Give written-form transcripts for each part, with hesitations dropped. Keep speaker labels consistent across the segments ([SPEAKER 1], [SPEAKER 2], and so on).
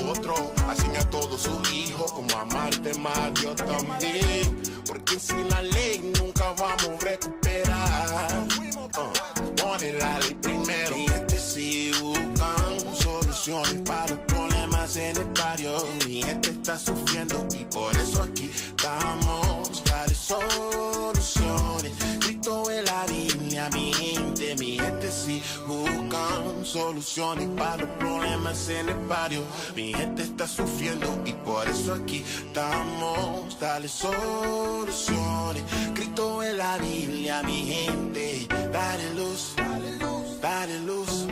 [SPEAKER 1] otro, hacen a todos sus hijos como amarte más yo también, porque sin la ley nunca vamos a recuperar. Pone la ley primero. Mi gente sí buscan soluciones para los problemas en el barrio. Mi gente está sufriendo y por eso aquí estamos. Dale soluciones. Cristo en la Biblia, mi gente sí buscan soluciones para los problemas en el barrio. Mi gente está sufriendo y por eso aquí estamos. Dale soluciones. Cristo en la Biblia, mi gente. Dale luz, dale luz, dale luz,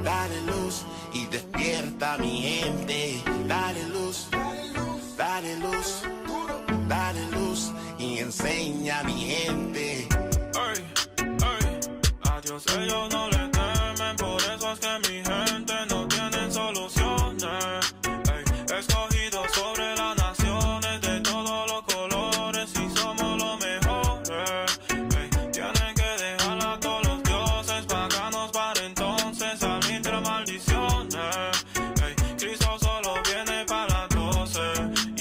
[SPEAKER 1] dale luz y despierta mi gente. Dale luz, dale luz, dale luz, dale luz y enseña a mi gente.
[SPEAKER 2] Ey, ey, a Dios ellos no le temen, por eso es que mi gente no tiene soluciones. Ey, escogidos sobre las naciones de todos los colores y somos los mejores. Ey, tienen que dejar a todos los dioses paganos para entonces salir de las maldiciones. Ey, Cristo solo viene para las 12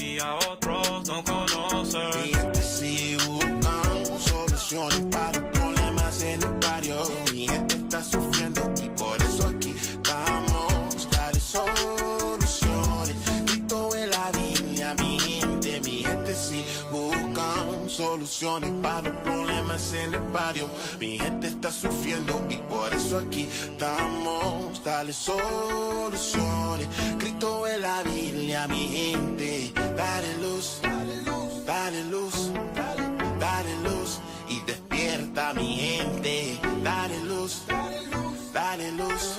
[SPEAKER 2] y a otros no conoce.
[SPEAKER 1] Mi gente sí buscan soluciones para los problemas en el barrio. Mi gente está sufriendo y por eso aquí estamos. Dale soluciones. Cristo en la Biblia, mi gente sí buscan soluciones para los problemas en el barrio. Mi gente está sufriendo y por eso aquí estamos. Dale soluciones. Cristo en la Biblia, mi gente. Dale luz, dale luz, dale luz, dale luz y despierta mi gente. Dale luz, dale luz, dale luz,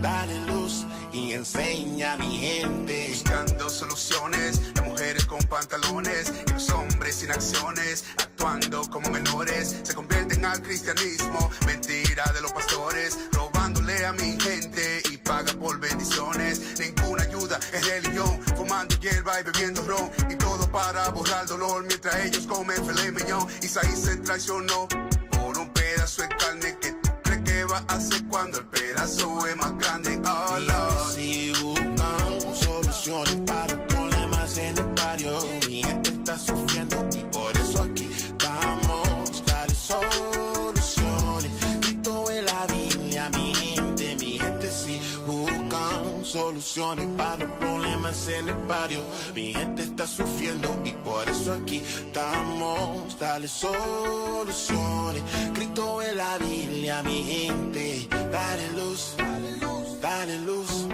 [SPEAKER 1] dale luz y enseña a mi gente.
[SPEAKER 3] Buscando soluciones, las mujeres con pantalones y los hombres sin acciones, actuando como menores, se convierten al cristianismo. Mentira de los pastores, robándole a mi gente y paga por bendiciones. Ninguna ayuda es religión, fumando hierba y bebiendo ron, y todo para borrar el dolor mientras ellos comen filet mignon. Isaí se traicionó por un pedazo de carne que tú crees que va a hacer cuando el pedazo es más grande. Oh, Lord.
[SPEAKER 1] Si buscan soluciones para los problemas en el barrio, mi gente está sufriendo y por eso aquí estamos. Dale soluciones. Cristo en la Biblia, mi gente sí buscan soluciones para los problemas en el barrio. Mi gente está sufriendo y por eso aquí estamos. Dale soluciones. Cristo en la Biblia, mi gente. Dale luz, dale luz, dale luz,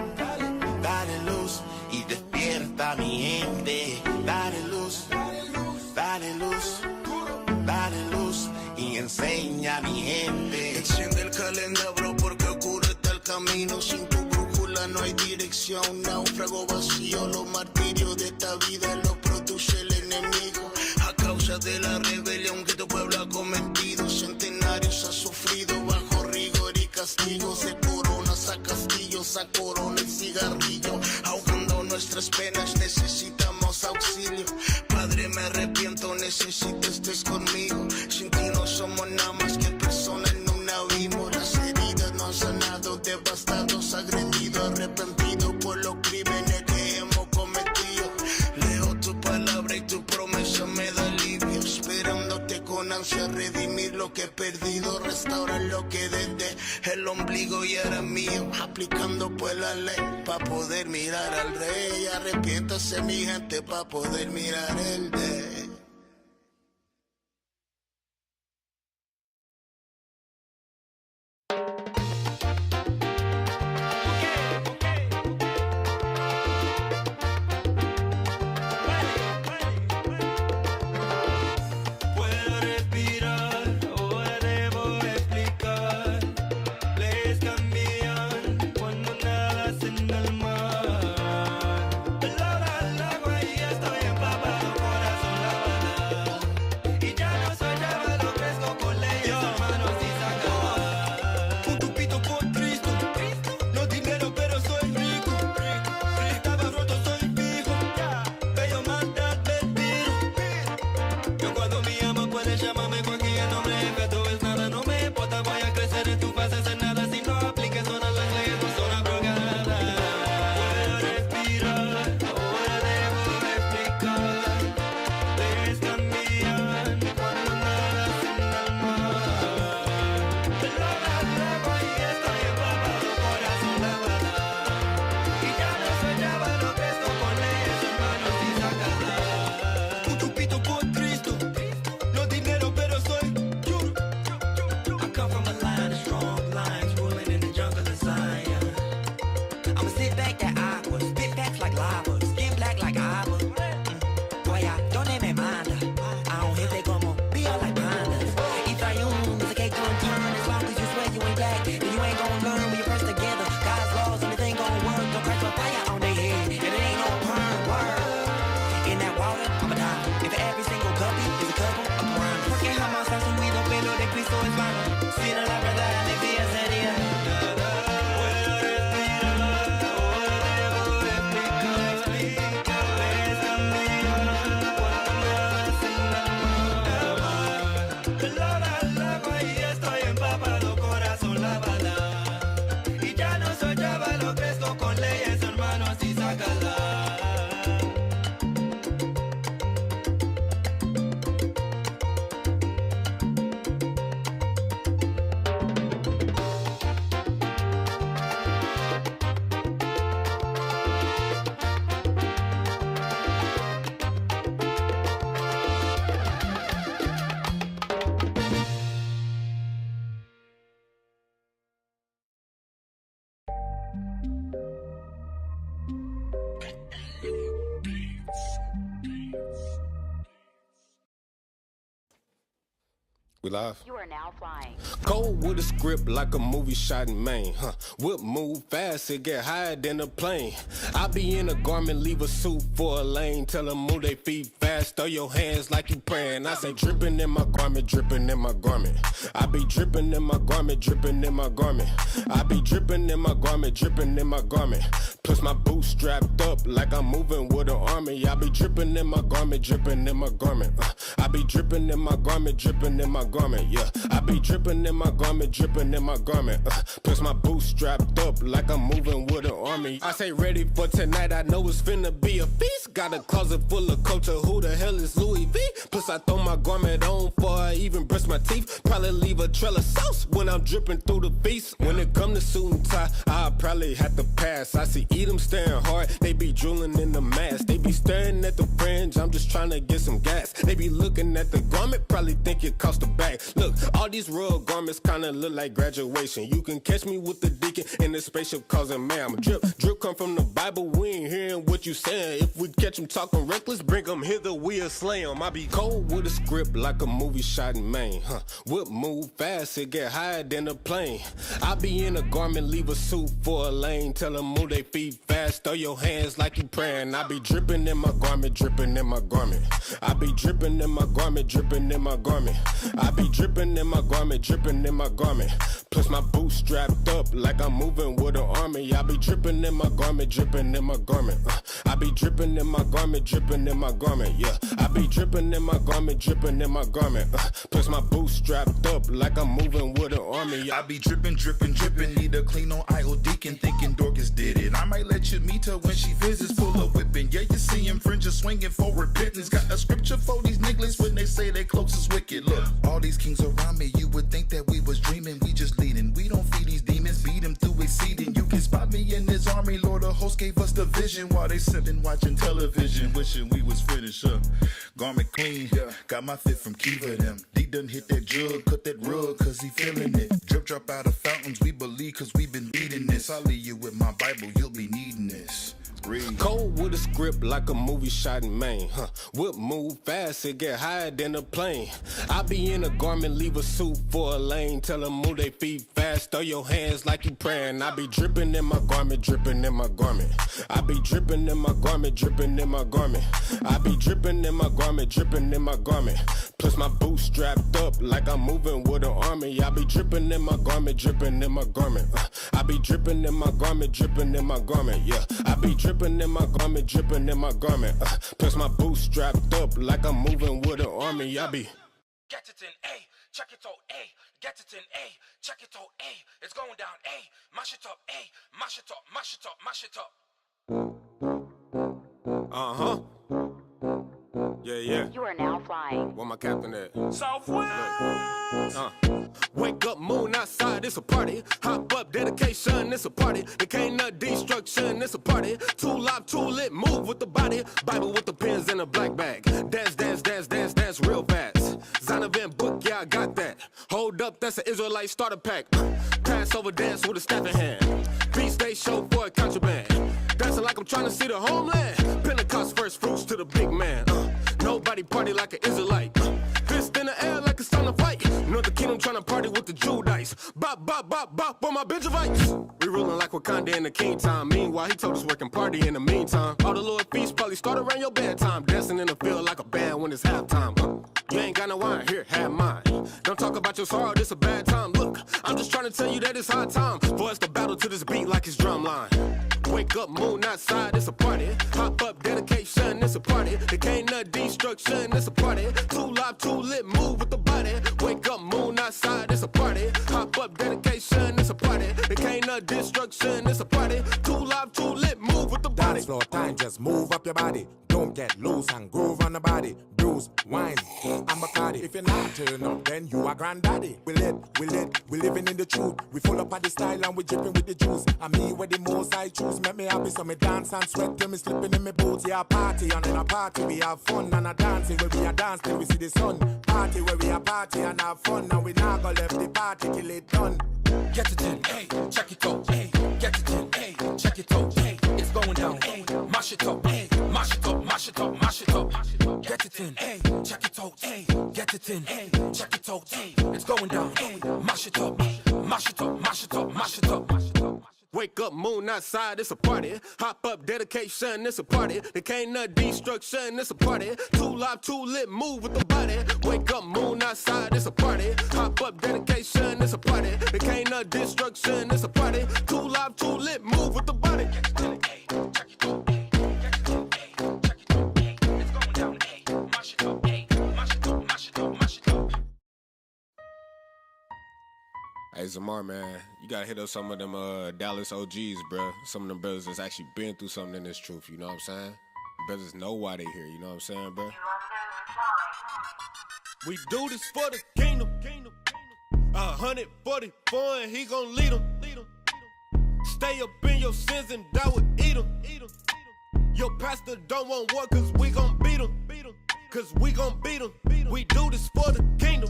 [SPEAKER 1] dale luz y despierta mi gente. Dale luz, dale luz, dale luz, dale luz y enseña a mi gente.
[SPEAKER 4] Enciende el calendario porque ocurre está el camino. Sin tu brújula no hay dirección. Náufrago vacío, los martirios de esta vida los produce el enemigo. A causa de la rebelión que tu pueblo ha cometido, centenarios ha sufrido bajo rigor y castigos. De coronas a castillos, a corona y cigarrillo. Ahogando nuestras penas necesitamos auxilio. Padre, me arrepiento, necesito estés conmigo. Sin ti no somos nada más que personas en un abismo. Las heridas no han sanado, devastados, agredidos, arrepentidos por los crímenes que hemos cometido. Leo tu palabra y tu promesa me da alivio, esperándote con ansia redimir lo que he perdido, restaurar lo que desde el ombligo ya era mío, aplicando pues la ley pa' poder mirar al rey. Arrepiéntase mi gente pa' poder mirar el rey.
[SPEAKER 2] El agua y estoy empapado, corazón lavado.
[SPEAKER 5] We live?
[SPEAKER 6] You are now flying.
[SPEAKER 5] Cold with a script like a movie shot in Maine. Whip move fast, it get higher than a plane. I be in a garment, leave a suit for a lane. Tell them move they feet fast, throw your hands like you praying. I say dripping in my garment, dripping in my garment. I be dripping in my garment, dripping in my garment. I be dripping in my garment, dripping in my garment. Plus my boots strapped up like I'm moving with an army. I be dripping in my garment, dripping in my garment. I be dripping in my garment, dripping in my garment, yeah. I be dripping in my garment, dripping in my garment. Plus my boots strapped up like I'm moving with an army. I say ready for tonight, I know it's finna be a feast. Got a closet full of culture, who the hell is Louis V? Plus I throw my garment on before I even brush my teeth. Probably leave a trail of sauce when I'm dripping through the feast. When it come to suit and tie, I probably have to pass. I see them staring hard, they be drooling in the mask. They be staring at the fringe, I'm just trying to get some gas. They be looking at the garment, probably think it cost a bag. Look, all these royal garments kinda look like graduation. You can catch me with the deacon in the spaceship causing man. Drip come from the Bible, we ain't hearing what you saying. If we catch them talking reckless, bring them hither, we'll slay them. I be cold with a script like a movie shot in Maine. Whip move fast, it get higher than a plane. I be in a garment, leave a suit for a lane. Tell them move they feet fast, throw your hands like you praying. I be dripping in my garment, dripping in my garment. I be dripping in my garment, dripping in my garment. I be dripping in my garment, dripping in my garment. Plus my boots strapped up like I'm moving with an army. I be dripping in my garment, dripping in my garment. I be dripping in my garment, dripping in my garment, yeah. I be dripping in my garment, dripping in my garment. Plus my boots strapped up like I'm moving with an army.
[SPEAKER 7] I be dripping, dripping, dripping. Need a clean on IO Deacon, thinking Dorcas did it. I might let you meet her when she visits, full of whipping. Yeah, you see him fringes swinging for repentance. Got a scripture for these niggas when they say they close is wicked. Look, all these kings around me, you would think that we was dreaming. We just leading. We don't feed these demons, beat them through exceeding. You can spot me in this army. Lord of hosts gave us the vision while they sitting watching television, wishing we was finished up. Garment clean, yeah. Got my fit from Kiva them. D done hit that jug, cut that rug, cause he feeling it. Drip drop out of fountains, we believe cause we been reading this. I'll leave you with my Bible, you'll be needing this. Read.
[SPEAKER 5] Cold with a script like a movie shot in Maine. Whip move fast, it get higher than a plane. I be in a garment, leave a suit for a lane. Tell them move they feet fast, throw your hands like you praying. I be dripping in my garment, dripping in my garment. I be dripping in my garment, dripping in my garment. I be dripping in my garment, dripping in my garment. Plus my boots strapped up like I'm moving with an army. I be dripping in my garment, dripping in my garment. I be dripping in my garment, dripping in my garment, yeah. I be dripping in my garment, dripping in my garment. Plus my boots strapped up like I'm moving with an army. I be
[SPEAKER 8] get it in A, check it out A, get it in A, check it out A, it's going down A, mash it up A, mash it up, mash it up, mash it up.
[SPEAKER 5] Yeah.
[SPEAKER 6] You are now flying.
[SPEAKER 5] Where my captain at?
[SPEAKER 8] Southwest.
[SPEAKER 5] Wake up, moon outside, it's a party. Hop up, dedication, it's a party. The can't nut destruction, it's a party. Too loud, too lit, move with the body. Bible with the pins in a black bag. Dance, dance, dance, dance, dance real fast. Zonovan book, yeah, I got that. Hold up, that's an Israelite starter pack. Passover dance with a staff in hand. Beast day show for a contraband. Dancing like I'm trying to see the homeland. Pentecost first fruits to the big man. Nobody party like an Israelite. Fist in the air like it's time to fight. North the kingdom trying to party with the Judites. Bop, bop, bop, bop on my Benjavites. We ruling like Wakanda in the king time. Meanwhile, he told us work and party in the meantime. All the Lord feasts probably start around your bedtime. Dancing in the field like a band when it's halftime. You ain't got no wine, here, have mine. Don't talk about your sorrow, this a bad time. Look, I'm just trying to tell you that it's high time for us to battle to this beat like it's drumline. Wake up, moon outside, it's a party. Hop up, dedication, it's a party. The can't nut destruction, it's a party. Too live, too lit, move with the body. Wake up, moon outside, it's a party. Hop up, dedication, it's a party. The can't nut destruction, it's a party. Too live, too lit, move with the body.
[SPEAKER 9] Dance floor time, just move up your body. Don't get loose and groove on the body. Bruise, wine, and Bacardi. If you're not turn up, then you are granddaddy. We living in the truth. We full up of the style and we dripping with the juice. And me where the most I choose, make me happy. So me dance and sweat till me slipping in me boots. Yeah, party and in a party we have fun and a dancing where we are dance till we see the sun. Party where we are party and have fun and we not go left the party till it done.
[SPEAKER 8] Get it in A, check it out A, get it in A, check it out A, it's going down A, mash it up A, mash it up, mash it up, mash it up. Get it in A, check it out A, get it in, check it out, it's going down. Mash it up, mash it up, mash it up, mash it up.
[SPEAKER 5] Wake up, moon outside, it's a party. Hop up, dedication, it's a party. There can't no destruction, it's a party. Too live, too lit, move with the body. Wake up, moon outside, it's a party. Hop up, dedication, it's a party. There can't no destruction, it's a party. Too live, too lit, move with the body. Hey, Zamar, man, you gotta hit up some of them Dallas OGs, bro. Some of them brothers that's actually been through something in this truth, you know what I'm saying? Brothers know why they here, you know what I'm saying, bro? We do this for the kingdom. 144 and he gon' lead them. Stay up in your sins and die with eat them. Your pastor don't want war cause we gon' beat him. Cause we gon' beat him. We do this for the kingdom.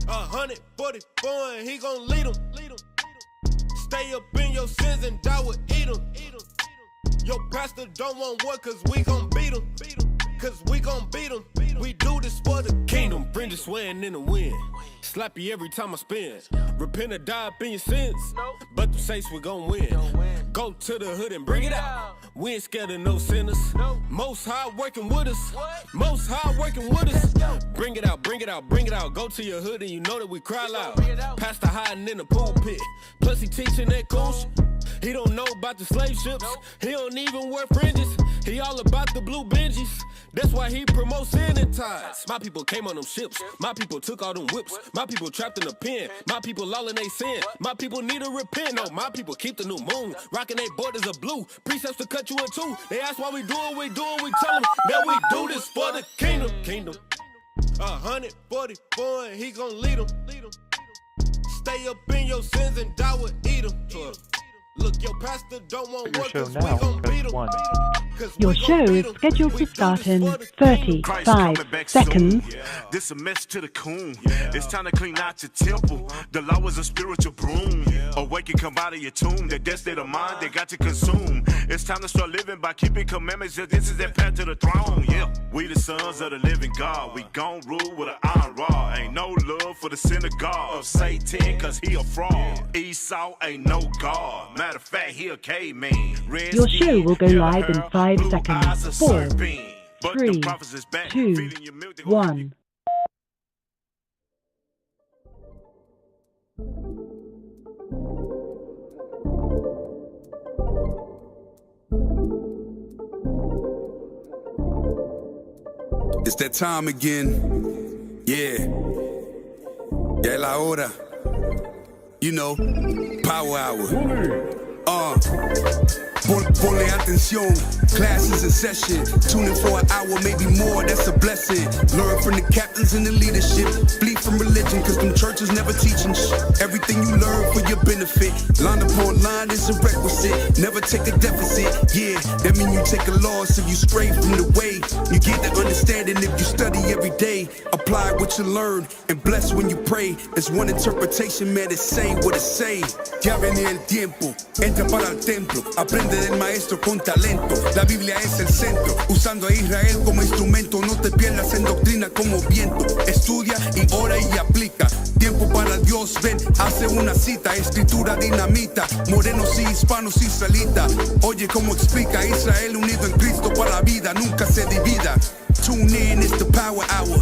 [SPEAKER 5] 144 and he gon' lead them. Stay up in your sins and die with eat them. Your pastor don't want war cause we gon' beat him. Cause we gon' beat him. We do this for the kingdom. Bring swaying in the wind. Slap you every time I spin. Repent or die up in your sins. But the saints we gon' win. Go to the hood and bring it out. We ain't scared of no sinners. Most high working with us. Most high working with us. Bring it out, bring it out, bring it out. Go to your hood and you know that we cry loud. Pastor hiding in the pulpit. Plus he teaching that cool shit. He don't know about the slave ships. He don't even wear fringes. He all about the blue Benjis. That's why he promotes sin and ties. My people came on them ships. My people took all them whips. My people trapped in a pen. My people all in they sin. My people need to repent. No, my people keep the new moon. Rocking they borders of blue. Precepts to cut you in two. They ask why we do it, we do it. We tell them that we do this for the kingdom. 144 and he gon' lead them. Stay up in your sins and die with eat them. Look, your pastor don't want work cause we gon' beat him.
[SPEAKER 10] Your show is scheduled to start in 35 seconds.
[SPEAKER 11] This a mess to the coon. It's time to clean out your temple. The law is a spiritual broom. Awake and come out of your tomb. That death state of mind, they got to consume. It's time to start living by keeping commandments. This is that path to the throne. Yeah, we the sons of the living God. We gon' rule with an iron rod. Ain't no love for the synagogue of Satan, cause he a fraud. Esau ain't no God. Matter of fact, he a caveman.
[SPEAKER 10] Your show will go live in 5 seconds. 4, 3, 2, 1.
[SPEAKER 3] It's that time again. Yeah. Ya es la hora. You know, power hour. Ponle atención, classes in session. Tune in for an hour, maybe more, that's a blessing. Learn from the captains and the leadership. Flee from religion, cause them churches never teaching everything you learn for your benefit. Line upon line is a requisite. Never take a deficit, yeah. That mean you take a loss if you stray from the way. You get the understanding if you study every day. Apply what you learn and bless when you pray. There's one interpretation, man, it's say what it say. Ya viene el tiempo, entra para el templo. Aprende del maestro con talento. La Biblia es el centro, usando a Israel como instrumento. No te pierdas en doctrina como viento. Estudia y ora y aplica. Tiempo para Dios, ven, hace una cita. Escritura dinamita, morenos y hispanos israelitas. Oye cómo explica Israel unido en Cristo para la vida, nunca se divida. Tune in, it's the power hour.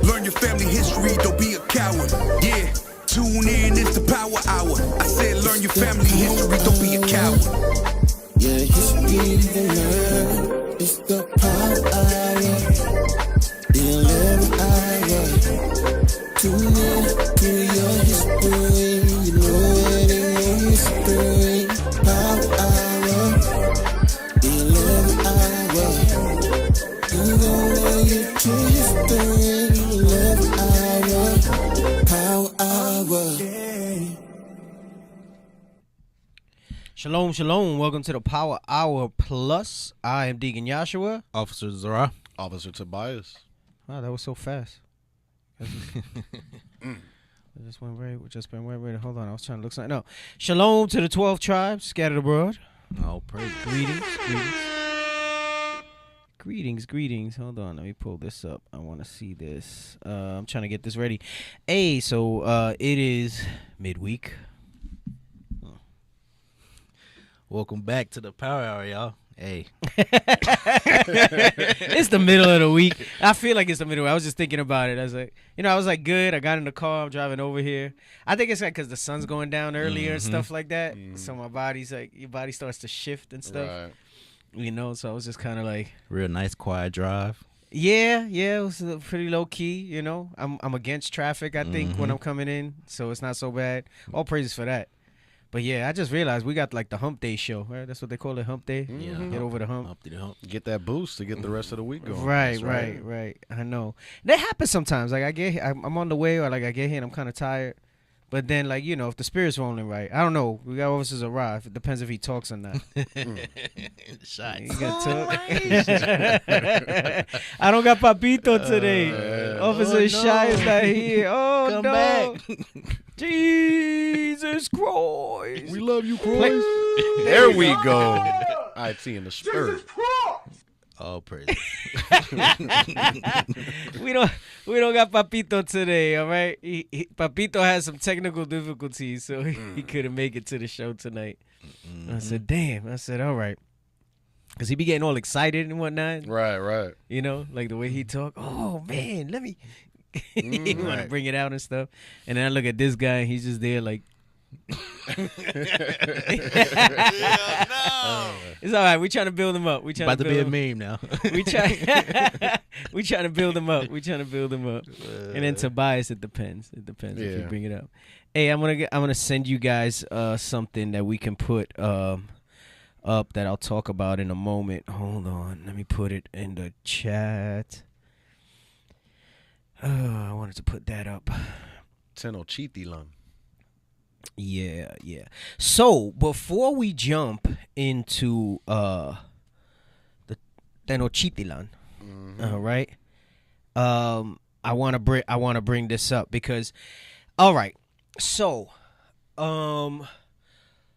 [SPEAKER 3] Learn your family history, don't be a coward. Yeah. Tune in, it's the power hour. I said learn your family history, don't be a coward.
[SPEAKER 4] Yeah, history to learn. It's the power hour. The 11th hour. Tune in to your history. You know it ain't no mystery. Power hour. The 11th hour. You gon' learn your history. 11th hour. Power hour.
[SPEAKER 12] Shalom, shalom. Welcome to the Power Hour Plus. I am Deacon Yashua.
[SPEAKER 13] Officer Zara. Officer Tobias.
[SPEAKER 12] Wow, that was so fast. I just went very. Hold on, I was trying to look something up. Shalom to the 12 tribes scattered abroad.
[SPEAKER 13] Oh, praise.
[SPEAKER 12] Greetings. Greetings. Hold on, let me pull this up. I want to see this. I'm trying to get this ready. Hey, so it is midweek.
[SPEAKER 13] Welcome back to the Power Hour, y'all. Hey.
[SPEAKER 12] It's the middle of the week. I feel like it's the middle. I was just thinking about it. I was like, good. I got in the car. I'm driving over here. I think it's like because the sun's going down earlier and stuff like that. So my body's like, your body starts to shift and stuff.
[SPEAKER 13] Right.
[SPEAKER 12] You know, so I was just kind of like,
[SPEAKER 13] real nice, quiet drive.
[SPEAKER 12] Yeah, it was pretty low key. You know, I'm against traffic. I think when I'm coming in, so it's not so bad. All praises for that. But yeah, I just realized we got like the hump day show, right? That's what they call it, hump day.
[SPEAKER 13] Yeah,
[SPEAKER 12] get over the hump.
[SPEAKER 13] Up to the hump. Get that boost to get the rest of the week going.
[SPEAKER 12] Right. I know that happens sometimes. Like I'm on the way, or like I get here and I'm kind of tired. But then, like, you know, if the spirit's rolling right, I don't know. We got officers arrive. It depends if he talks or not.
[SPEAKER 13] Shots.
[SPEAKER 12] You got talk. I don't got Papito today. Officer Shy is not here. Oh,
[SPEAKER 13] Come
[SPEAKER 12] no.
[SPEAKER 13] back.
[SPEAKER 12] Jesus Christ.
[SPEAKER 13] We love you, Christ. There we go. I see in the spirit. Oh, praise.
[SPEAKER 12] We don't got Papito today, all right? Papito has some technical difficulties, so he couldn't make it to the show tonight. I said, damn. I said, all right. Because he be getting all excited and whatnot.
[SPEAKER 13] Right.
[SPEAKER 12] You know, like the way he talk. Oh, man, let me. He want to bring it out and stuff. And then I look at this guy, and he's just there like. It's all right. We trying to build him up. We trying
[SPEAKER 13] about to be a
[SPEAKER 12] him.
[SPEAKER 13] meme now.
[SPEAKER 12] we trying to build him up. And then Tobias, it depends. It depends if you bring it up. Hey, I'm gonna send you guys something that we can put up that I'll talk about in a moment. Hold on, let me put it in the chat. I wanted to put that up.
[SPEAKER 13] Tenochtitlan.
[SPEAKER 12] Yeah. So before we jump into the Tenochtitlan, all right. I want to bring this up because, all right. So,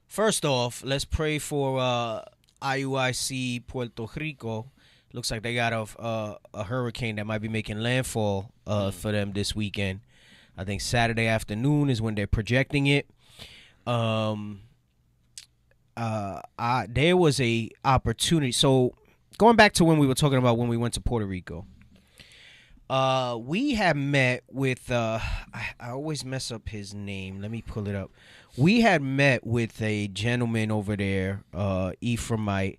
[SPEAKER 12] first off, let's pray for IUIC Puerto Rico. Looks like they got a hurricane that might be making landfall for them this weekend. I think Saturday afternoon is when they're projecting it. There was a opportunity. So going back to when we were talking about when we went to Puerto Rico, we had met with I always mess up his name. Let me pull it up. We had met with a gentleman over there, Ephraimite,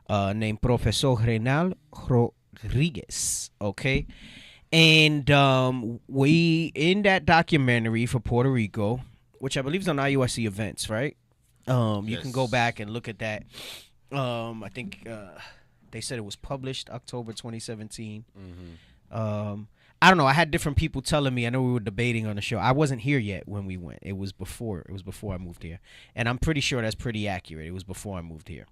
[SPEAKER 12] named Professor Renal Rodriguez. Okay. And we, in that documentary for Puerto Rico, which I believe is on IUIC events, right? You can go back and look at that. I think they said it was published October 2017. I don't know. I had different people telling me. I know we were debating on the show. I wasn't here yet when we went. It was before I moved here, and I'm pretty sure that's pretty accurate. It was before I moved here.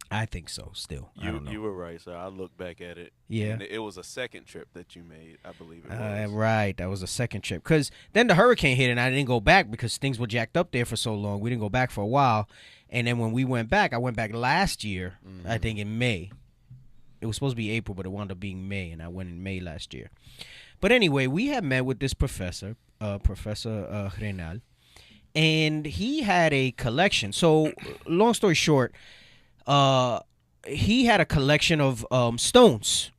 [SPEAKER 12] I think so. Still, I don't know.
[SPEAKER 14] You were right, sir. I look back at it.
[SPEAKER 12] Yeah,
[SPEAKER 14] and it was a second trip that you made. I believe it was.
[SPEAKER 12] Right, that was a second trip. Because then the hurricane hit, and I didn't go back because things were jacked up there for so long. We didn't go back for a while, and then when we went back, I went back last year. I think in May. It was supposed to be April, but it wound up being May, and I went in May last year. But anyway, we had met with this professor, Professor Renal, and he had a collection. So, long story short, he had a collection of stones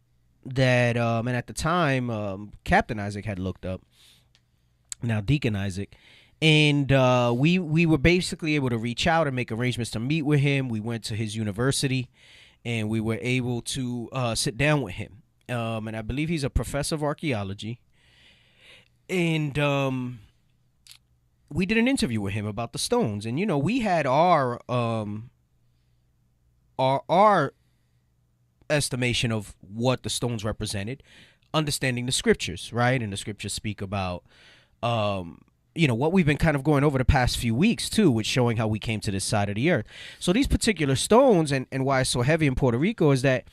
[SPEAKER 12] that, and at the time, Captain Isaac had looked up, now Deacon Isaac, and we were basically able to reach out and make arrangements to meet with him. We went to his university, and we were able to sit down with him. And I believe he's a professor of archaeology. And we did an interview with him about the stones. And, you know, we had our estimation of what the stones represented, understanding the scriptures, right? And the scriptures speak about, you know, what we've been kind of going over the past few weeks, too, with showing how we came to this side of the earth. So these particular stones, and why it's so heavy in Puerto Rico, is that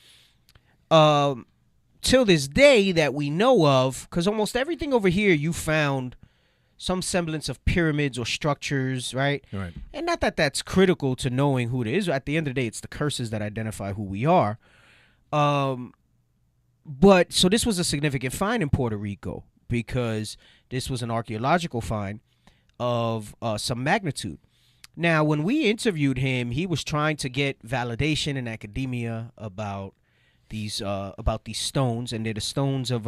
[SPEAKER 12] till this day that we know of, because almost everything over here you found some semblance of pyramids or structures, right?
[SPEAKER 13] Right.
[SPEAKER 12] And not that that's critical to knowing who it is. At the end of the day, it's the curses that identify who we are. But so this was a significant find in Puerto Rico because this was an archaeological find of some magnitude. Now, when we interviewed him, he was trying to get validation in academia about these stones, and they're the stones of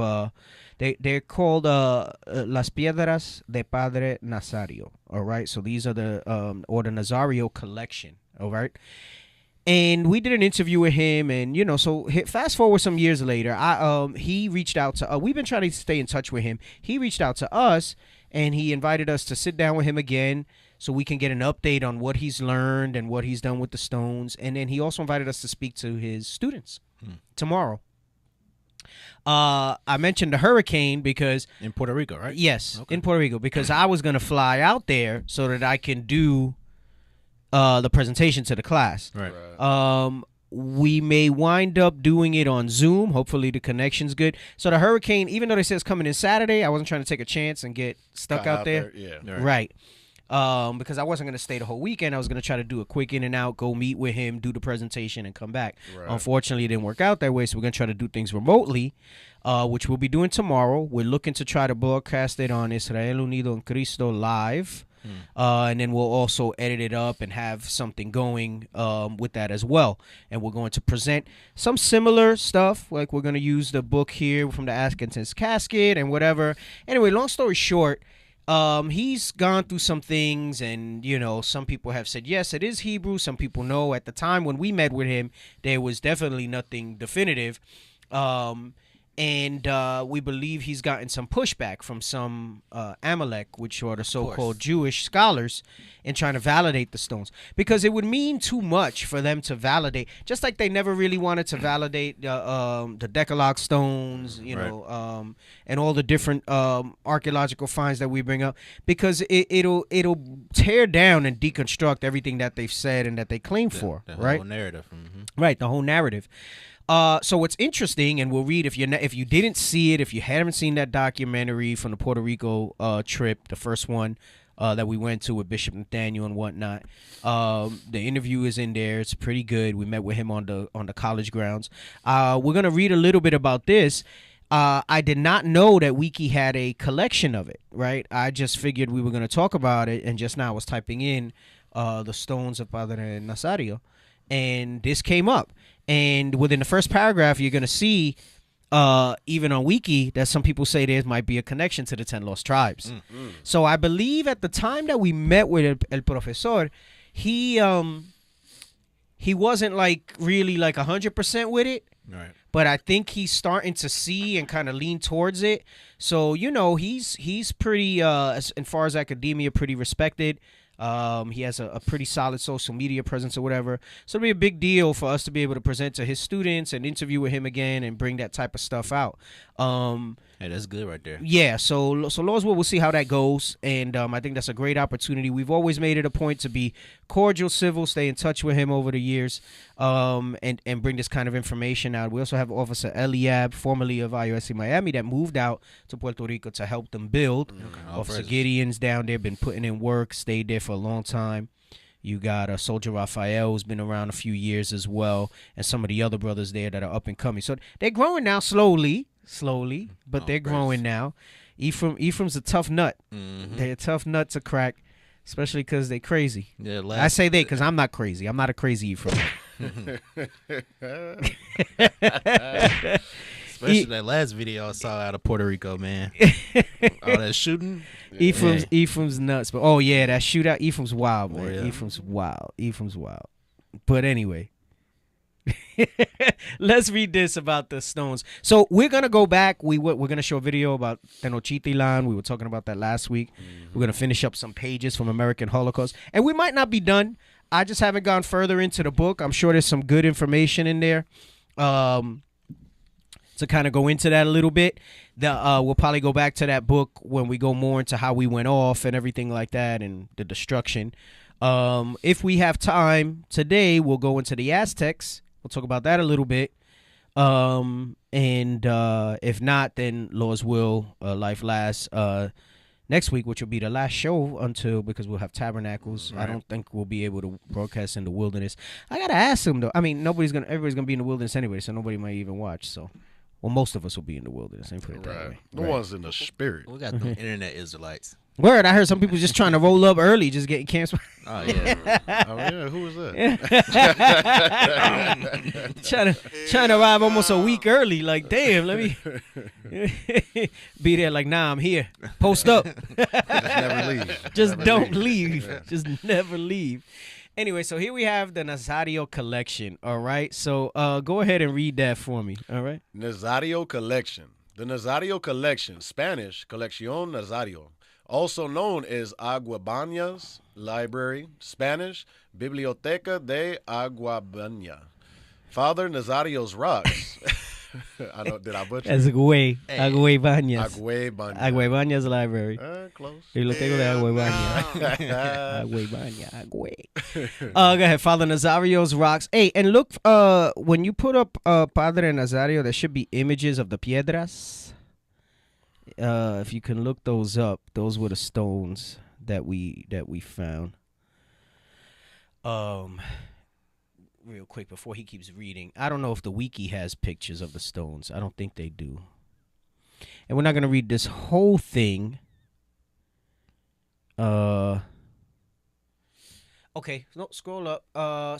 [SPEAKER 12] they're called las piedras de Padre Nazario. All right, so these are the Nazario collection. All right. And we did an interview with him, and so fast forward some years later, he reached out to. We've been trying to stay in touch with him. He reached out to us, and he invited us to sit down with him again, so we can get an update on what he's learned and what he's done with the stones. And then he also invited us to speak to his students tomorrow. I mentioned the hurricane because
[SPEAKER 13] in Puerto Rico, right?
[SPEAKER 12] Yes, in Puerto Rico, because I was gonna fly out there so that I can do the presentation to the class.
[SPEAKER 13] Right.
[SPEAKER 12] We may wind up doing it on Zoom. Hopefully the connection's good. So the hurricane, even though they said it's coming in Saturday, I wasn't trying to take a chance and get stuck out there.
[SPEAKER 13] Yeah.
[SPEAKER 12] Right. Because I wasn't going to stay the whole weekend. I was going to try to do a quick in and out, go meet with him, do the presentation, and come back. Right. Unfortunately, it didn't work out that way, so we're going to try to do things remotely, which we'll be doing tomorrow. We're looking to try to broadcast it on Israel Unido en Cristo Live. And then we'll also edit it up and have something going with that as well. And we're going to present some similar stuff, like we're going to use the book here from the Atkinson's Casket and whatever. Anyway, long story short, he's gone through some things, and some people have said yes, it is Hebrew. Some people know. At the time when we met with him, there was definitely nothing definitive. And we believe he's gotten some pushback from some Amalek, which are the so-called Jewish scholars, in trying to validate the stones. Because it would mean too much for them to validate, just like they never really wanted to validate the Decalogue stones, and all the different archaeological finds that we bring up, because it'll tear down and deconstruct everything that they've said and that they claim for, right?
[SPEAKER 13] The whole narrative.
[SPEAKER 12] Right, the whole narrative. So what's interesting, and we'll read if you didn't see it, if you haven't seen that documentary from the Puerto Rico trip, the first one that we went to with Bishop Nathaniel and whatnot, the interview is in there. It's pretty good. We met with him on the college grounds. We're gonna read a little bit about this. I did not know that Wiki had a collection of it. Right, I just figured we were gonna talk about it, and just now I was typing in the stones of Padre Nazario, and this came up. And within the first paragraph, you're going to see, even on Wiki, that some people say there might be a connection to the 10 lost tribes. So I believe at the time that we met with El Profesor, he wasn't really 100% with it.
[SPEAKER 13] Right.
[SPEAKER 12] But I think he's starting to see and kind of lean towards it. So, he's pretty, as far as academia, pretty respected. He has a pretty solid social media presence or whatever. So it'll be a big deal for us to be able to present to his students and interview with him again and bring that type of stuff out.
[SPEAKER 13] Hey, that's good right there.
[SPEAKER 12] Yeah, so Lord's will, we'll see how that goes. And I think that's a great opportunity. We've always made it a point to be cordial, civil, stay in touch with him over the years, and bring this kind of information out. We also have Officer Eliab, formerly of IUIC Miami, that moved out to Puerto Rico to help them build. Officer Gideon's down there, been putting in work, stayed there for a long time. You got Soldier Raphael, who's been around a few years as well, and some of the other brothers there that are up and coming. So they're growing now slowly, but they're growing now. Ephraim's a tough nut. They're a tough nut to crack, especially because they're crazy.
[SPEAKER 13] Yeah,
[SPEAKER 12] I say they because I'm not crazy. I'm not a crazy Ephraim.
[SPEAKER 13] Especially that last video I saw out of Puerto Rico, man. All that shooting.
[SPEAKER 12] Ephraim's nuts. But that shootout, Ephraim's wild, man.
[SPEAKER 13] Yeah.
[SPEAKER 12] Ephraim's wild. But anyway, let's read this about the stones. So we're gonna go back. We're gonna show a video about Tenochtitlan. We were talking about that last week. We're gonna finish up some pages from American Holocaust, and we might not be done. I just haven't gone further into the book. I'm sure there's some good information in there. To kind of go into that a little bit. We'll probably go back to that book when we go more into how we went off and everything like that and the destruction. If we have time today, we'll go into the Aztecs. We'll talk about that a little bit. And if not, then Lord's will, life lasts. next week, which will be the last show because we'll have tabernacles.
[SPEAKER 13] Right.
[SPEAKER 12] I don't think we'll be able to broadcast in the wilderness. I gotta ask them though. I mean, everybody's gonna be in the wilderness anyway, so nobody might even watch. So, well, most of us will be in the wilderness. Let me put it that way.
[SPEAKER 13] The ones in the spirit.
[SPEAKER 15] We got the internet Israelites.
[SPEAKER 12] Word, I heard some people just trying to roll up early, just getting canceled.
[SPEAKER 15] Oh yeah.
[SPEAKER 13] Oh yeah, who was that?
[SPEAKER 12] trying to arrive almost a week early. Like, damn, let me be there. Like, nah, I'm here. Post up.
[SPEAKER 13] Just never leave.
[SPEAKER 12] Just
[SPEAKER 13] Never
[SPEAKER 12] don't
[SPEAKER 13] leave.
[SPEAKER 12] leave.
[SPEAKER 13] Yeah.
[SPEAKER 12] Just never leave. Anyway, so here we have the Nazario collection. All right, so go ahead and read that for me. All right.
[SPEAKER 13] Nazario collection. The Nazario collection, Spanish, Colección Nazario, also known as Aguabaña's Library, Spanish, Biblioteca de Aguabaña. Father Nazario's Rocks. Did I butcher?
[SPEAKER 12] That's Aguabañas.
[SPEAKER 13] Aguabañas.
[SPEAKER 12] Aguabañas Library.
[SPEAKER 13] Close.
[SPEAKER 12] Biblioteca de Aguabaña. Aguabaña. Go ahead. Father Nazario's Rocks. Hey, and look, when you put up Padre Nazario, there should be images of the piedras. If you can look those up, those were the stones that we found. Real quick before he keeps reading, I don't know if the wiki has pictures of the stones. I don't think they do. And we're not gonna read this whole thing. Okay, no, scroll up.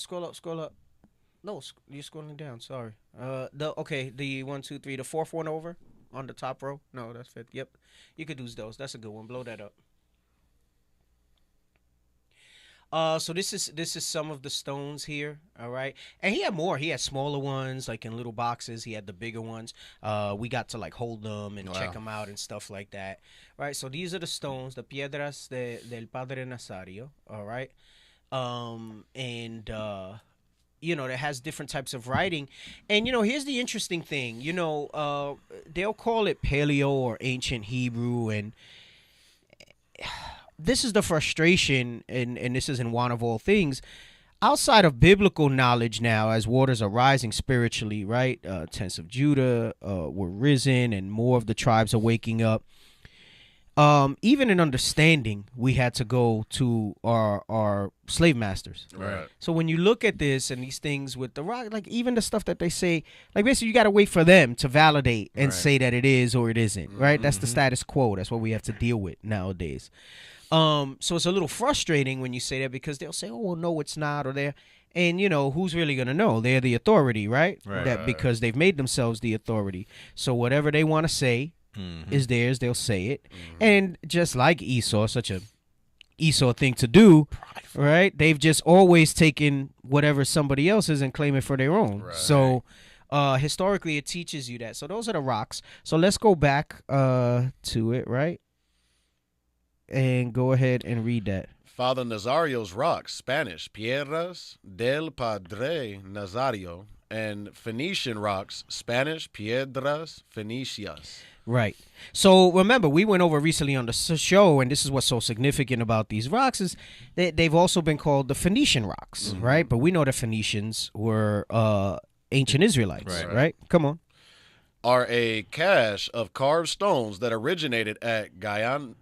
[SPEAKER 12] Scroll up. No, you're scrolling down. Sorry. The 1, 2, 3, the fourth one over. On the top row? No, that's fifth. Yep. You could use those. That's a good one. Blow that up. So this is some of the stones here, all right? And he had more. He had smaller ones, like in little boxes. He had the bigger ones. We got to like hold them and check them out and stuff like that. Right? So these are the stones, the piedras del Padre Nazario, all right? That has different types of writing. And, here's the interesting thing. They'll call it Paleo or Ancient Hebrew. And this is the frustration, and this is in one of all things. Outside of biblical knowledge now, as waters are rising spiritually, right? Tents of Judah were risen, and more of the tribes are waking up. Even in understanding, we had to go to our slave masters.
[SPEAKER 13] Right.
[SPEAKER 12] So when you look at this and these things with the rock, like even the stuff that they say, like basically you got to wait for them to validate and say that it is or it isn't, right? That's the status quo. That's what we have to deal with nowadays. So it's a little frustrating when you say that because they'll say, oh, well, no, it's not, or they're, and who's really going to know? They're the authority, right? Because they've made themselves the authority. So whatever they want to say, is theirs, they'll say it. And just like Esau, such a Esau thing to do, right? They've just always taken whatever somebody else is and claim it for their own. So historically it teaches you that. So those are the rocks. So let's go back to it, right? And go ahead and read that.
[SPEAKER 13] Father Nazario's Rocks, Spanish, Piedras del Padre Nazario, and Phoenician Rocks, Spanish, Piedras Phoenicias.
[SPEAKER 12] Right. So remember, we went over recently on the show, and this is what's so significant about these rocks is that they've also been called the Phoenician rocks, right? But we know the Phoenicians were ancient Israelites, right? Come on.
[SPEAKER 13] Are a cache of carved stones that originated at Guayanilla,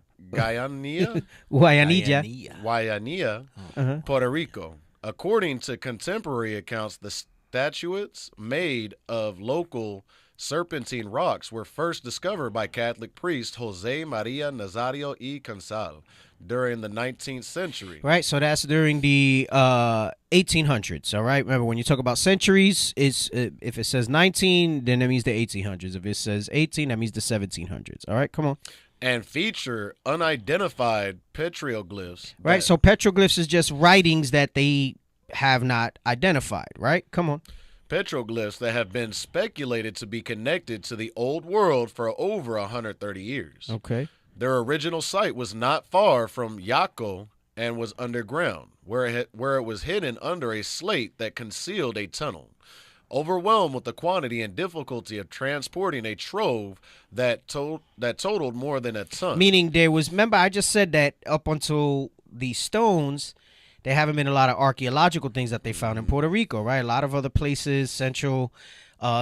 [SPEAKER 13] Puerto Rico. According to contemporary accounts, the statuettes made of local serpentine rocks were first discovered by Catholic priest Jose Maria Nazario y Consal during the 19th century.
[SPEAKER 12] Right, so that's during the 1800s, all right? Remember, when you talk about centuries, it's if it says 19, then that means the 1800s. If it says 18, that means the 1700s, all right? Come on.
[SPEAKER 13] And feature unidentified petroglyphs.
[SPEAKER 12] Right, so petroglyphs is just writings that they have not identified, right? Come on.
[SPEAKER 13] Petroglyphs that have been speculated to be connected to the old world for over 130 years.
[SPEAKER 12] Okay.
[SPEAKER 13] Their original site was not far from Yaco and was underground, where it was hidden under a slate that concealed a tunnel. Overwhelmed with the quantity and difficulty of transporting a trove that totaled more than a ton.
[SPEAKER 12] Meaning there was, remember I just said that up until the stones, there haven't been a lot of archaeological things that they found in Puerto Rico, right? A lot of other places, Central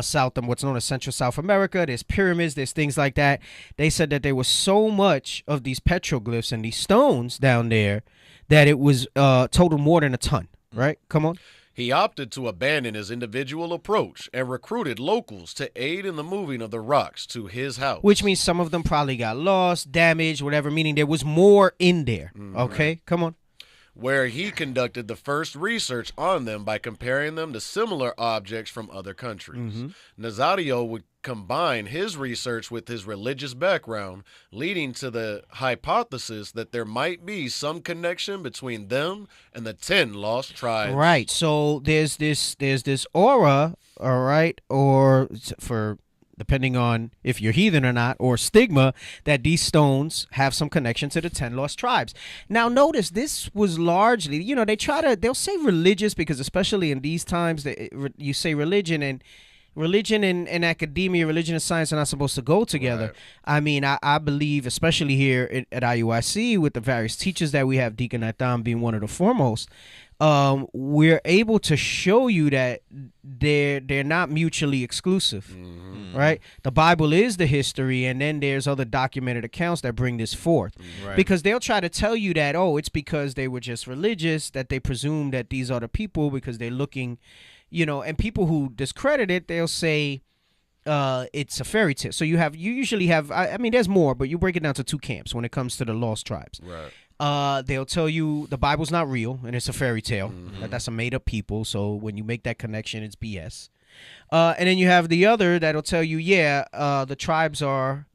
[SPEAKER 12] South and what's known as Central South America. There's pyramids, there's things like that. They said that there was so much of these petroglyphs and these stones down there that it was total more than a ton, right? Come on.
[SPEAKER 13] He opted to abandon his individual approach and recruited locals to aid in the moving of the rocks to his house.
[SPEAKER 12] Which means some of them probably got lost, damaged, whatever, meaning there was more in there. Okay, come on.
[SPEAKER 13] Where he conducted the first research on them by comparing them to similar objects from other countries. Nazario would combine his research with his religious background, leading to the hypothesis that there might be some connection between them and the 10 lost tribes.
[SPEAKER 12] Right. So there's this aura, all right, or for depending on if you're heathen or not, or stigma, that these stones have some connection to the 10 lost tribes. Now, notice this was largely, they'll say religious because especially in these times, you say religion and academia, religion and science are not supposed to go together. Right. I mean, I believe, especially here at IUIC, with the various teachers that we have, Deacon Nathan being one of the foremost, we're able to show you that they're not mutually exclusive, right? The Bible is the history, and then there's other documented accounts that bring this forth. Right. Because they'll try to tell you that, it's because they were just religious, that they presume that these are the people because they're looking, and people who discredit it, they'll say it's a fairy tale. So you usually have, I mean, there's more, but you break it down to two camps when it comes to the lost tribes.
[SPEAKER 13] Right.
[SPEAKER 12] They'll tell you the Bible's not real and it's a fairy tale. That's a made up people. So when you make that connection, it's BS. And then you have the other that'll tell you, the tribes are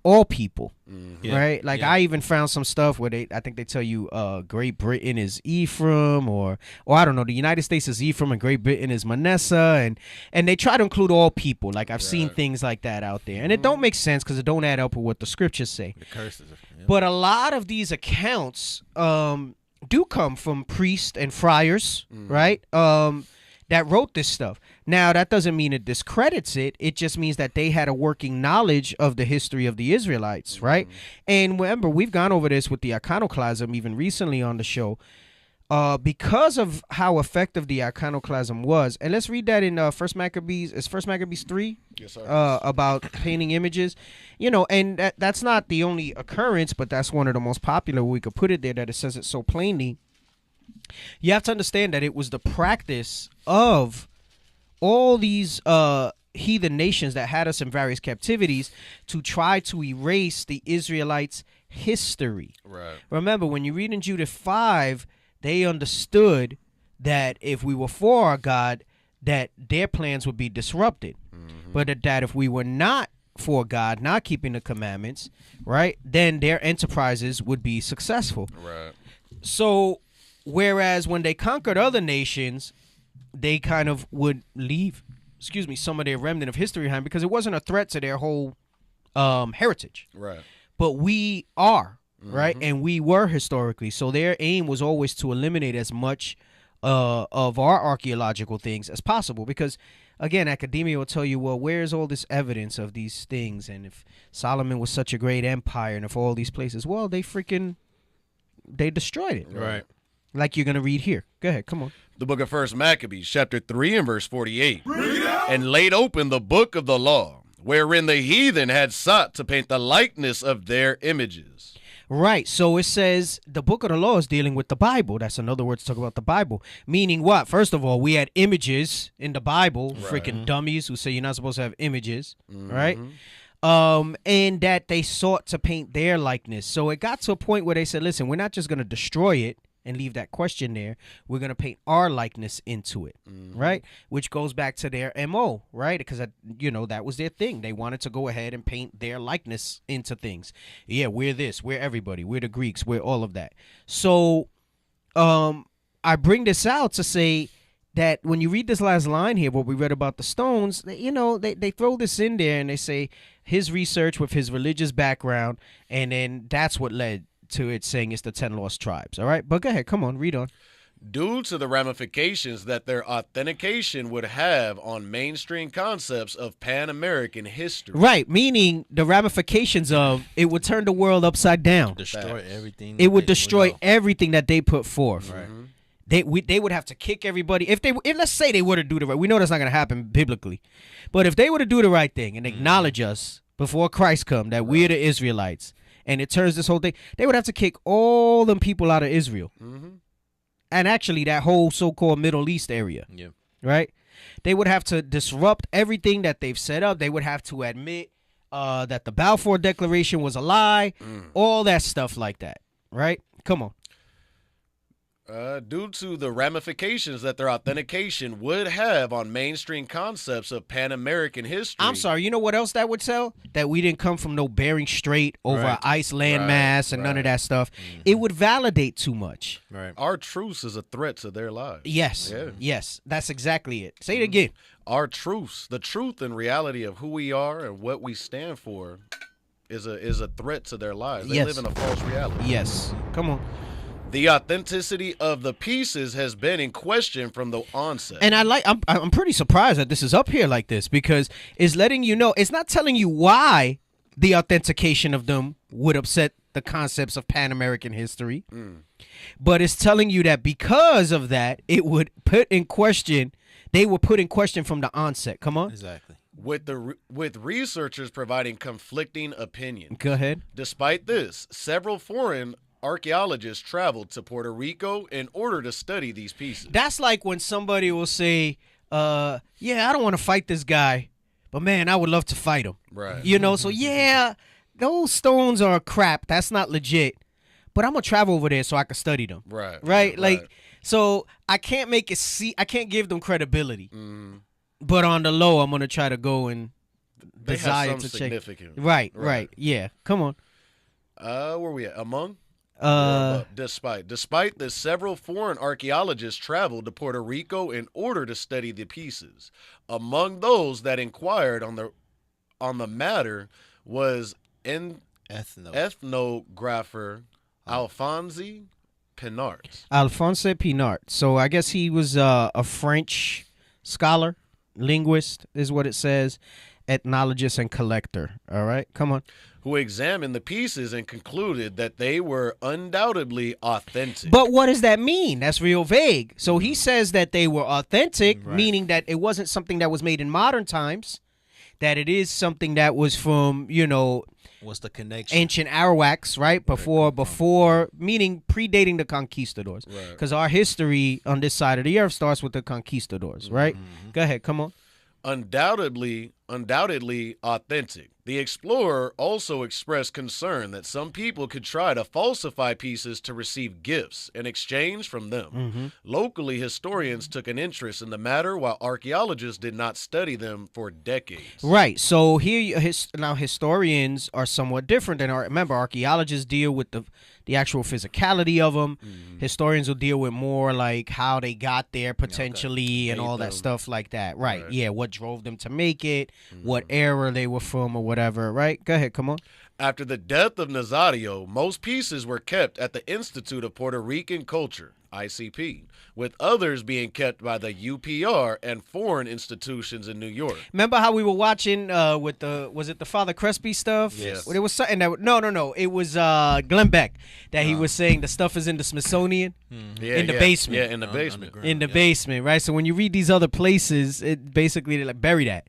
[SPEAKER 12] all people, right? Like I even found some stuff where I think they tell you Great Britain is Ephraim, or I don't know, the United States is Ephraim and Great Britain is Manasseh, and they try to include all people. Like I've seen things like that out there, and it don't make sense because it don't add up with what the scriptures say.
[SPEAKER 15] The curses.
[SPEAKER 12] But a lot of these accounts do come from priests and friars, right? That wrote this stuff. Now, that doesn't mean it discredits it. It just means that they had a working knowledge of the history of the Israelites, right? And remember, we've gone over this with the iconoclasm even recently on the show. Because of how effective the iconoclasm was. And let's read that in First Maccabees. Is First Maccabees 3?
[SPEAKER 13] Yes, sir.
[SPEAKER 12] About painting images. And that's not the only occurrence, but that's one of the most popular. We could put it there that it says it so plainly. You have to understand that it was the practice of all these heathen nations that had us in various captivities to try to erase the Israelites' history.
[SPEAKER 13] Right.
[SPEAKER 12] Remember, when you read in Judith 5, they understood that if we were for our God, that their plans would be disrupted. But that if we were not for God, not keeping the commandments, right, then their enterprises would be successful.
[SPEAKER 13] Right.
[SPEAKER 12] So, whereas when they conquered other nations, they kind of would leave, some of their remnant of history behind because it wasn't a threat to their whole heritage.
[SPEAKER 13] Right.
[SPEAKER 12] But we are, right? And we were historically. So their aim was always to eliminate as much of our archaeological things as possible because, again, academia will tell you, well, where's all this evidence of these things? And if Solomon was such a great empire and if all these places, well, they destroyed it.
[SPEAKER 13] Right.
[SPEAKER 12] Like you're going to read here. Go ahead. Come on.
[SPEAKER 13] The book of First Maccabees, chapter 3 and verse 48. And laid open the book of the law, wherein the heathen had sought to paint the likeness of their images.
[SPEAKER 12] Right. So it says the book of the law is dealing with the Bible. That's another word to talk about the Bible. Meaning what? First of all, we had images in the Bible. Right. Freaking dummies who say you're not supposed to have images. Right. And that they sought to paint their likeness. So it got to a point where they said, listen, we're not just going to destroy it and leave that question there. We're going to paint our likeness into it, right? Which goes back to their MO, right? Because, that was their thing. They wanted to go ahead and paint their likeness into things. Yeah, we're this, we're everybody, we're the Greeks, we're all of that. So I bring this out to say that when you read this last line here, what we read about the stones, they throw this in there and they say his research with his religious background, and then that's what led to it saying it's the 10 lost tribes. All right, but go ahead, come on, read on.
[SPEAKER 13] Due to the ramifications that their authentication would have on mainstream concepts of Pan-American history.
[SPEAKER 12] Right, meaning the ramifications of it would turn the world upside down.
[SPEAKER 15] Destroy everything.
[SPEAKER 12] It would destroy everything that they put forth.
[SPEAKER 15] Right.
[SPEAKER 12] They would have to kick everybody if let's say they were to do the right. We know that's not going to happen biblically, but if they were to do the right thing and acknowledge us before Christ come that we're the Israelites, and it turns this whole thing, they would have to kick all them people out of Israel, and actually that whole so-called Middle East area.
[SPEAKER 15] Yeah.
[SPEAKER 12] Right. They would have to disrupt everything that they've set up. They would have to admit that the Balfour Declaration was a lie. All that stuff like that. Right. Come on.
[SPEAKER 13] Due to the ramifications that their authentication would have on mainstream concepts of Pan-American history.
[SPEAKER 12] I'm sorry, you know what else that would tell? That we didn't come from no Bering Strait over
[SPEAKER 13] Right.
[SPEAKER 12] ice landmass and none of that stuff.
[SPEAKER 13] Mm-hmm.
[SPEAKER 12] It would validate too much.
[SPEAKER 15] Right.
[SPEAKER 13] Our truce is a threat to their lives.
[SPEAKER 12] Yes.
[SPEAKER 13] Yeah.
[SPEAKER 12] Yes. That's exactly it. Say it again.
[SPEAKER 13] Our truce, the truth and reality of who we are and what we stand for is a threat to their lives. They
[SPEAKER 12] Yes.
[SPEAKER 13] live in a false reality.
[SPEAKER 12] Yes. Come on.
[SPEAKER 13] The authenticity of the pieces has been in question from the onset.
[SPEAKER 12] And I'm pretty surprised that this is up here like this, because it's letting you know, it's not telling you why the authentication of them would upset the concepts of Pan-American history, but it's telling you that because of that, it would put in question, they were put in question from the onset. Come on.
[SPEAKER 15] Exactly.
[SPEAKER 13] With researchers providing conflicting opinions.
[SPEAKER 12] Go ahead.
[SPEAKER 13] Despite this, several foreign archaeologists traveled to Puerto Rico in order to study these pieces.
[SPEAKER 12] That's like when somebody will say, yeah, I don't want to fight this guy, but man, I would love to fight him.
[SPEAKER 13] Right.
[SPEAKER 12] You know, so yeah, those stones are crap. That's not legit. But I'm going to travel over there so I can study them.
[SPEAKER 13] Right.
[SPEAKER 12] Right? Like, so I can't make it I can't give them credibility. But on the low, I'm going to try to go and
[SPEAKER 13] They
[SPEAKER 12] desire
[SPEAKER 13] have some
[SPEAKER 12] to check.
[SPEAKER 13] significance.
[SPEAKER 12] Right. Yeah. Come on.
[SPEAKER 13] Where we at? Among? Despite this, several foreign archaeologists traveled to Puerto Rico in order to study the pieces. Among those that inquired on the matter was ethnographer Alphonse Pinart.
[SPEAKER 12] Alphonse Pinart. So I guess he was a French scholar, linguist is what it says, ethnologist and collector. All right, come on.
[SPEAKER 13] Who examined the pieces and concluded that they were undoubtedly authentic.
[SPEAKER 12] But what does that mean? That's real vague. So he says that they were authentic, meaning that it wasn't something that was made in modern times, that it is something that was from,
[SPEAKER 15] what's the connection?
[SPEAKER 12] Ancient Arawaks, right? Before, meaning predating the conquistadors. Because our history on this side of the earth starts with the conquistadors, right? Go ahead, come on.
[SPEAKER 13] Undoubtedly authentic. The explorer also expressed concern that some people could try to falsify pieces to receive gifts in exchange from them. Locally, historians took an interest in the matter, while archaeologists did not study them for decades.
[SPEAKER 12] Right. So here, now historians are somewhat different than remember, archaeologists deal with the actual physicality of them. Historians will deal with more like how they got there potentially and all that stuff like that. Right. Yeah. What drove them to make it, what era they were from or whatever. Right. Go ahead. Come on.
[SPEAKER 13] After the death of Nazario, most pieces were kept at the Institute of Puerto Rican Culture, ICP, with others being kept by the UPR and foreign institutions in New York.
[SPEAKER 12] Remember how we were watching was it the Father Crespi stuff?
[SPEAKER 13] Yes.
[SPEAKER 12] There was something that no, it was Glenn Beck that he was saying the stuff is in the Smithsonian in the basement.
[SPEAKER 13] Yeah, in the basement.
[SPEAKER 12] In the basement, right? So when you read these other places, it basically they're like bury that.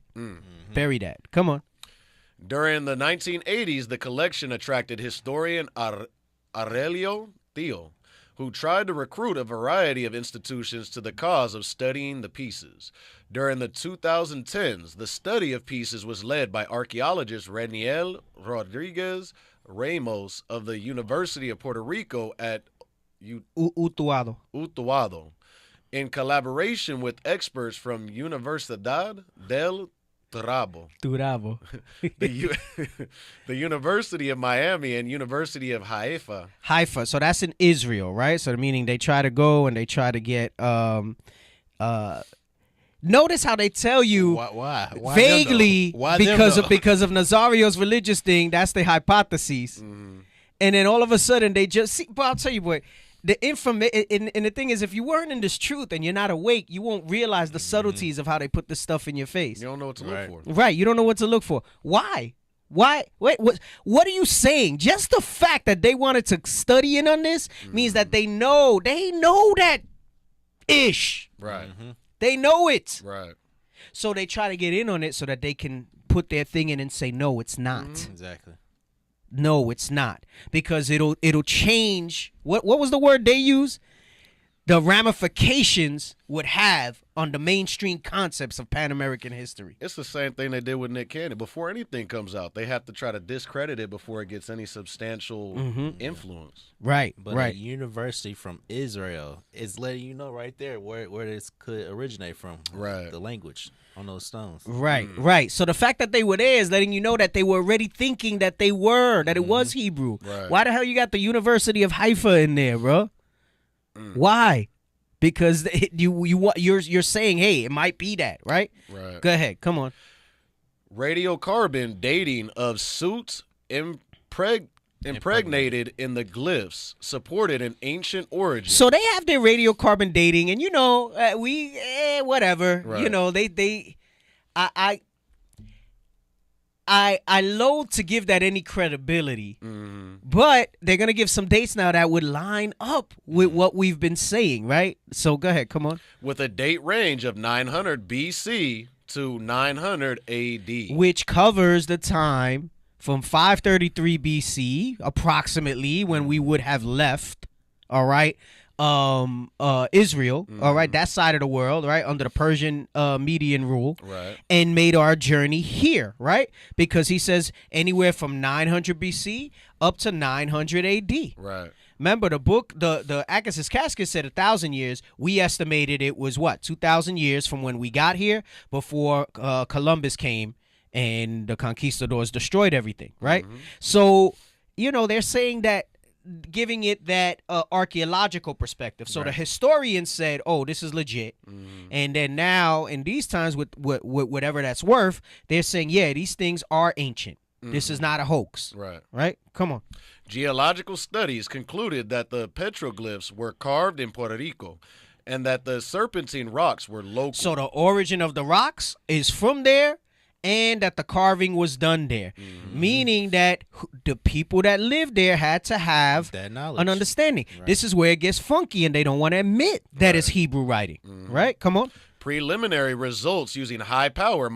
[SPEAKER 12] Bury that. Come on.
[SPEAKER 13] During the 1980s, the collection attracted historian Aurelio Theo, who tried to recruit a variety of institutions to the cause of studying the pieces. During the 2010s, the study of pieces was led by archaeologist Reniel Rodriguez Ramos of the University of Puerto Rico at Utuado, in collaboration with experts from Universidad del Turabo, the University of Miami and University of Haifa.
[SPEAKER 12] Haifa, so that's in Israel, right? So meaning they try to go and they try to get notice how they tell you
[SPEAKER 15] why
[SPEAKER 12] vaguely
[SPEAKER 15] why
[SPEAKER 12] because of Nazario's religious thing. That's the hypotheses, and then all of a sudden they just see. But I'll tell you what. The information and the thing is, if you weren't in this truth and you're not awake, you won't realize the subtleties of how they put this stuff in your face.
[SPEAKER 13] You don't know what to look for.
[SPEAKER 12] Right, you don't know what to look for. Why? Wait, what are you saying? Just the fact that they wanted to study in on this means that they know that Ish.
[SPEAKER 13] Right.
[SPEAKER 12] They know it.
[SPEAKER 13] Right.
[SPEAKER 12] So they try to get in on it so that they can put their thing in and say, no, it's not.
[SPEAKER 15] Exactly.
[SPEAKER 12] No, it's not. Because it'll change. What was the word they use? The ramifications would have on the mainstream concepts of Pan American history.
[SPEAKER 13] It's the same thing they did with Nick Cannon. Before anything comes out, they have to try to discredit it before it gets any substantial influence.
[SPEAKER 12] Right,
[SPEAKER 15] But a university from Israel is letting you know right there where this could originate from.
[SPEAKER 13] Right.
[SPEAKER 15] The language on those stones.
[SPEAKER 12] Right. So the fact that they were there is letting you know that they were already thinking that it was Hebrew.
[SPEAKER 13] Right.
[SPEAKER 12] Why the hell you got the University of Haifa in there, bro? Why? Because you're saying, hey, it might be that, right?
[SPEAKER 13] Right.
[SPEAKER 12] Go ahead. Come on.
[SPEAKER 13] Radiocarbon dating of suits impregnated in the glyphs supported an ancient origin.
[SPEAKER 12] So they have their radiocarbon dating, and whatever.
[SPEAKER 13] Right.
[SPEAKER 12] You know, I loathe to give that any credibility, but they're gonna give some dates now that would line up with what we've been saying, right? So go ahead, come on.
[SPEAKER 13] With a date range of 900 BC to 900 AD,
[SPEAKER 12] which covers the time from 533 BC, approximately, when we would have left. All right. Israel, all right, that side of the world, right, under the Persian Median rule,
[SPEAKER 13] right,
[SPEAKER 12] and made our journey here, right, because he says anywhere from 900 BC up to 900 AD.
[SPEAKER 13] Right.
[SPEAKER 12] Remember the book, the Agassiz Casket said 1,000 years. We estimated it was 2,000 years from when we got here before Columbus came and the conquistadors destroyed everything, right? So, they're saying that, giving it that archaeological perspective. So the historians said, oh, this is legit. And then now, in these times, with whatever that's worth, they're saying, yeah, these things are ancient. This is not a hoax. Right? Come on.
[SPEAKER 13] Geological studies concluded that the petroglyphs were carved in Puerto Rico and that the serpentine rocks were local.
[SPEAKER 12] So the origin of the rocks is from there, and that the carving was done there, meaning that the people that lived there had to have
[SPEAKER 15] that knowledge,
[SPEAKER 12] an understanding. This is where it gets funky, and they don't want to admit that it's Hebrew writing. Right? Come on.
[SPEAKER 13] Preliminary results using high-power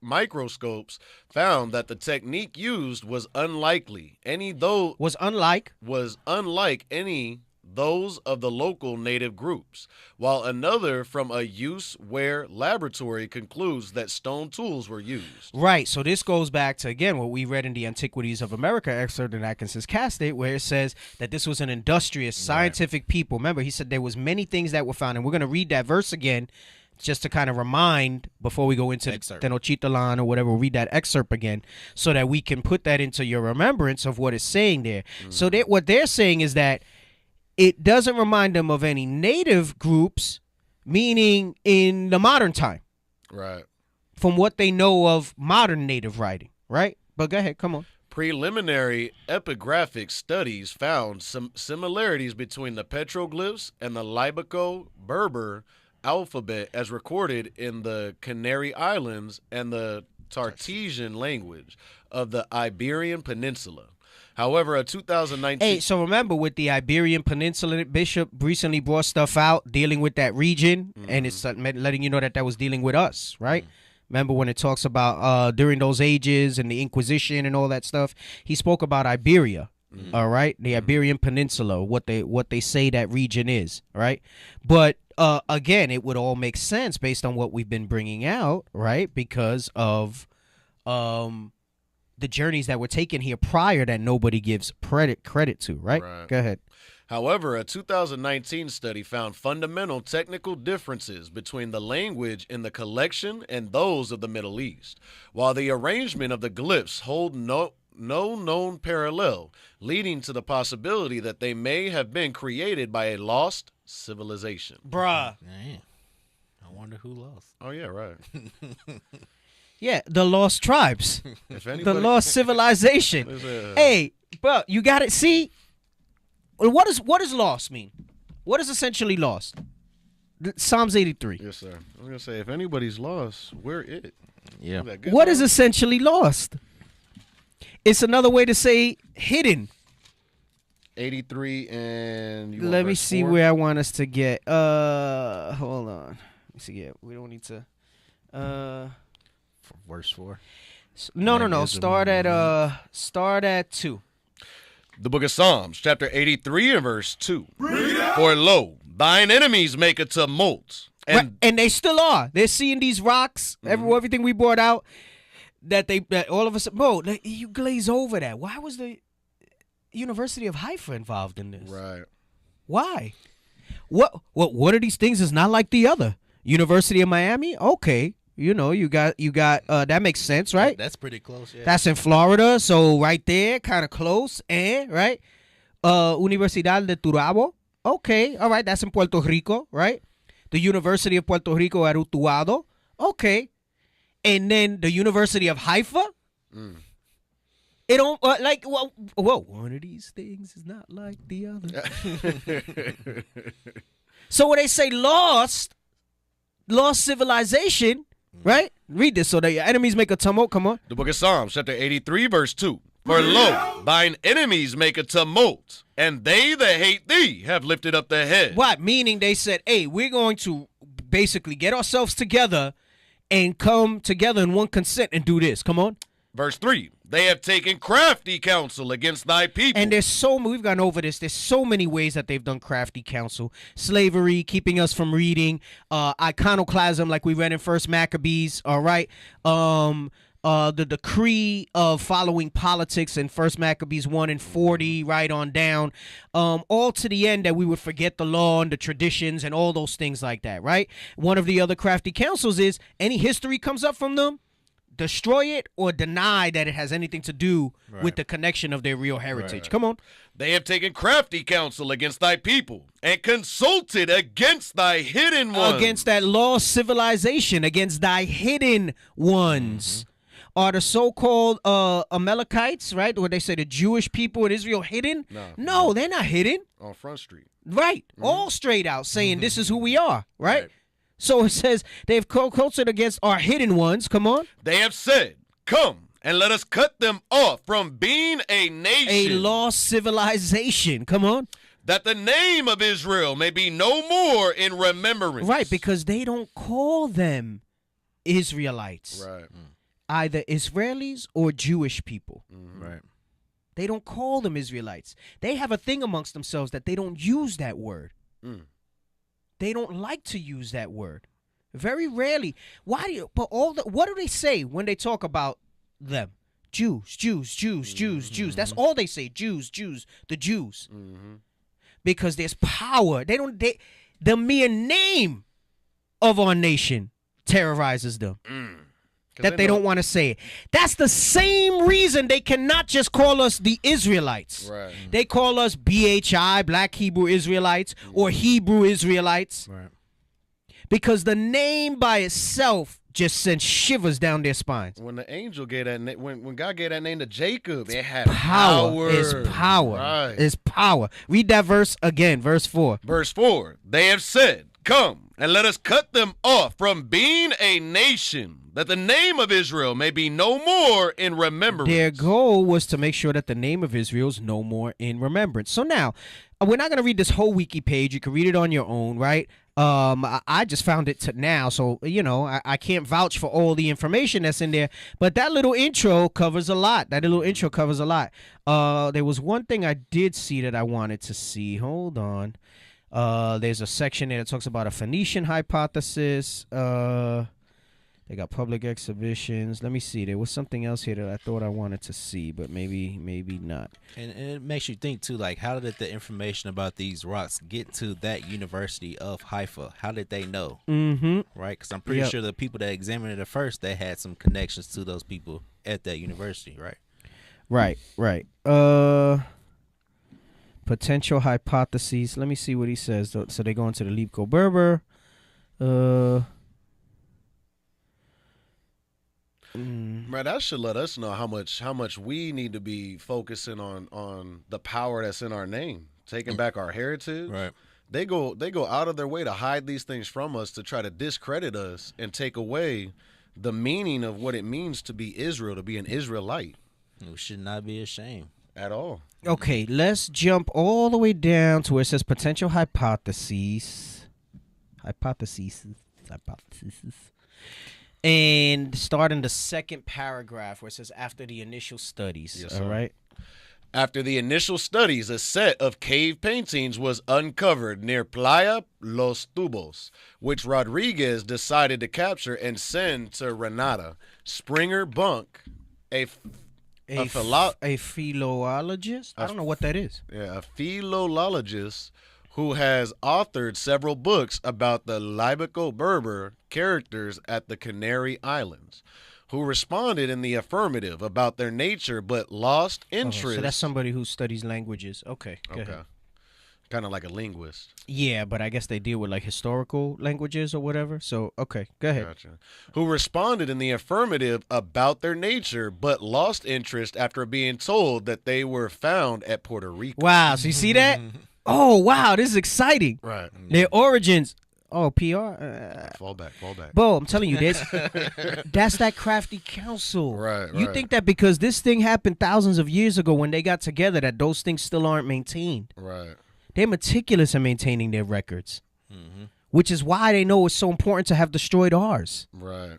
[SPEAKER 13] microscopes found that the technique used was unlike any those of the local native groups, while another from a use-where laboratory concludes that stone tools were used.
[SPEAKER 12] Right, so this goes back to, again, what we read in the Antiquities of America excerpt in Atkinson's Casket, where it says that this was an industrious, scientific people. Remember, he said there was many things that were found, and we're going to read that verse again just to kind of remind, before we go into Tenochtitlan or whatever, we'll read that excerpt again so that we can put that into your remembrance of what it's saying there. So what they're saying is that it doesn't remind them of any native groups, meaning in the modern time.
[SPEAKER 13] Right.
[SPEAKER 12] From what they know of modern native writing, right? But go ahead, come on.
[SPEAKER 13] Preliminary epigraphic studies found some similarities between the petroglyphs and the Libico-Berber alphabet as recorded in the Canary Islands and the Tartessian language of the Iberian Peninsula. However, a 2019...
[SPEAKER 12] Hey, so remember, with the Iberian Peninsula, Bishop recently brought stuff out dealing with that region, and it's letting you know that was dealing with us, right? Remember when it talks about during those ages and the Inquisition and all that stuff, he spoke about Iberia, all right? The Iberian Peninsula, what they say that region is, right? But again, it would all make sense based on what we've been bringing out, right? Because of the journeys that were taken here prior that nobody gives credit to, right? Go ahead.
[SPEAKER 13] However, a 2019 study found fundamental technical differences between the language in the collection and those of the Middle East, while the arrangement of the glyphs hold no known parallel, leading to the possibility that they may have been created by a lost civilization.
[SPEAKER 12] Bruh.
[SPEAKER 15] Man, I wonder who lost.
[SPEAKER 13] Oh, yeah, right.
[SPEAKER 12] Yeah, the lost tribes, the lost civilization. Hey, bro, you got it. See, what does lost mean? What is essentially lost? Psalms 83.
[SPEAKER 13] Yes, sir. I'm gonna say if anybody's lost, we're it.
[SPEAKER 15] Yeah.
[SPEAKER 12] What is essentially lost? It's another way to say hidden.
[SPEAKER 13] 83 and you
[SPEAKER 12] let
[SPEAKER 13] want
[SPEAKER 12] me
[SPEAKER 13] verse
[SPEAKER 12] see
[SPEAKER 13] 4?
[SPEAKER 12] where I want us to get. Hold on. Let me see. Yeah, we don't need to.
[SPEAKER 15] For verse 4.
[SPEAKER 12] No. Start at 2.
[SPEAKER 13] The book of Psalms, chapter 83 and verse 2. For lo, thine enemies make a tumult.
[SPEAKER 12] And they still are. They're seeing these rocks, everything we brought out, that all of a sudden, bro, you glaze over that. Why was the University of Haifa involved in this?
[SPEAKER 13] Right.
[SPEAKER 12] Why? What are these things is not like the other? University of Miami? Okay. You got that makes sense, right?
[SPEAKER 15] That's pretty close, yeah.
[SPEAKER 12] That's in Florida, so right there, kind of close, right? Universidad de Turabo, okay, all right, that's in Puerto Rico, right? The University of Puerto Rico at Utuado, okay. And then the University of Haifa? It don't, one of these things is not like the other. So when they say lost civilization, right? Read this so that your enemies make a tumult. Come on.
[SPEAKER 13] The book of Psalms, chapter 83, verse 2. For lo, thine enemies make a tumult, and they that hate thee have lifted up their head.
[SPEAKER 12] What? Meaning they said, hey, we're going to basically get ourselves together and come together in one consent and do this. Come on.
[SPEAKER 13] Verse 3. They have taken crafty counsel against thy people.
[SPEAKER 12] And we've gone over this. There's so many ways that they've done crafty counsel. Slavery, keeping us from reading, iconoclasm, like we read in First Maccabees, all right? The decree of following politics in First Maccabees 1 and 40, right on down, all to the end that we would forget the law and the traditions and all those things like that, right? One of the other crafty counsels is any history comes up from them, destroy it or deny that it has anything to do with the connection of their real heritage.
[SPEAKER 13] Right.
[SPEAKER 12] Come on.
[SPEAKER 13] They have taken crafty counsel against thy people and consulted against thy hidden ones.
[SPEAKER 12] Against that lost civilization, against thy hidden ones. Are the so-called Amalekites, right, where they say the Jewish people in Israel hidden? No, they're not hidden.
[SPEAKER 13] On Front Street.
[SPEAKER 12] Right. All straight out saying this is who we are, right? So it says they've consulted against our hidden ones. Come on.
[SPEAKER 13] They have said, come and let us cut them off from being a nation.
[SPEAKER 12] A lost civilization. Come on.
[SPEAKER 13] That the name of Israel may be no more in remembrance.
[SPEAKER 12] Right, because they don't call them Israelites.
[SPEAKER 13] Right.
[SPEAKER 12] Either Israelis or Jewish people.
[SPEAKER 15] Right.
[SPEAKER 12] They don't call them Israelites. They have a thing amongst themselves that they don't use that word. They don't like to use that word. Very rarely. Why do you? But what do they say when they talk about them? Jews, Jews, Jews, Jews, Jews. That's all they say. Jews, Jews, the Jews. Because there's power. The mere name of our nation terrorizes them. That they don't want to say it. That's the same reason they cannot just call us the Israelites.
[SPEAKER 13] Right.
[SPEAKER 12] They call us BHI, Black Hebrew Israelites, or Hebrew Israelites.
[SPEAKER 15] Right.
[SPEAKER 12] Because the name by itself just sends shivers down their spines.
[SPEAKER 13] When the angel gave that name, when God gave that name to Jacob, it had
[SPEAKER 12] power. It's power.
[SPEAKER 13] Right.
[SPEAKER 12] It's power. Read that verse again, verse 4.
[SPEAKER 13] Verse 4. They have said, come and let us cut them off from being a nation, that the name of Israel may be no more in remembrance.
[SPEAKER 12] Their goal was to make sure that the name of Israel is no more in remembrance. So now, we're not going to read this whole wiki page. You can read it on your own, right? I just found it now, so, I can't vouch for all the information that's in there. But that little intro covers a lot. There was one thing I did see that I wanted to see. Hold on. There's a section there that talks about a Phoenician hypothesis. They got public exhibitions. Let me see. There was something else here that I thought I wanted to see, but maybe not.
[SPEAKER 15] And it makes you think, too, like, how did the information about these rocks get to that University of Haifa? How did they know? Right? Because I'm pretty sure the people that examined it at first, they had some connections to those people at that university, right?
[SPEAKER 12] Right. Potential hypotheses. Let me see what he says. So they go into the Liebko Berber.
[SPEAKER 13] Man, that should let us know how much we need to be focusing on the power that's in our name, taking back our heritage.
[SPEAKER 15] Right.
[SPEAKER 13] They go out of their way to hide these things from us, to try to discredit us and take away the meaning of what it means to be Israel, to be an Israelite.
[SPEAKER 15] We should not be ashamed.
[SPEAKER 13] At all.
[SPEAKER 12] Okay, let's jump all the way down to where it says potential hypotheses. Hypotheses. And start in the second paragraph where it says after the initial studies.
[SPEAKER 13] Yes,
[SPEAKER 12] all right.
[SPEAKER 13] After the initial studies, a set of cave paintings was uncovered near Playa Los Tubos, which Rodriguez decided to capture and send to Renata. Springer Bunk, a
[SPEAKER 12] philologist? I don't know what that is.
[SPEAKER 13] Yeah, a philologist who has authored several books about the Libico-Berber characters at the Canary Islands, who responded in the affirmative about their nature but lost interest.
[SPEAKER 12] So that's somebody who studies languages. Okay. Go ahead.
[SPEAKER 13] Kind of like a linguist.
[SPEAKER 12] Yeah, but I guess they deal with like historical languages or whatever. So, okay, go ahead.
[SPEAKER 13] Gotcha. Who responded in the affirmative about their nature but lost interest after being told that they were found at Puerto Rico.
[SPEAKER 12] Wow, so you see that? Oh, wow, this is exciting.
[SPEAKER 13] Right.
[SPEAKER 12] Their origins. Oh, PR?
[SPEAKER 13] Fall back.
[SPEAKER 12] Bo, I'm telling you, that's that crafty council.
[SPEAKER 13] Right.
[SPEAKER 12] You think that because this thing happened thousands of years ago when they got together that those things still aren't maintained.
[SPEAKER 13] Right.
[SPEAKER 12] They're meticulous in maintaining their records, which is why they know it's so important to have destroyed ours.
[SPEAKER 13] Right.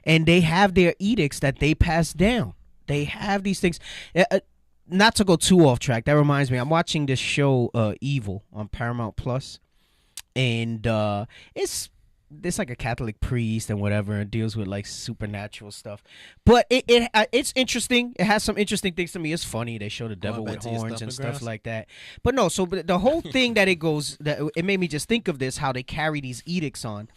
[SPEAKER 12] And they have their edicts that they pass down. They have these things. Not to go too off track, that reminds me, I'm watching this show, Evil, on Paramount Plus. And it's like a Catholic priest and whatever, and deals with like supernatural stuff. But it's interesting. It has some interesting things to me. It's funny. They show the devil with horns and stuff like that. But no, so the whole thing that it made me just think of this, how they carry these edicts on,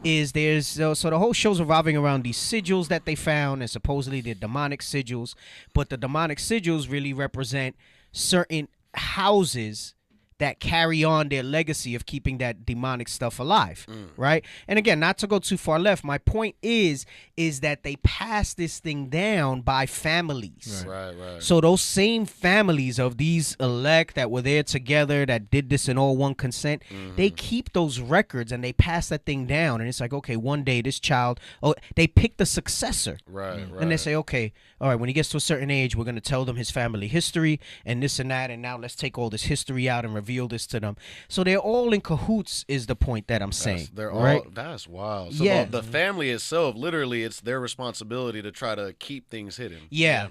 [SPEAKER 12] is so the whole show's revolving around these sigils that they found, and supposedly they're demonic sigils. But the demonic sigils really represent certain houses that carry on their legacy of keeping that demonic stuff alive, right? And again, not to go too far left, my point is that they pass this thing down by families.
[SPEAKER 13] Right.
[SPEAKER 12] So those same families of these elect that were there together, that did this in all one consent, they keep those records and they pass that thing down. And it's like, okay, one day this child, they pick the successor.
[SPEAKER 13] Right.
[SPEAKER 12] And they say, okay, all right, when he gets to a certain age, we're going to tell them his family history and this and that, and now let's take all this history out and reveal this to them. So they're all in cahoots is the point that I'm saying.
[SPEAKER 13] That's wild. So the family itself, literally, it's their responsibility to try to keep things hidden.
[SPEAKER 12] Yeah.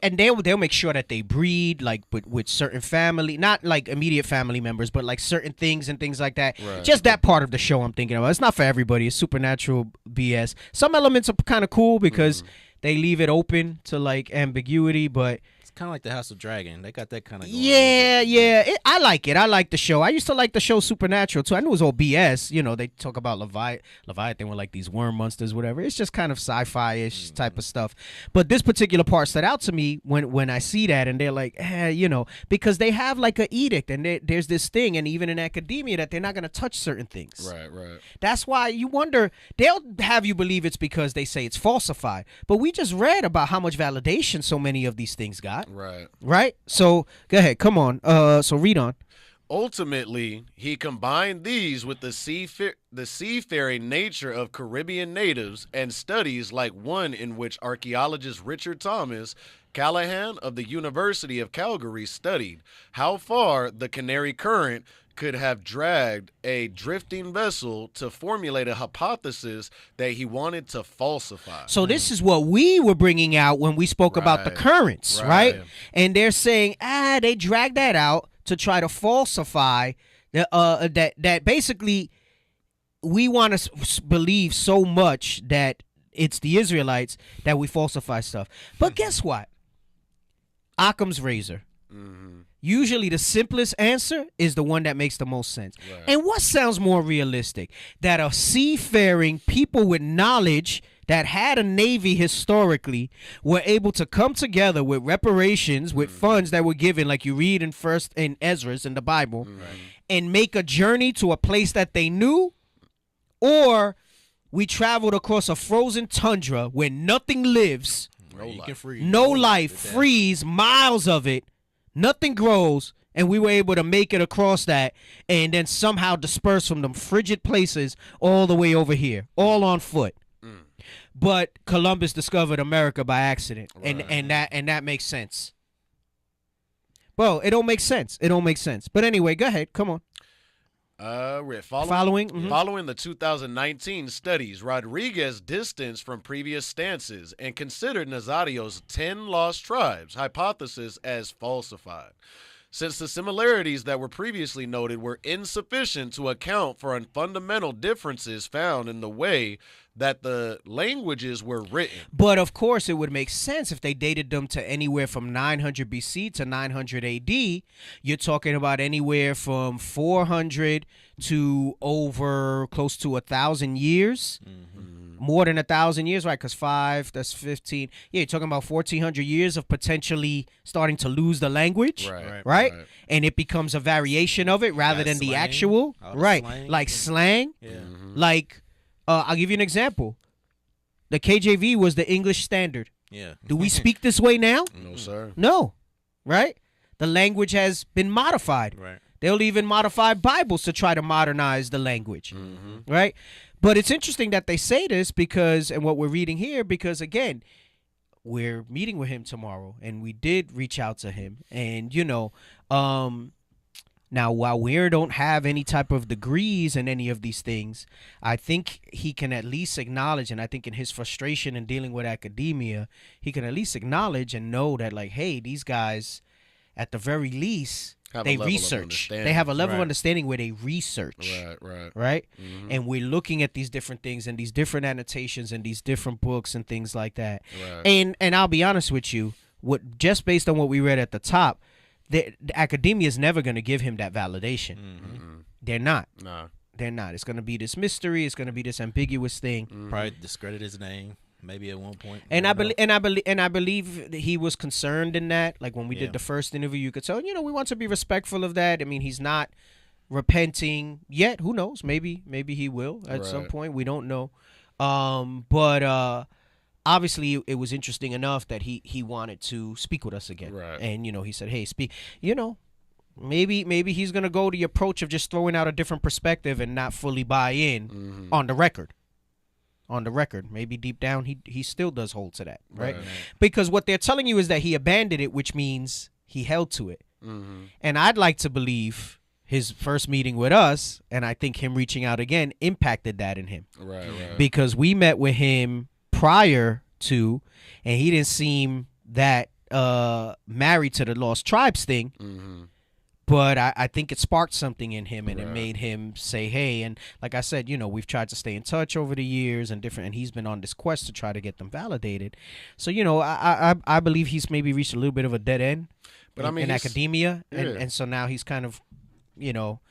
[SPEAKER 12] And they'll make sure that they breed like with certain family, not like immediate family members, but like certain things and things like that.
[SPEAKER 13] Right.
[SPEAKER 12] Just that part of the show I'm thinking about. It's not for everybody. It's supernatural BS. Some elements are kind of cool because they leave it open to like ambiguity, but
[SPEAKER 15] it's kind of like the House of Dragon. They got that kind of
[SPEAKER 12] I like it. I like the show. I used to like the show Supernatural too. I knew it was all BS. You know, they talk about Leviathan with like these worm monsters, whatever. It's just kind of sci-fi-ish type of stuff. But this particular part stood out to me when I see that, and they're like, because they have like an edict, and there's this thing, and even in academia, that they're not going to touch certain things.
[SPEAKER 13] Right.
[SPEAKER 12] That's why you wonder, they'll have you believe it's because they say it's falsified. But we just read about how much validation so many of these things got. Right? So, go ahead. Come on. So read on.
[SPEAKER 13] Ultimately, he combined these with the seafaring nature of Caribbean natives and studies like one in which archaeologist Richard Thomas Callahan of the University of Calgary studied how far the Canary Current could have dragged a drifting vessel to formulate a hypothesis that he wanted to falsify.
[SPEAKER 12] So this is what we were bringing out when we spoke about the currents, right? And they're saying, they dragged that out to try to falsify that basically we want to believe so much that it's the Israelites that we falsify stuff. But guess what? Occam's razor. Usually the simplest answer is the one that makes the most sense. And what sounds more realistic? That a seafaring people with knowledge that had a navy historically were able to come together with reparations, with funds that were given, like you read in Ezra's in the Bible, and make a journey to a place that they knew, or we traveled across a frozen tundra where nothing lives, no life, freeze miles of it, nothing grows, and we were able to make it across that and then somehow disperse from them frigid places all the way over here, all on foot. But Columbus discovered America by accident, and that makes sense. Well, it don't make sense. It don't make sense. But anyway, go ahead. Come on.
[SPEAKER 13] Following
[SPEAKER 12] mm-hmm.
[SPEAKER 13] the 2019 studies, Rodriguez distanced from previous stances and considered Nazario's 10 lost tribes hypothesis as falsified, since the similarities that were previously noted were insufficient to account for fundamental differences found in the way that the languages were written.
[SPEAKER 12] But of course, it would make sense if they dated them to anywhere from 900 BC to 900 AD. You're talking about anywhere from 400 to over close to 1,000 years. More than 1,000 years, right? Because 5, that's 15. Yeah, you're talking about 1,400 years of potentially starting to lose the language, right? And it becomes a variation of it rather than the actual, right? Like slang, like. I'll give you an example. The KJV was the English standard.
[SPEAKER 15] Yeah.
[SPEAKER 12] Do we speak this way now?
[SPEAKER 13] No, sir.
[SPEAKER 12] No. Right? The language has been modified.
[SPEAKER 15] Right.
[SPEAKER 12] They'll even modify Bibles to try to modernize the language. Right? But it's interesting that they say this because, and what we're reading here, because again, we're meeting with him tomorrow, and we did reach out to him. And, now, while we don't have any type of degrees in any of these things, I think he can at least acknowledge, and I think in his frustration in dealing with academia, he can at least acknowledge and know that, like, hey, these guys, at the very least, they research. They have a level of understanding where they research. Right? And we're looking at these different things and these different annotations and these different books and things like that. And I'll be honest with you, just based on what we read at the top, the academia is never going to give him that validation. They're not.
[SPEAKER 13] No.
[SPEAKER 12] They're not. It's going to be this mystery. It's going to be this ambiguous thing.
[SPEAKER 15] Probably discredit his name, maybe at one point.
[SPEAKER 12] And I believe that he was concerned in that. Like when we did the first interview, you could tell, we want to be respectful of that. I mean, he's not repenting yet. Who knows? Maybe he will at some point. We don't know. But obviously, it was interesting enough that he wanted to speak with us again. And, he said, hey, speak, maybe he's going to go the approach of just throwing out a different perspective and not fully buy in on the record. On the record. Maybe deep down, he still does hold to that, right? Because what they're telling you is that he abandoned it, which means he held to it. And I'd like to believe his first meeting with us, and I think him reaching out again impacted that in him. Because we met with him prior to, and he didn't seem that married to the Lost Tribes thing, but I think it sparked something in him, and it made him say, hey, and like I said, we've tried to stay in touch over the years and he's been on this quest to try to get them validated. So, I believe he's maybe reached a little bit of a dead end in academia, and so now he's kind of,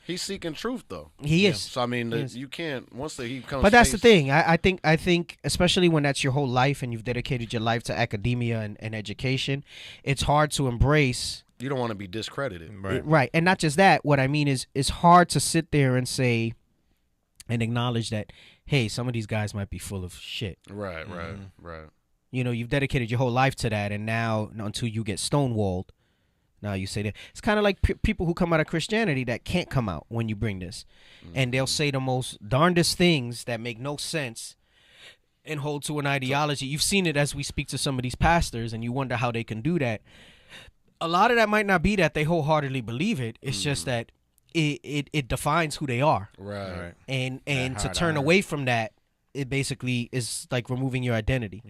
[SPEAKER 13] he's seeking truth, though.
[SPEAKER 12] He is.
[SPEAKER 13] So I mean, you can't he comes.
[SPEAKER 12] But that's the thing. I think especially when that's your whole life and you've dedicated your life to academia and education, it's hard to embrace.
[SPEAKER 13] You don't want to be discredited,
[SPEAKER 12] right? And not just that. What I mean is, it's hard to sit there and say, and acknowledge that, hey, some of these guys might be full of shit.
[SPEAKER 13] Right.
[SPEAKER 12] You've dedicated your whole life to that, and now until you get stonewalled. Now you say that it's kind of like people who come out of Christianity that can't come out when you bring this, and they'll say the most darndest things that make no sense and hold to an ideology. You've seen it as we speak to some of these pastors, and you wonder how they can do that. A lot of that might not be that they wholeheartedly believe it. It's just that it defines who they are, and to turn away from that, it basically is like removing your identity.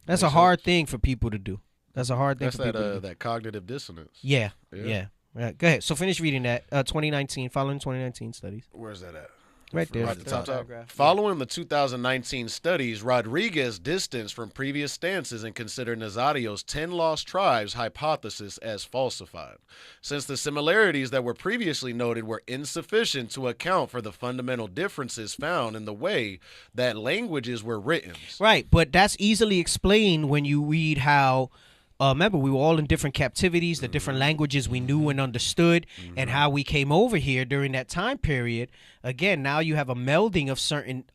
[SPEAKER 12] That's a hard thing for people to do. That's a hard thing.
[SPEAKER 13] That's that cognitive dissonance.
[SPEAKER 12] Yeah. Right. Go ahead. So finish reading that. 2019, following 2019 studies.
[SPEAKER 13] Where's that at?
[SPEAKER 12] Right there.
[SPEAKER 13] Right at the top. Following the 2019 studies, Rodriguez distanced from previous stances and considered Nazario's 10 lost tribes hypothesis as falsified, since the similarities that were previously noted were insufficient to account for the fundamental differences found in the way that languages were written.
[SPEAKER 12] Right, but that's easily explained when you read how remember, we were all in different captivities, the different languages we knew and understood, and how we came over here during that time period. Again, now you have a melding of certain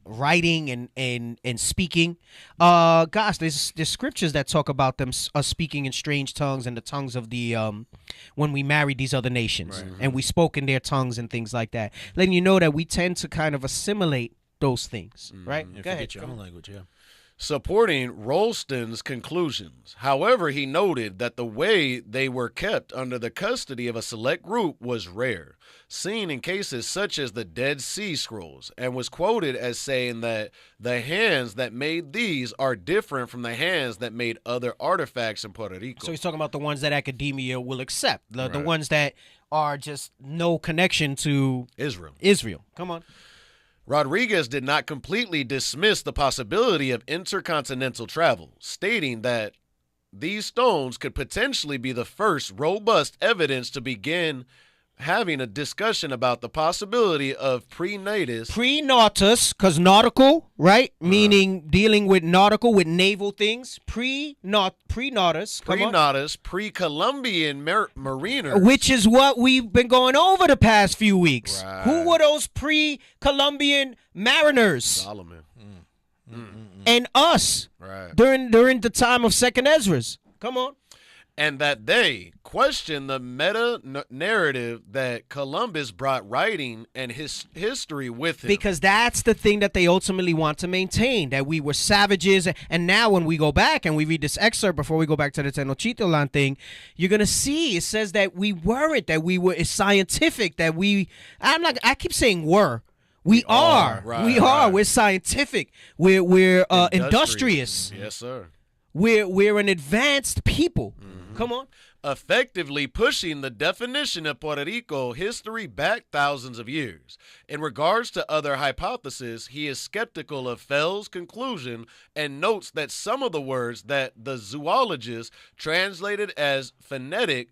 [SPEAKER 12] writing and speaking. Gosh, there's scriptures that talk about them speaking in strange tongues and the tongues of the when we married these other nations, and we spoke in their tongues and things like that. Letting you know that we tend to kind of assimilate those things, right?
[SPEAKER 15] Go ahead. Your own language,
[SPEAKER 13] supporting Rolston's conclusions. However, he noted that the way they were kept under the custody of a select group was rare, seen in cases such as the Dead Sea Scrolls, and was quoted as saying that the hands that made these are different from the hands that made other artifacts in Puerto Rico.
[SPEAKER 12] So he's talking about the ones that academia will accept, the ones that are just no connection to
[SPEAKER 13] Israel.
[SPEAKER 12] Come on.
[SPEAKER 13] Rodriguez did not completely dismiss the possibility of intercontinental travel, stating that these stones could potentially be the first robust evidence to begin having a discussion about the possibility of pre-nautus,
[SPEAKER 12] because nautical, right? Meaning dealing with nautical, with naval things. Pre-nautus,
[SPEAKER 13] pre-Columbian mariners.
[SPEAKER 12] Which is what we've been going over the past few weeks. Right. Who were those pre-Columbian mariners?
[SPEAKER 13] Solomon.
[SPEAKER 12] And us.
[SPEAKER 13] Right.
[SPEAKER 12] During the time of Second Ezra's. Come on.
[SPEAKER 13] And that they question the meta-narrative that Columbus brought writing and his history with him.
[SPEAKER 12] Because that's the thing that they ultimately want to maintain, that we were savages. And now when we go back and we read this excerpt before we go back to the Tenochtitlan thing, you're going to see it says that we weren't, that we were scientific, that I keep saying were. We are. We're scientific. We're industrious.
[SPEAKER 13] Yes, sir.
[SPEAKER 12] We're an advanced people. Come on.
[SPEAKER 13] Effectively pushing the definition of Puerto Rico history back thousands of years. In regards to other hypotheses, he is skeptical of Fell's conclusion and notes that some of the words that the zoologist translated as phonetic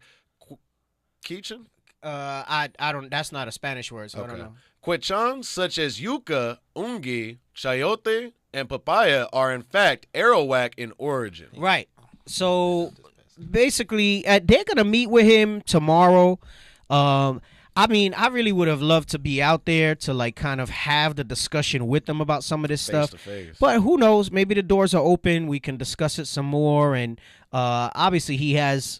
[SPEAKER 13] Quechan?
[SPEAKER 12] I don't. That's not a Spanish word, so I don't know.
[SPEAKER 13] Quechan, such as yucca, ungi, chayote, and papaya, are in fact Arawak in origin.
[SPEAKER 12] Right. So basically, they're gonna meet with him tomorrow. I mean, I really would have loved to be out there to like kind of have the discussion with them about some of this stuff.
[SPEAKER 13] Face-to-face.
[SPEAKER 12] But who knows? Maybe the doors are open. We can discuss it some more. And obviously, he has.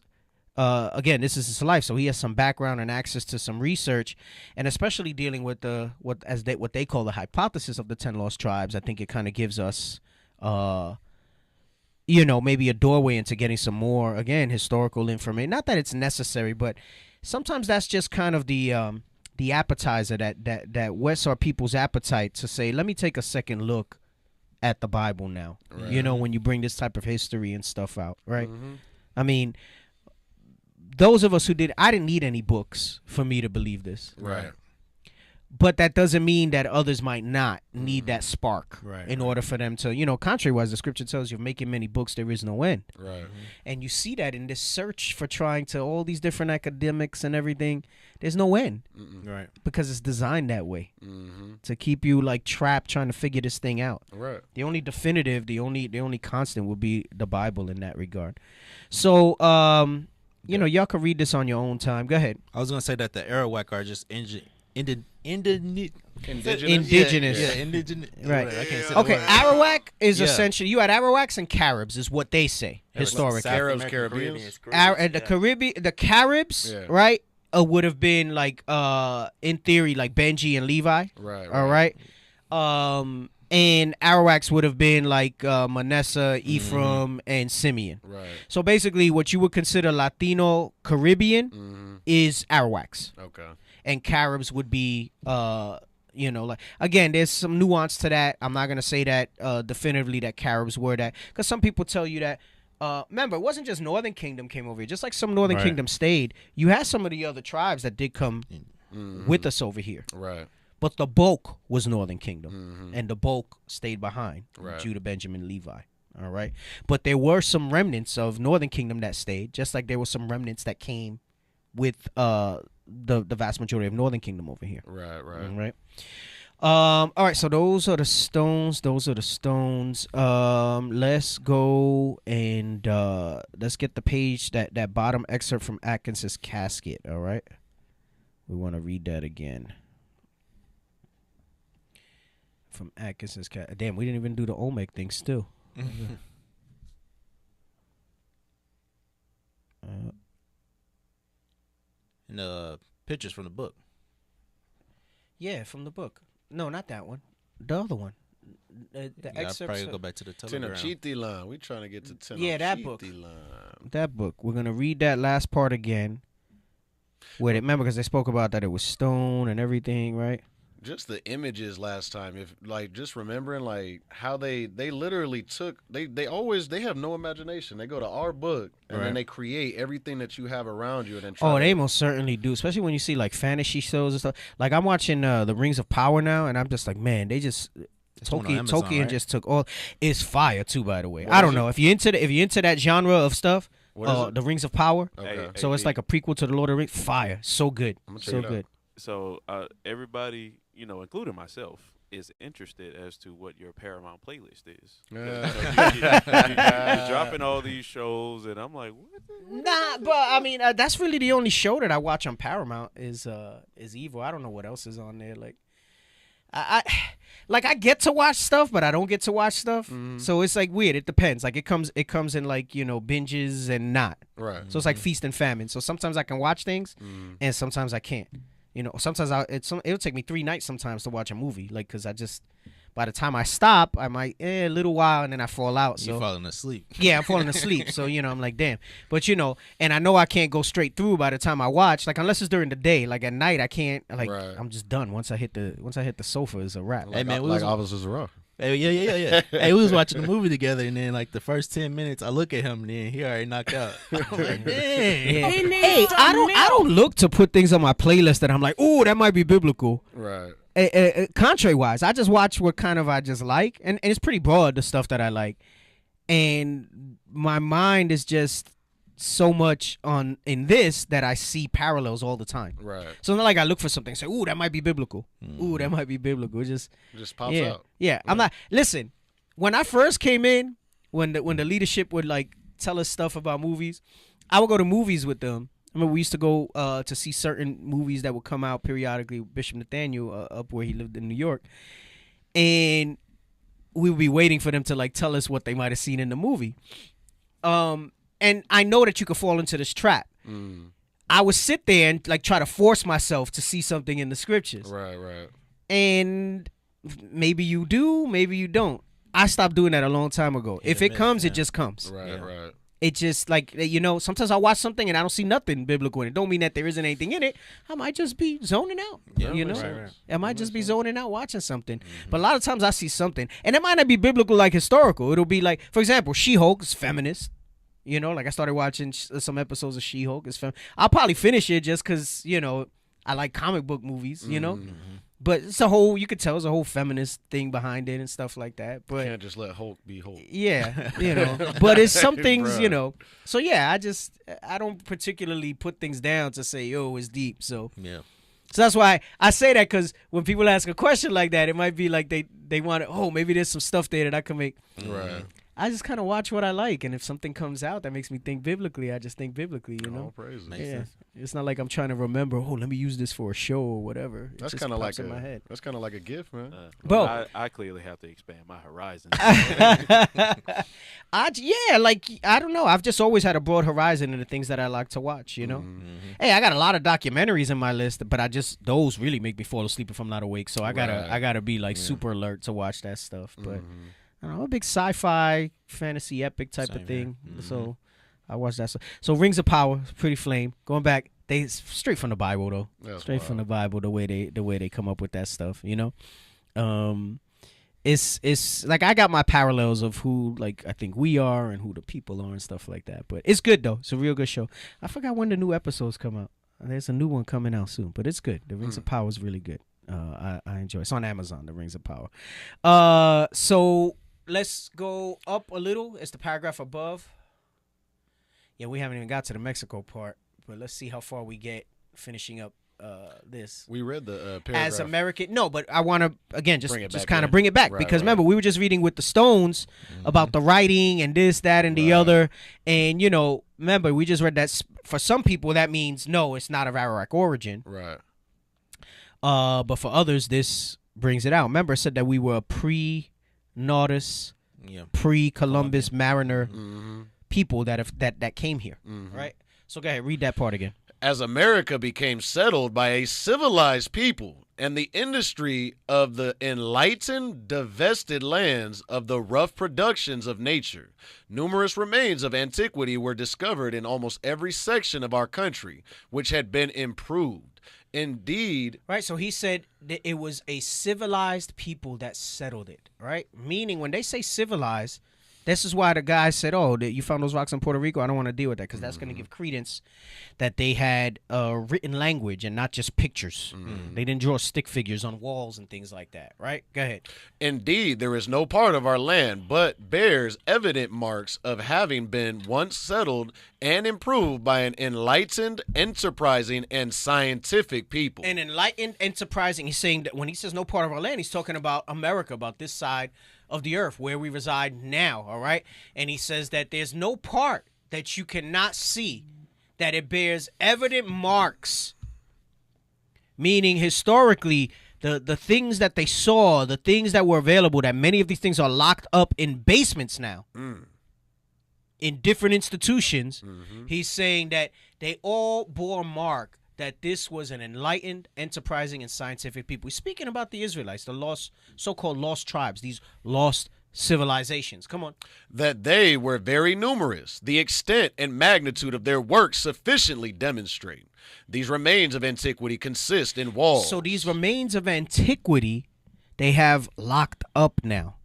[SPEAKER 12] Again, this is his life, so he has some background and access to some research, and especially dealing with what they call the hypothesis of the 10 lost tribes. I think it kind of gives us, maybe a doorway into getting some more, again, historical information. Not that it's necessary, but sometimes that's just kind of the appetizer that whets our people's appetite to say, let me take a second look at the Bible now. Right. When you bring this type of history and stuff out, right? Mm-hmm. I mean. Those of us who I didn't need any books for me to believe this.
[SPEAKER 13] Right.
[SPEAKER 12] But that doesn't mean that others might not need that spark in order for them to, contrary-wise, the scripture tells you, making many books, there is no end.
[SPEAKER 13] Right.
[SPEAKER 12] And you see that in this search for trying to, all these different academics and everything, there's no end.
[SPEAKER 15] Right.
[SPEAKER 12] Because it's designed that way. To keep you, like, trapped trying to figure this thing out.
[SPEAKER 13] Right.
[SPEAKER 12] The only definitive, the only constant would be the Bible in that regard. So, y'all can read this on your own time. Go ahead.
[SPEAKER 15] I was going to say that the Arawak are just indigenous.
[SPEAKER 12] Yeah,
[SPEAKER 15] indigenous.
[SPEAKER 12] Right.
[SPEAKER 15] I can't say
[SPEAKER 12] okay, Arawak is essentially, you had Arawaks and Caribs is what they say, historically.
[SPEAKER 13] Caribbeans.
[SPEAKER 12] The Caribs, right, would have been like, in theory, like Benji and Levi.
[SPEAKER 13] Right.
[SPEAKER 12] All right. And Arawaks would have been like Manasseh, Ephraim, and Simeon.
[SPEAKER 13] Right.
[SPEAKER 12] So basically, what you would consider Latino Caribbean is Arawaks.
[SPEAKER 13] Okay.
[SPEAKER 12] And Caribs would be, like, again, there's some nuance to that. I'm not going to say that definitively that Caribs were that. Because some people tell you that, remember, it wasn't just Northern Kingdom came over here. Just like some Northern Kingdom stayed, you had some of the other tribes that did come with us over here.
[SPEAKER 13] Right.
[SPEAKER 12] But the bulk was Northern Kingdom, and the bulk stayed behind,
[SPEAKER 13] right.
[SPEAKER 12] Judah, Benjamin, Levi. All right, but there were some remnants of Northern Kingdom that stayed, just like there were some remnants that came with the vast majority of Northern Kingdom over here.
[SPEAKER 13] Right.
[SPEAKER 12] All right. All right. So those are the stones. Let's go and let's get the page that bottom excerpt from Atkins's casket. All right. We want to read that again. From Atkins's cat. Damn, we didn't even do the Olmec thing still.
[SPEAKER 15] And the pictures from the book.
[SPEAKER 12] Yeah, from the book. No, not that one. The other one. The
[SPEAKER 15] Yeah, I'll
[SPEAKER 12] excerpts.
[SPEAKER 15] probably go back to the Telegram.
[SPEAKER 13] Tenochtitlan. We trying to get to Tenochtitlan.
[SPEAKER 12] Yeah, that book. That book. We're gonna read that last part again. With it, remember, because they spoke about that it was stone and everything, right?
[SPEAKER 13] Just the images last time, if like just remembering like how they literally took they have no imagination. They go to our book and then they create everything that you have around you and then try
[SPEAKER 12] they most certainly do, especially when you see like fantasy shows and stuff. Like I'm watching the Rings of Power now, and I'm just like, man, they just Tolkien just took all. It's fire too, by the way. I don't know if you into that genre of stuff. The Rings of Power.
[SPEAKER 13] Okay.
[SPEAKER 12] So it's like a prequel to the Lord of the Rings. Fire, so good, so good.
[SPEAKER 14] So everybody, including myself, is interested as to what your Paramount playlist is. You're dropping all these shows, and I'm like, what?
[SPEAKER 12] Nah, but I mean, that's really the only show that I watch on Paramount is Evil. I don't know what else is on there. Like, I get to watch stuff, but I don't get to watch stuff. So it's like weird. It depends. Like it comes in like binges and not.
[SPEAKER 13] Right.
[SPEAKER 12] So it's like feast and famine. So sometimes I can watch things, and sometimes I can't. Sometimes it'll take me 3 nights sometimes to watch a movie. Like, cause by the time I stop, I might a little while and then I fall out. So
[SPEAKER 15] you're falling asleep.
[SPEAKER 12] Yeah, I'm falling asleep. So I'm like, damn. But and I know I can't go straight through by the time I watch. Like unless it's during the day. Like at night, I can't. Like I'm just done. Once I hit the sofa, it's a wrap.
[SPEAKER 15] Hey man,
[SPEAKER 13] Officers Raw.
[SPEAKER 15] Hey, yeah. Hey, we was watching the movie together, and then like the first 10 minutes, I look at him, and then he already knocked out. I'm like, dang.
[SPEAKER 12] Hey, I don't look to put things on my playlist that I'm like, ooh, that might be biblical.
[SPEAKER 13] Right.
[SPEAKER 12] Contrary wise, I just watch what kind of I just like, and it's pretty broad, the stuff that I like, and my mind is just so much in this that I see parallels all the time.
[SPEAKER 13] Right.
[SPEAKER 12] So it's not like I look for something and say, ooh, that might be biblical. Ooh, that might be biblical. It just
[SPEAKER 13] pops out.
[SPEAKER 12] Yeah. I'm not. Listen, when I first came in, when the leadership would like tell us stuff about movies, I would go to movies with them. I mean, we used to go to see certain movies that would come out periodically with Bishop Nathaniel up where he lived in New York. And we would be waiting for them to like tell us what they might have seen in the movie. And I know that you could fall into this trap. I would sit there and like try to force myself to see something in the scriptures.
[SPEAKER 13] Right.
[SPEAKER 12] And maybe you do, maybe you don't. I stopped doing that a long time ago. If it comes, it just comes.
[SPEAKER 13] Right.
[SPEAKER 12] It just like, sometimes I watch something and I don't see nothing biblical in it. Don't mean that there isn't anything in it. I might just be zoning out.
[SPEAKER 15] Right.
[SPEAKER 12] I might just be zoning out watching something. But a lot of times I see something. And it might not be biblical like historical. It'll be like, for example, She-Hulk is feminist. Like I started watching some episodes of She-Hulk. I'll probably finish it just because, I like comic book movies, But it's you could tell it's a whole feminist thing behind it and stuff like that. But
[SPEAKER 13] you can't just let Hulk be Hulk.
[SPEAKER 12] Yeah, But it's some things, So yeah, I don't particularly put things down to say, yo, it's deep. So
[SPEAKER 15] yeah.
[SPEAKER 12] So that's why I say that, because when people ask a question like that, it might be like they want to, maybe there's some stuff there that I can make.
[SPEAKER 13] Right.
[SPEAKER 12] I just kind of watch what I like, and if something comes out that makes me think biblically, I just think biblically,
[SPEAKER 13] All praises.
[SPEAKER 12] Yeah. It's not like I'm trying to remember, let me use this for a show or whatever.
[SPEAKER 13] That's kind of like
[SPEAKER 12] in my head.
[SPEAKER 13] That's kind of like a gift, man.
[SPEAKER 12] Bro,
[SPEAKER 14] I clearly have to expand my horizons.
[SPEAKER 12] I don't know. I've just always had a broad horizon in the things that I like to watch, Hey, I got a lot of documentaries in my list, but those really make me fall asleep if I'm not awake. So I gotta be like super alert to watch that stuff. But I don't know, a big sci-fi, fantasy, epic type of thing. So I watched that. So Rings of Power, pretty flame. Going back, they straight from the Bible though.
[SPEAKER 13] That's
[SPEAKER 12] straight
[SPEAKER 13] wild.
[SPEAKER 12] from the Bible. The way they come up with that stuff, It's like I got my parallels of who like I think we are and who the people are and stuff like that. But it's good though. It's a real good show. I forgot when the new episodes come out. There's a new one coming out soon, but it's good. The Rings of Power is really good. I enjoy it. It's on Amazon, The Rings of Power. So let's go up a little. It's the paragraph above. Yeah, we haven't even got to the Mexico part, but let's see how far we get finishing up this.
[SPEAKER 13] We read the paragraph.
[SPEAKER 12] As American, no, but I want to again just kind of
[SPEAKER 13] in.
[SPEAKER 12] bring it back
[SPEAKER 13] Right,
[SPEAKER 12] because
[SPEAKER 13] right.
[SPEAKER 12] remember we were just reading with the Stones about the writing and this, that, and the other, and remember we just read that for some people that means no, it's not of Arawak origin,
[SPEAKER 13] Right.
[SPEAKER 12] But for others this brings it out. Remember, it said that we were pre-Nautis, pre-Columbus mariner people that came here, right? So go ahead, read that part again.
[SPEAKER 13] As America became settled by a civilized people, and the industry of the enlightened, divested lands of the rough productions of nature. Numerous remains of antiquity were discovered in almost every section of our country, which had been improved. Indeed.
[SPEAKER 12] Right, so he said that it was a civilized people that settled it, right? Meaning when they say civilized, this is why the guy said, oh, you found those rocks in Puerto Rico? I don't want to deal with that because that's going to give credence that they had written language and not just pictures. They didn't draw stick figures on walls and things like that, right? Go ahead.
[SPEAKER 13] Indeed, there is no part of our land but bears evident marks of having been once settled and improved by an enlightened, enterprising, and scientific people.
[SPEAKER 12] An enlightened, enterprising, he's saying that when he says no part of our land, he's talking about America, about this side of the earth where we reside now, all right? And he says that there's no part that you cannot see that it bears evident marks, meaning historically the things that they saw, the things that were available, that many of these things are locked up in basements now in different institutions. He's saying that they all bore mark that this was an enlightened, enterprising, and scientific people. He's speaking about the Israelites, the lost, so-called lost tribes, these lost civilizations. Come on.
[SPEAKER 13] That they were very numerous. The extent and magnitude of their works sufficiently demonstrate. These remains of antiquity consist in walls.
[SPEAKER 12] So these remains of antiquity, they have locked up now.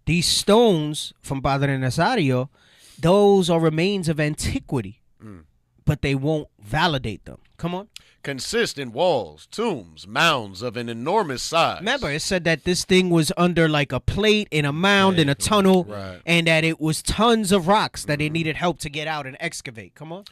[SPEAKER 12] These stones from Padre Nazario, those are remains of antiquity, but they won't validate them. Come on.
[SPEAKER 13] Consist in walls, tombs, mounds of an enormous size.
[SPEAKER 12] Remember, it said that this thing was under like a plate in a mound in a tunnel, and that it was tons of rocks that they needed help to get out and excavate. Come on.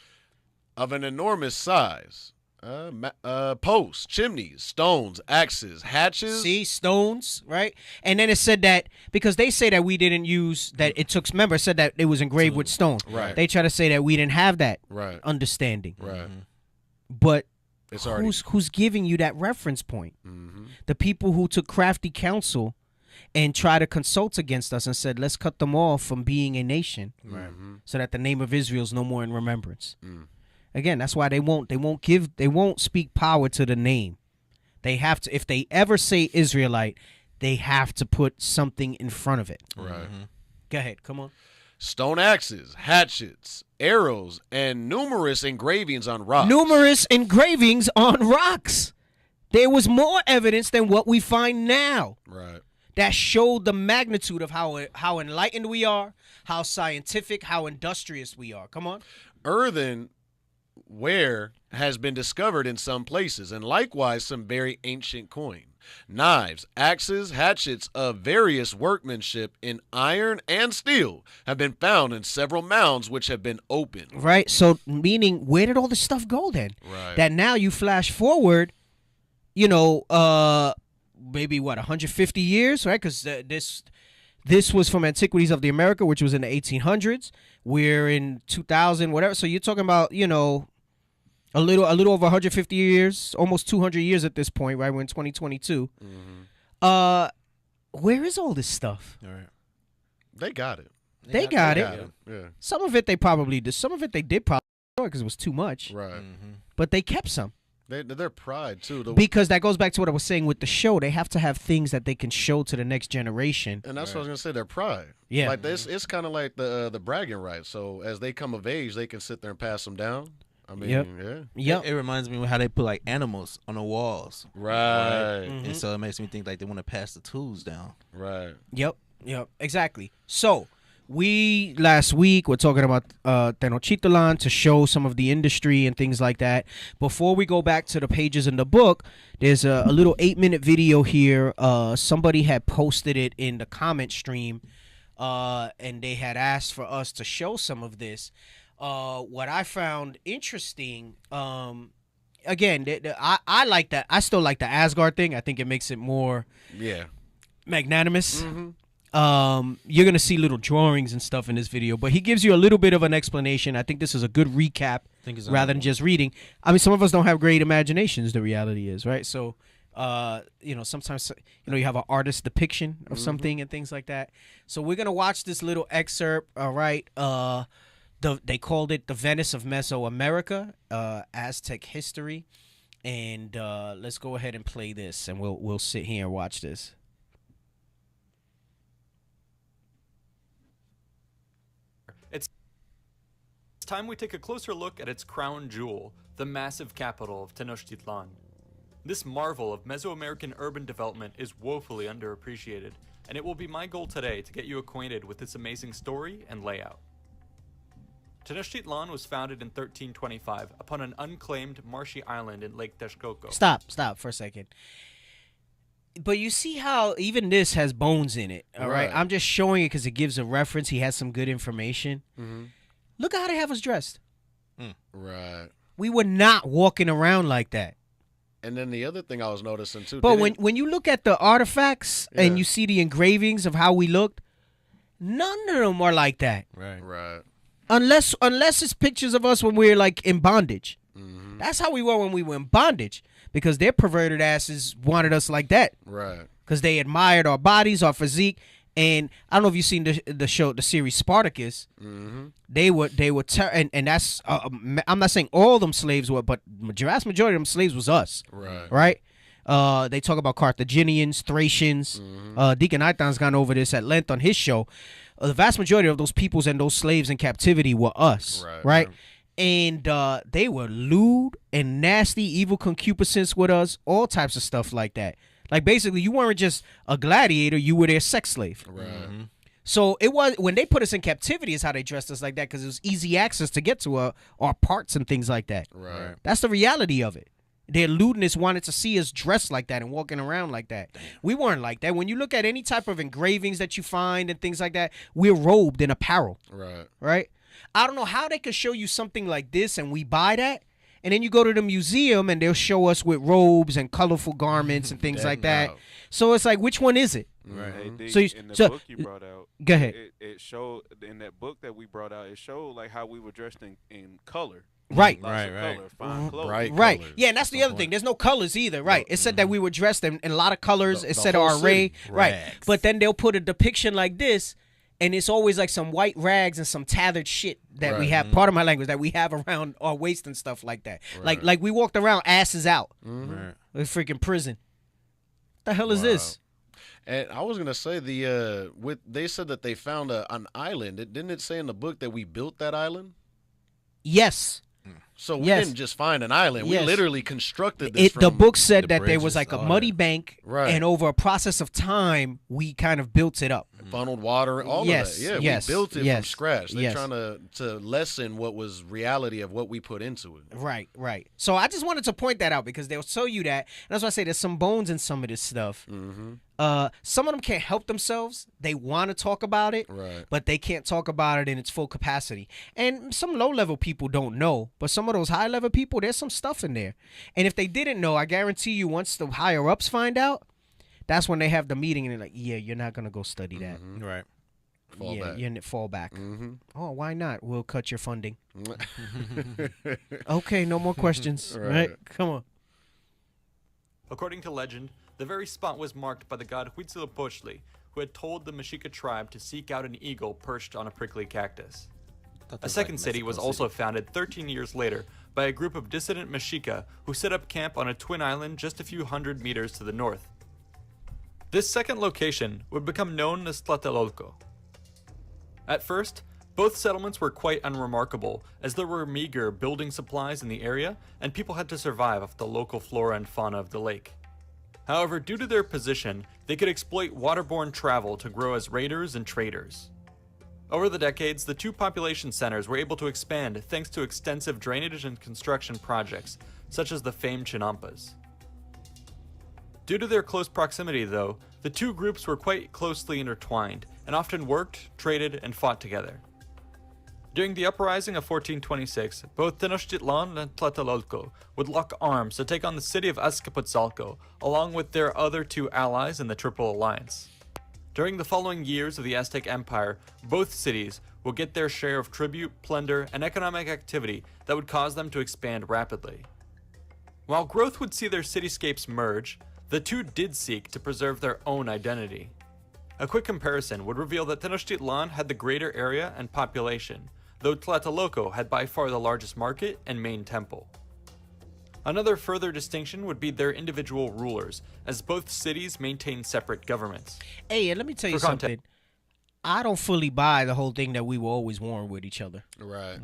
[SPEAKER 13] Of an enormous size. Posts, chimneys, stones, axes, hatches.
[SPEAKER 12] See, stones, right? And then it said that because they say that we didn't use that it took. Remember, it said that it was engraved with stone.
[SPEAKER 13] Right.
[SPEAKER 12] They try to say that we didn't have that understanding. But
[SPEAKER 13] it's
[SPEAKER 12] who's giving you that reference point? The people who took crafty counsel and try to consult against us and said, let's cut them off from being a nation, so that the name of Israel is no more in remembrance. Again, that's why they won't speak power to the name. They have to, if they ever say Israelite, they have to put something in front of it. Go ahead, come on.
[SPEAKER 13] Stone axes, hatchets, arrows, and numerous engravings on rocks.
[SPEAKER 12] Numerous engravings on rocks. There was more evidence than what we find now. That showed the magnitude of how enlightened we are, how scientific, how industrious we are. Come on.
[SPEAKER 13] Earthenware has been discovered in some places, and likewise some very ancient coin. Knives, axes, hatchets of various workmanship in iron and steel have been found in several mounds which have been opened.
[SPEAKER 12] Right, so meaning where did all this stuff go then? That now you flash forward, maybe 150 years, right? Because this was from Antiquities of the America, which was in the 1800s. We're in 2000, whatever. So you're talking about, a little over 150 years, almost 200 years at this point, right? We're in 2022. Where is all this stuff?
[SPEAKER 13] They got it.
[SPEAKER 12] They got it.
[SPEAKER 13] Yeah.
[SPEAKER 12] Some of it they probably did. Some of it they did probably because it was too much. But they kept some.
[SPEAKER 13] Their pride too.
[SPEAKER 12] Because that goes back to what I was saying with the show. They have to have things that they can show to the next generation.
[SPEAKER 13] And that's what I was gonna say. Their pride.
[SPEAKER 12] Yeah.
[SPEAKER 13] Like this, it's kind of like the bragging rights. So as they come of age, they can sit there and pass them down. I mean,
[SPEAKER 15] It reminds me of how they put like animals on the walls. And so it makes me think like they want to pass the tools down.
[SPEAKER 12] Yep, exactly. So we last week were talking about Tenochtitlan to show some of the industry and things like that. Before we go back to the pages in the book, there's a little 8-minute video here. Somebody had posted it in the comment stream, and they had asked for us to show some of this. What I found interesting, again, I like that. I still like the Asgard thing. I think it makes it more magnanimous. You're gonna see little drawings and stuff in this video, but he gives you a little bit of an explanation. I think this is a good recap rather than just reading. I mean, some of us don't have great imaginations. The reality is, right? So, sometimes you have an artist depiction of something and things like that. So we're gonna watch this little excerpt. All right. They called it the Venice of Mesoamerica, Aztec history. And let's go ahead and play this, and we'll sit here and watch this.
[SPEAKER 16] It's time we take a closer look at its crown jewel, the massive capital of Tenochtitlan. This marvel of Mesoamerican urban development is woefully underappreciated, and it will be my goal today to get you acquainted with its amazing story and layout. Tenochtitlan was founded in 1325 upon an unclaimed marshy island in Lake Texcoco.
[SPEAKER 12] Stop for a second. But you see how even this has bones in it, all right? I'm just showing it because it gives a reference. He has some good information. Look at how they have us dressed.
[SPEAKER 13] Right.
[SPEAKER 12] We were not walking around like that.
[SPEAKER 13] And then the other thing I was noticing too.
[SPEAKER 12] But when you look at the artifacts and you see the engravings of how we looked, none of them are like that.
[SPEAKER 13] Right.
[SPEAKER 12] Unless it's pictures of us when we were like in bondage. That's how we were when we were in bondage, because their perverted asses wanted us like that.
[SPEAKER 13] Right.
[SPEAKER 12] Because they admired our bodies, our physique. And I don't know if you've seen the series Spartacus. They were and that's I'm not saying all them slaves were, but the vast majority of them slaves was us. Right. They talk about Carthaginians, Thracians. Deacon Aitan's gone over this at length on his show. The vast majority of those peoples and those slaves in captivity were us. Right. And they were lewd and nasty, evil concupiscence with us, all types of stuff like that. Like, basically, you weren't just a gladiator, you were their sex slave. So it was, when they put us in captivity is how they dressed us like that, because it was easy access to get to our parts and things like that. That's the reality of it. Their lewdness wanted to see us dressed like that and walking around like that. We weren't like that. When you look at any type of engravings that you find and things like that, we're robed in apparel. Right? I don't know how they could show you something like this and we buy that. And then you go to the museum and they'll show us with robes and colorful garments and things like that. So it's like, which one is it?
[SPEAKER 14] Hey, D,
[SPEAKER 12] So
[SPEAKER 14] in the book you brought out,
[SPEAKER 12] go ahead.
[SPEAKER 14] It showed, in that book that we brought out, it showed like how we were dressed in color.
[SPEAKER 12] Right.
[SPEAKER 14] Color, fine clothes.
[SPEAKER 12] Right. Yeah, and that's the other thing. There's no colors either. Right. It said that we were dressed in a lot of colors. It said our array. Right. But then they'll put a depiction like this, and it's always like some white rags and some tethered shit that we have, part of my language, that we have around our waist and stuff like that. Like we walked around asses out. With freaking prison. What the hell is this?
[SPEAKER 13] And I was gonna say they said that they found an island. Didn't it say in the book that we built that island?
[SPEAKER 12] Yes.
[SPEAKER 13] So we didn't just find an island. We literally constructed this.
[SPEAKER 12] The book said that there was like a muddy bank, and over a process of time, we kind of built it up.
[SPEAKER 13] Funneled water, all of that. Yeah, we built it from scratch. They're trying to lessen what was reality of what we put into it.
[SPEAKER 12] Right. So I just wanted to point that out because they'll show you that. And that's why I say there's some bones in some of this stuff. Some of them can't help themselves. They want to talk about it, but they can't talk about it in its full capacity. And some low-level people don't know, but some of those high-level people, there's some stuff in there. And if they didn't know, I guarantee you once the higher-ups find out, that's when they have the meeting and they're like, yeah, you're not going to go study that.
[SPEAKER 15] Right.
[SPEAKER 12] Fall back. Oh, why not? We'll cut your funding. Okay, no more questions. Right? Come on.
[SPEAKER 16] According to legend, the very spot was marked by the god Huitzilopochtli, who had told the Mexica tribe to seek out an eagle perched on a prickly cactus. A second city was also founded 13 years later by a group of dissident Mexica who set up camp on a twin island just a few hundred meters to the north. This second location would become known as Tlatelolco. At first, both settlements were quite unremarkable, as there were meager building supplies in the area and people had to survive off the local flora and fauna of the lake. However, due to their position, they could exploit waterborne travel to grow as raiders and traders. Over the decades, the two population centers were able to expand thanks to extensive drainage and construction projects, such as the famed Chinampas. Due to their close proximity, though, the two groups were quite closely intertwined and often worked, traded, and fought together. During the uprising of 1426, both Tenochtitlan and Tlatelolco would lock arms to take on the city of Azcapotzalco, along with their other two allies in the Triple Alliance. During the following years of the Aztec Empire, both cities will get their share of tribute, plunder, and economic activity that would cause them to expand rapidly. While growth would see their cityscapes merge, the two did seek to preserve their own identity. A quick comparison would reveal that Tenochtitlan had the greater area and population, though Tlatelolco had by far the largest market and main temple. Another further distinction would be their individual rulers, as both cities maintain separate governments.
[SPEAKER 12] Hey, and let me tell you something. I don't fully buy the whole thing that we were always warring with each other.
[SPEAKER 13] Right.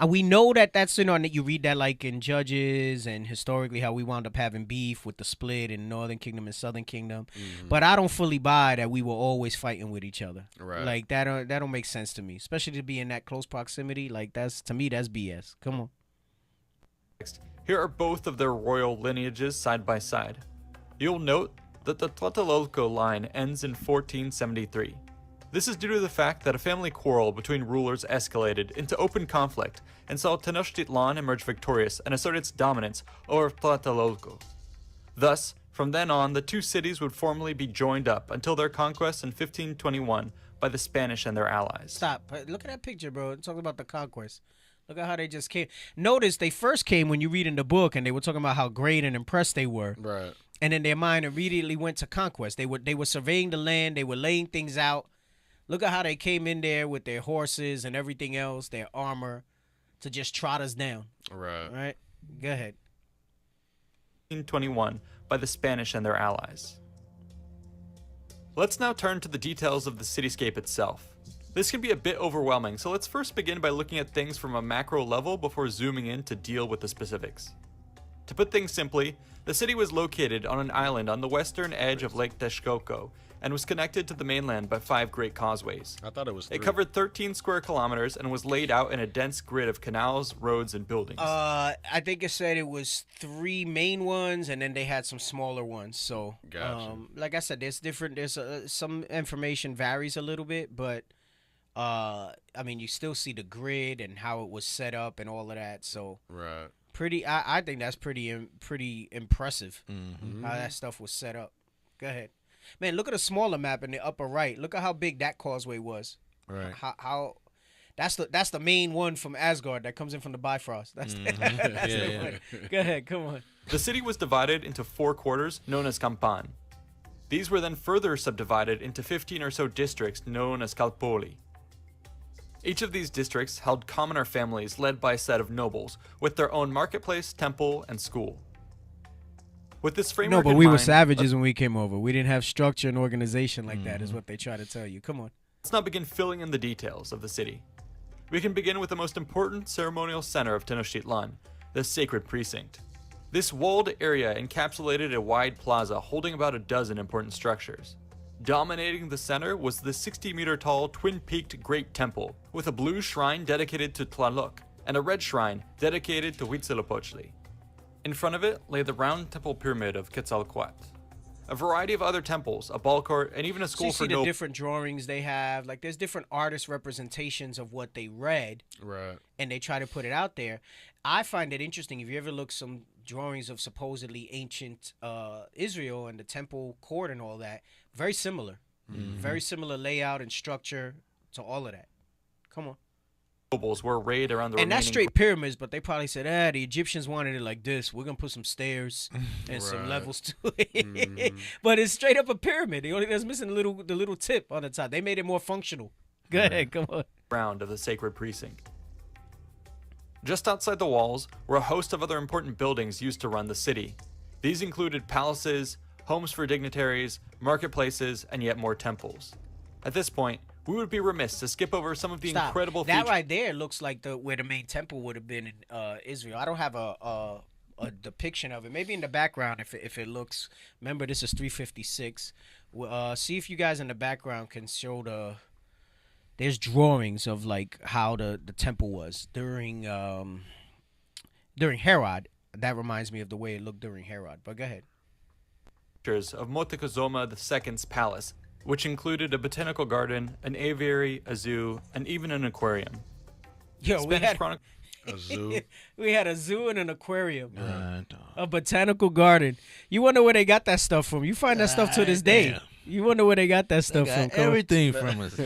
[SPEAKER 12] And we know that that's, you know, you read that like in Judges and historically how we wound up having beef with the split in Northern Kingdom and Southern Kingdom. But I don't fully buy that we were always fighting with each other.
[SPEAKER 13] Right.
[SPEAKER 12] Like that don't make sense to me, especially to be in that close proximity. Like to me, that's BS. Come on.
[SPEAKER 16] Here are both of their royal lineages side by side. You'll note that the Tlatelolco line ends in 1473. This is due to the fact that a family quarrel between rulers escalated into open conflict and saw Tenochtitlan emerge victorious and assert its dominance over Tlatelolco. Thus, from then on, the two cities would formally be joined up until their conquest in 1521 by the Spanish and their allies.
[SPEAKER 12] Stop. Look at that picture, bro. It's talking about the conquest. Look at how they just came. Notice they first came when you read in the book, and they were talking about how great and impressed they were.
[SPEAKER 13] Right.
[SPEAKER 12] And then their mind immediately went to conquest. They were surveying the land. They were laying things out. Look at how they came in there with their horses and everything else, their armor, to just trot us down.
[SPEAKER 13] Right.
[SPEAKER 12] Right? Go ahead.
[SPEAKER 16] 1521 by the Spanish and their allies. Let's now turn to the details of the cityscape itself. This can be a bit overwhelming, so let's first begin by looking at things from a macro level before zooming in to deal with the specifics. To put things simply, the city was located on an island on the western edge of Lake Texcoco and was connected to the mainland by 5 great causeways.
[SPEAKER 13] I thought it was 3.
[SPEAKER 16] It covered 13 square kilometers and was laid out in a dense grid of canals, roads, and buildings.
[SPEAKER 12] I think it said it was 3 main ones, and then they had some smaller ones. So,
[SPEAKER 13] Gotcha.
[SPEAKER 12] Like I said, there's different. There's some information varies a little bit, but I mean, you still see the grid and how it was set up and all of that. So,
[SPEAKER 13] right.
[SPEAKER 12] I think that's pretty impressive how that stuff was set up. Go ahead. Man, look at a smaller map in the upper right. Look at how big that causeway was.
[SPEAKER 15] Right.
[SPEAKER 12] How that's the main one from Asgard that comes in from the Bifrost. That's the one. Go ahead, come on.
[SPEAKER 16] The city was divided into 4 quarters known as campan. These were then further subdivided into 15 or so districts known as calpoli. Each of these districts held commoner families led by a set of nobles with their own marketplace, temple, and school. With this framework
[SPEAKER 12] No, but
[SPEAKER 16] in
[SPEAKER 12] we were
[SPEAKER 16] mind,
[SPEAKER 12] savages when we came over. We didn't have structure and organization like that, is what they try to tell you. Come on.
[SPEAKER 16] let's now begin filling in the details of the city. We can begin with the most important ceremonial center of Tenochtitlan, the Sacred Precinct. This walled area encapsulated a wide plaza holding about a dozen important structures. Dominating the center was the 60-meter-tall twin-peaked Great Temple, with a blue shrine dedicated to Tlaloc and a red shrine dedicated to Huitzilopochtli. In front of it lay the round temple pyramid of Quetzalcoatl. A variety of other temples, a ball court, and even a school
[SPEAKER 12] so you
[SPEAKER 16] for
[SPEAKER 12] see the different drawings they have. Like, there's different artist representations of what they read.
[SPEAKER 13] Right.
[SPEAKER 12] And they try to put it out there. I find it interesting. If you ever look some drawings of supposedly ancient Israel and the temple court and all that, very similar.
[SPEAKER 16] Mm-hmm.
[SPEAKER 12] Very similar layout and structure to all of that. Come on.
[SPEAKER 16] nobles were arrayed around the
[SPEAKER 12] And that's
[SPEAKER 16] remaining
[SPEAKER 12] straight pyramids, but they probably said, the Egyptians wanted it like this. We're going to put some stairs and some
[SPEAKER 16] Right.
[SPEAKER 12] levels to it. But it's straight up a pyramid. The only thing that's missing the little tip on the top. They made it more functional. Go ahead, come on.
[SPEAKER 16] Round of the Sacred Precinct. Just outside the walls were a host of other important buildings used to run the city. These included palaces, homes for dignitaries, marketplaces, and yet more temples. At this point, we would be remiss to skip over some of the
[SPEAKER 12] Stop.
[SPEAKER 16] incredible
[SPEAKER 12] That
[SPEAKER 16] features.
[SPEAKER 12] right there looks like where the main temple would have been in Israel. I don't have a depiction of it. Maybe in the background if it looks. Remember, this is 356. See if you guys in the background can show there's drawings of like how the temple was during Herod. That reminds me of the way it looked during Herod. But go ahead.
[SPEAKER 16] Of Moctezuma II's palace, which included a botanical garden, an aviary, a zoo, and even an aquarium.
[SPEAKER 12] Yo, we had
[SPEAKER 13] a zoo.
[SPEAKER 12] We had a zoo and an aquarium. A botanical garden. You wonder where they got that stuff from. You find that stuff to this day.
[SPEAKER 15] Damn.
[SPEAKER 12] You wonder where they got that stuff from. Cole.
[SPEAKER 15] Everything from us.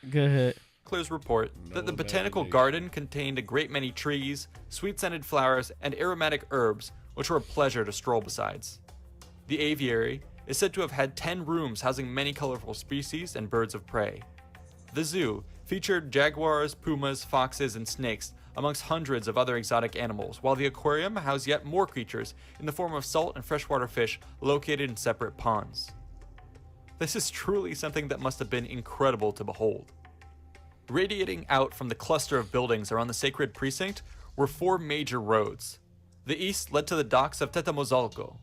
[SPEAKER 12] Go ahead.
[SPEAKER 16] Clear's report that the botanical garden contained a great many trees, sweet-scented flowers, and aromatic herbs, which were a pleasure to stroll besides. The aviary is said to have had 10 rooms housing many colorful species and birds of prey. The zoo featured jaguars, pumas, foxes, and snakes, amongst hundreds of other exotic animals, while the aquarium housed yet more creatures in the form of salt and freshwater fish located in separate ponds. This is truly something that must have been incredible to behold. Radiating out from the cluster of buildings around the sacred precinct were 4 major roads. The east led to the docks of Tetamozalco,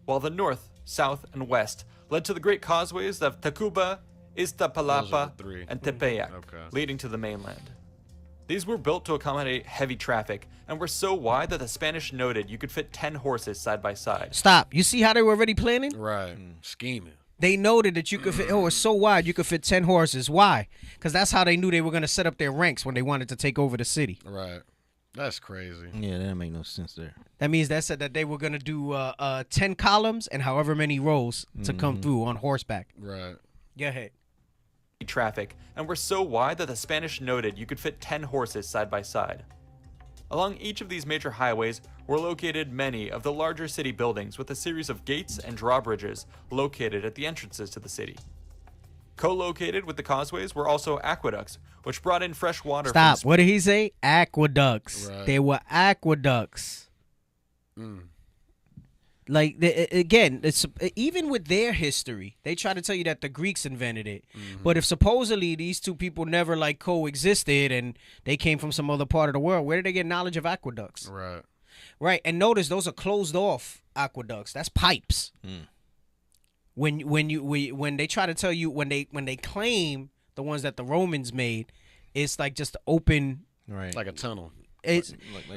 [SPEAKER 16] while the north, south, and west led to the great causeways of Tacuba, Iztapalapa, and Tepeyac, leading to the mainland. These were built to accommodate heavy traffic and were so wide that the Spanish noted you could fit 10 horses side by side.
[SPEAKER 12] Stop. You see how they were already planning?
[SPEAKER 13] Right. Scheming.
[SPEAKER 12] They noted that you could fit, it's so wide you could fit 10 horses. Why? Because that's how they knew they were going to set up their ranks when they wanted to take over the city.
[SPEAKER 13] Right. That's crazy.
[SPEAKER 15] Yeah, that make no sense there.
[SPEAKER 12] That means that said that they were going to do 10 columns and however many rows to come through on horseback.
[SPEAKER 13] Right.
[SPEAKER 12] Go ahead.
[SPEAKER 16] Traffic and were so wide that the Spanish noted you could fit 10 horses side by side. Along each of these major highways were located many of the larger city buildings with a series of gates and drawbridges located at the entrances to the city. Co-located with the causeways were also aqueducts, which brought in fresh water.
[SPEAKER 12] Stop. What did he say? Aqueducts.
[SPEAKER 13] Right.
[SPEAKER 12] They were aqueducts. Like, it's even with their history, they try to tell you that the Greeks invented it. But if supposedly these two people never like coexisted and they came from some other part of the world, where did they get knowledge of aqueducts?
[SPEAKER 13] Right.
[SPEAKER 12] Right. And notice those are closed off aqueducts. That's pipes. When they try to tell you when they claim the ones that the Romans made, it's like just open.
[SPEAKER 15] Right.
[SPEAKER 13] Like a tunnel.
[SPEAKER 12] It's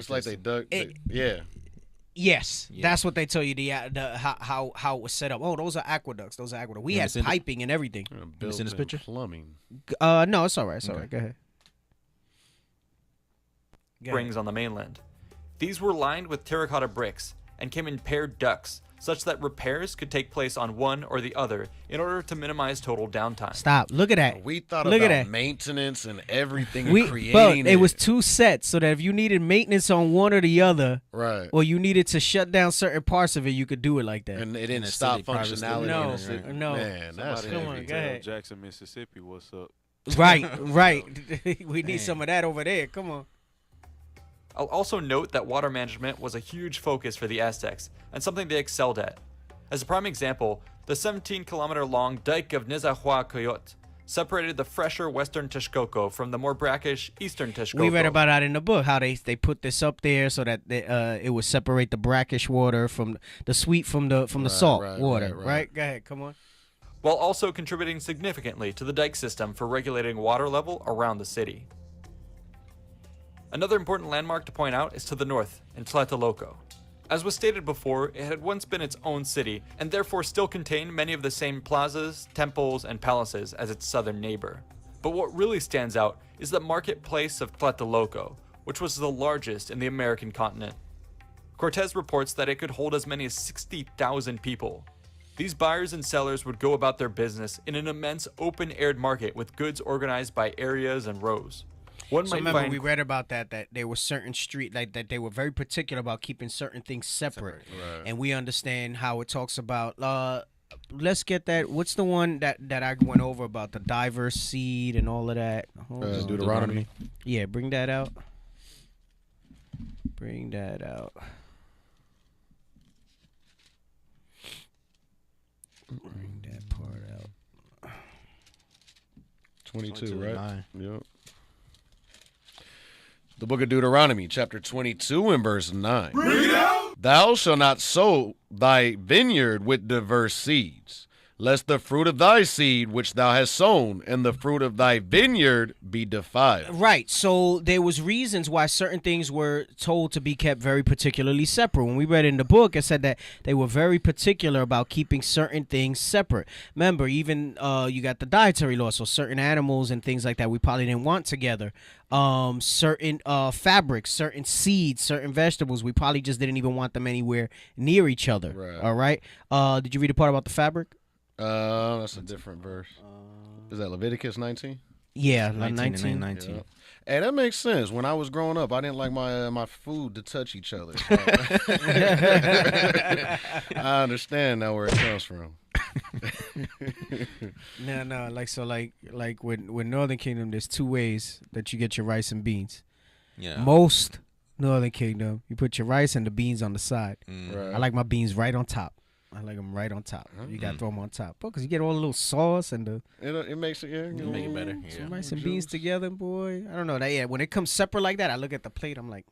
[SPEAKER 13] like they dug. Yeah.
[SPEAKER 12] Yes, that's what they tell you. The how it was set up. Oh, those are aqueducts. Those are aqueducts. We had piping and everything.
[SPEAKER 15] Built in this picture.
[SPEAKER 13] Plumbing.
[SPEAKER 12] No, it's all right. It's all right. Go ahead.
[SPEAKER 16] Springs on the mainland. These were lined with terracotta bricks and came in paired ducts, such that repairs could take place on one or the other in order to minimize total downtime.
[SPEAKER 12] Stop. Look at that.
[SPEAKER 13] We thought
[SPEAKER 12] Look
[SPEAKER 13] about
[SPEAKER 12] at that.
[SPEAKER 13] maintenance and everything
[SPEAKER 12] We,
[SPEAKER 13] and creating
[SPEAKER 12] but it was 2 sets, so that if you needed maintenance on one or the other,
[SPEAKER 13] right,
[SPEAKER 12] or you needed to shut down certain parts of it, you could do it like that.
[SPEAKER 13] And it didn't stop functionality.
[SPEAKER 12] No.
[SPEAKER 13] Man, that's
[SPEAKER 14] come
[SPEAKER 12] on, go ahead.
[SPEAKER 14] Jackson, Mississippi, what's up?
[SPEAKER 12] Right. We need some of that over there. Come on.
[SPEAKER 16] I'll also note that water management was a huge focus for the Aztecs, and something they excelled at. As a prime example, the 17-kilometer-long dike of Nezahualcóyotl separated the fresher western Texcoco from the more brackish eastern Texcoco.
[SPEAKER 12] We read about that in the book, how they put this up there so that it would separate the brackish water from the sweet from the salt water. Right? Go ahead, come on.
[SPEAKER 16] While also contributing significantly to the dike system for regulating water level around the city. Another important landmark to point out is to the north, in Tlatelolco. As was stated before, it had once been its own city, and therefore still contained many of the same plazas, temples, and palaces as its southern neighbor. But what really stands out is the marketplace of Tlatelolco, which was the largest in the American continent. Cortez reports that it could hold as many as 60,000 people. These buyers and sellers would go about their business in an immense open-aired market with goods organized by areas and rows.
[SPEAKER 12] Remember, we read about that there were certain that they were very particular about keeping certain things separate.
[SPEAKER 13] Right.
[SPEAKER 12] And we understand how it talks about, let's get that, what's the one that I went over about the diverse seed and all of that?
[SPEAKER 13] Deuteronomy.
[SPEAKER 12] Yeah, bring that out. Bring that out. Bring that part out.
[SPEAKER 13] 22, right?
[SPEAKER 15] 9.
[SPEAKER 13] Yep. The book of Deuteronomy, chapter 22 and verse 9. Read out. Thou shalt not sow thy vineyard with diverse seeds, lest the fruit of thy seed which thou hast sown and the fruit of thy vineyard be defiled.
[SPEAKER 12] Right. So there was reasons why certain things were told to be kept very particularly separate. When we read in the book, it said that they were very particular about keeping certain things separate. Remember, even you got the dietary law, so certain animals and things like that we probably didn't want together. Certain fabrics, certain seeds, certain vegetables, we probably just didn't even want them anywhere near each other.
[SPEAKER 13] Right.
[SPEAKER 12] All right. Did you read the part about the fabric?
[SPEAKER 13] That's a different verse. Is that Leviticus 19?
[SPEAKER 12] Yeah,
[SPEAKER 15] 19.
[SPEAKER 13] Yeah. Hey, that makes sense. When I was growing up, I didn't like my food to touch each other. I understand now where it comes from.
[SPEAKER 12] No, like with Northern Kingdom, there's 2 ways that you get your rice and beans.
[SPEAKER 15] Yeah.
[SPEAKER 12] Most Northern Kingdom, you put your rice and the beans on the side.
[SPEAKER 13] Right.
[SPEAKER 12] I like my beans right on top. I like them right on top. You got to throw them on top. Because you get all the little sauce and the...
[SPEAKER 13] It makes it,
[SPEAKER 15] make it better.
[SPEAKER 12] Some rice and beans together, boy. I don't know. Yeah, when it comes separate like that, I look at the plate, I'm like...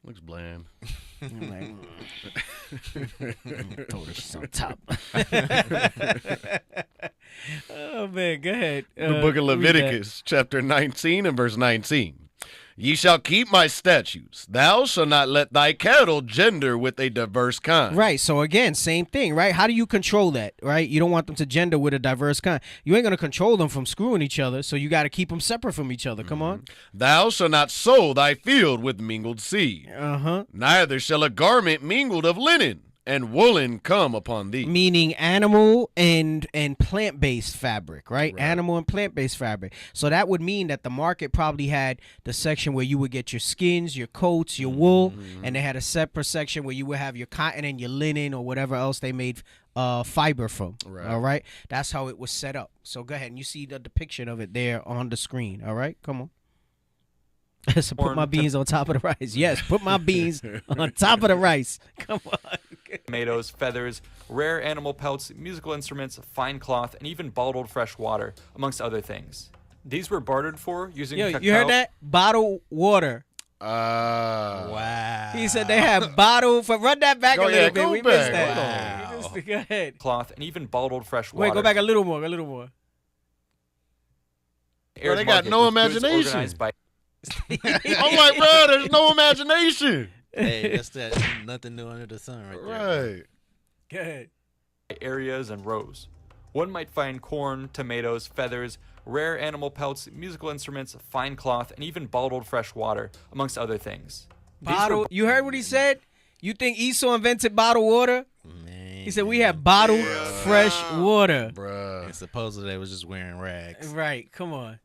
[SPEAKER 13] Looks bland.
[SPEAKER 12] I'm like... throw this shit on top. Oh, man, go ahead.
[SPEAKER 13] The book of Leviticus, chapter 19 and verse 19. Ye shall keep my statutes. Thou shalt not let thy cattle gender with a diverse kind.
[SPEAKER 12] Right. So again, same thing, right? How do you control that, right? You don't want them to gender with a diverse kind. You ain't going to control them from screwing each other, so you got to keep them separate from each other. Come on.
[SPEAKER 13] Thou shalt not sow thy field with mingled seed.
[SPEAKER 12] Uh-huh.
[SPEAKER 13] Neither shall a garment mingled of linen and woolen come upon thee.
[SPEAKER 12] Meaning animal and plant-based fabric, right? Animal and plant-based fabric. So that would mean that the market probably had the section where you would get your skins, your coats, your wool, and they had a separate section where you would have your cotton and your linen or whatever else they made fiber from. All right? That's how it was set up. So go ahead, and you see the depiction of it there on the screen. All right? Come on. So put my beans on top of the rice. Yes, put my beans on top of the rice. Come on.
[SPEAKER 16] Tomatoes, feathers, rare animal pelts, musical instruments, fine cloth, and even bottled fresh water, amongst other things. These were bartered for using cacao.
[SPEAKER 12] You heard that? Bottled water.
[SPEAKER 15] Wow.
[SPEAKER 12] He said they had bottled. Run that back a little bit. We missed that.
[SPEAKER 15] Wow.
[SPEAKER 12] Go ahead.
[SPEAKER 16] Cloth, and even bottled fresh water.
[SPEAKER 12] Wait, go back a little more. A little more.
[SPEAKER 13] Bro, they got no imagination. I'm like, bro, there's no imagination.
[SPEAKER 15] Hey, that's that nothing new under the sun right there.
[SPEAKER 13] Right.
[SPEAKER 12] Good.
[SPEAKER 16] Areas and rows. One might find corn, tomatoes, feathers, rare animal pelts, musical instruments, fine cloth, and even bottled fresh water, amongst other things.
[SPEAKER 12] Bottled. You heard what he said? You think Esau invented bottled water?
[SPEAKER 15] Man.
[SPEAKER 12] He said we have bottled fresh water.
[SPEAKER 13] Bruh.
[SPEAKER 15] And supposedly they was just wearing rags.
[SPEAKER 12] Right. Come on.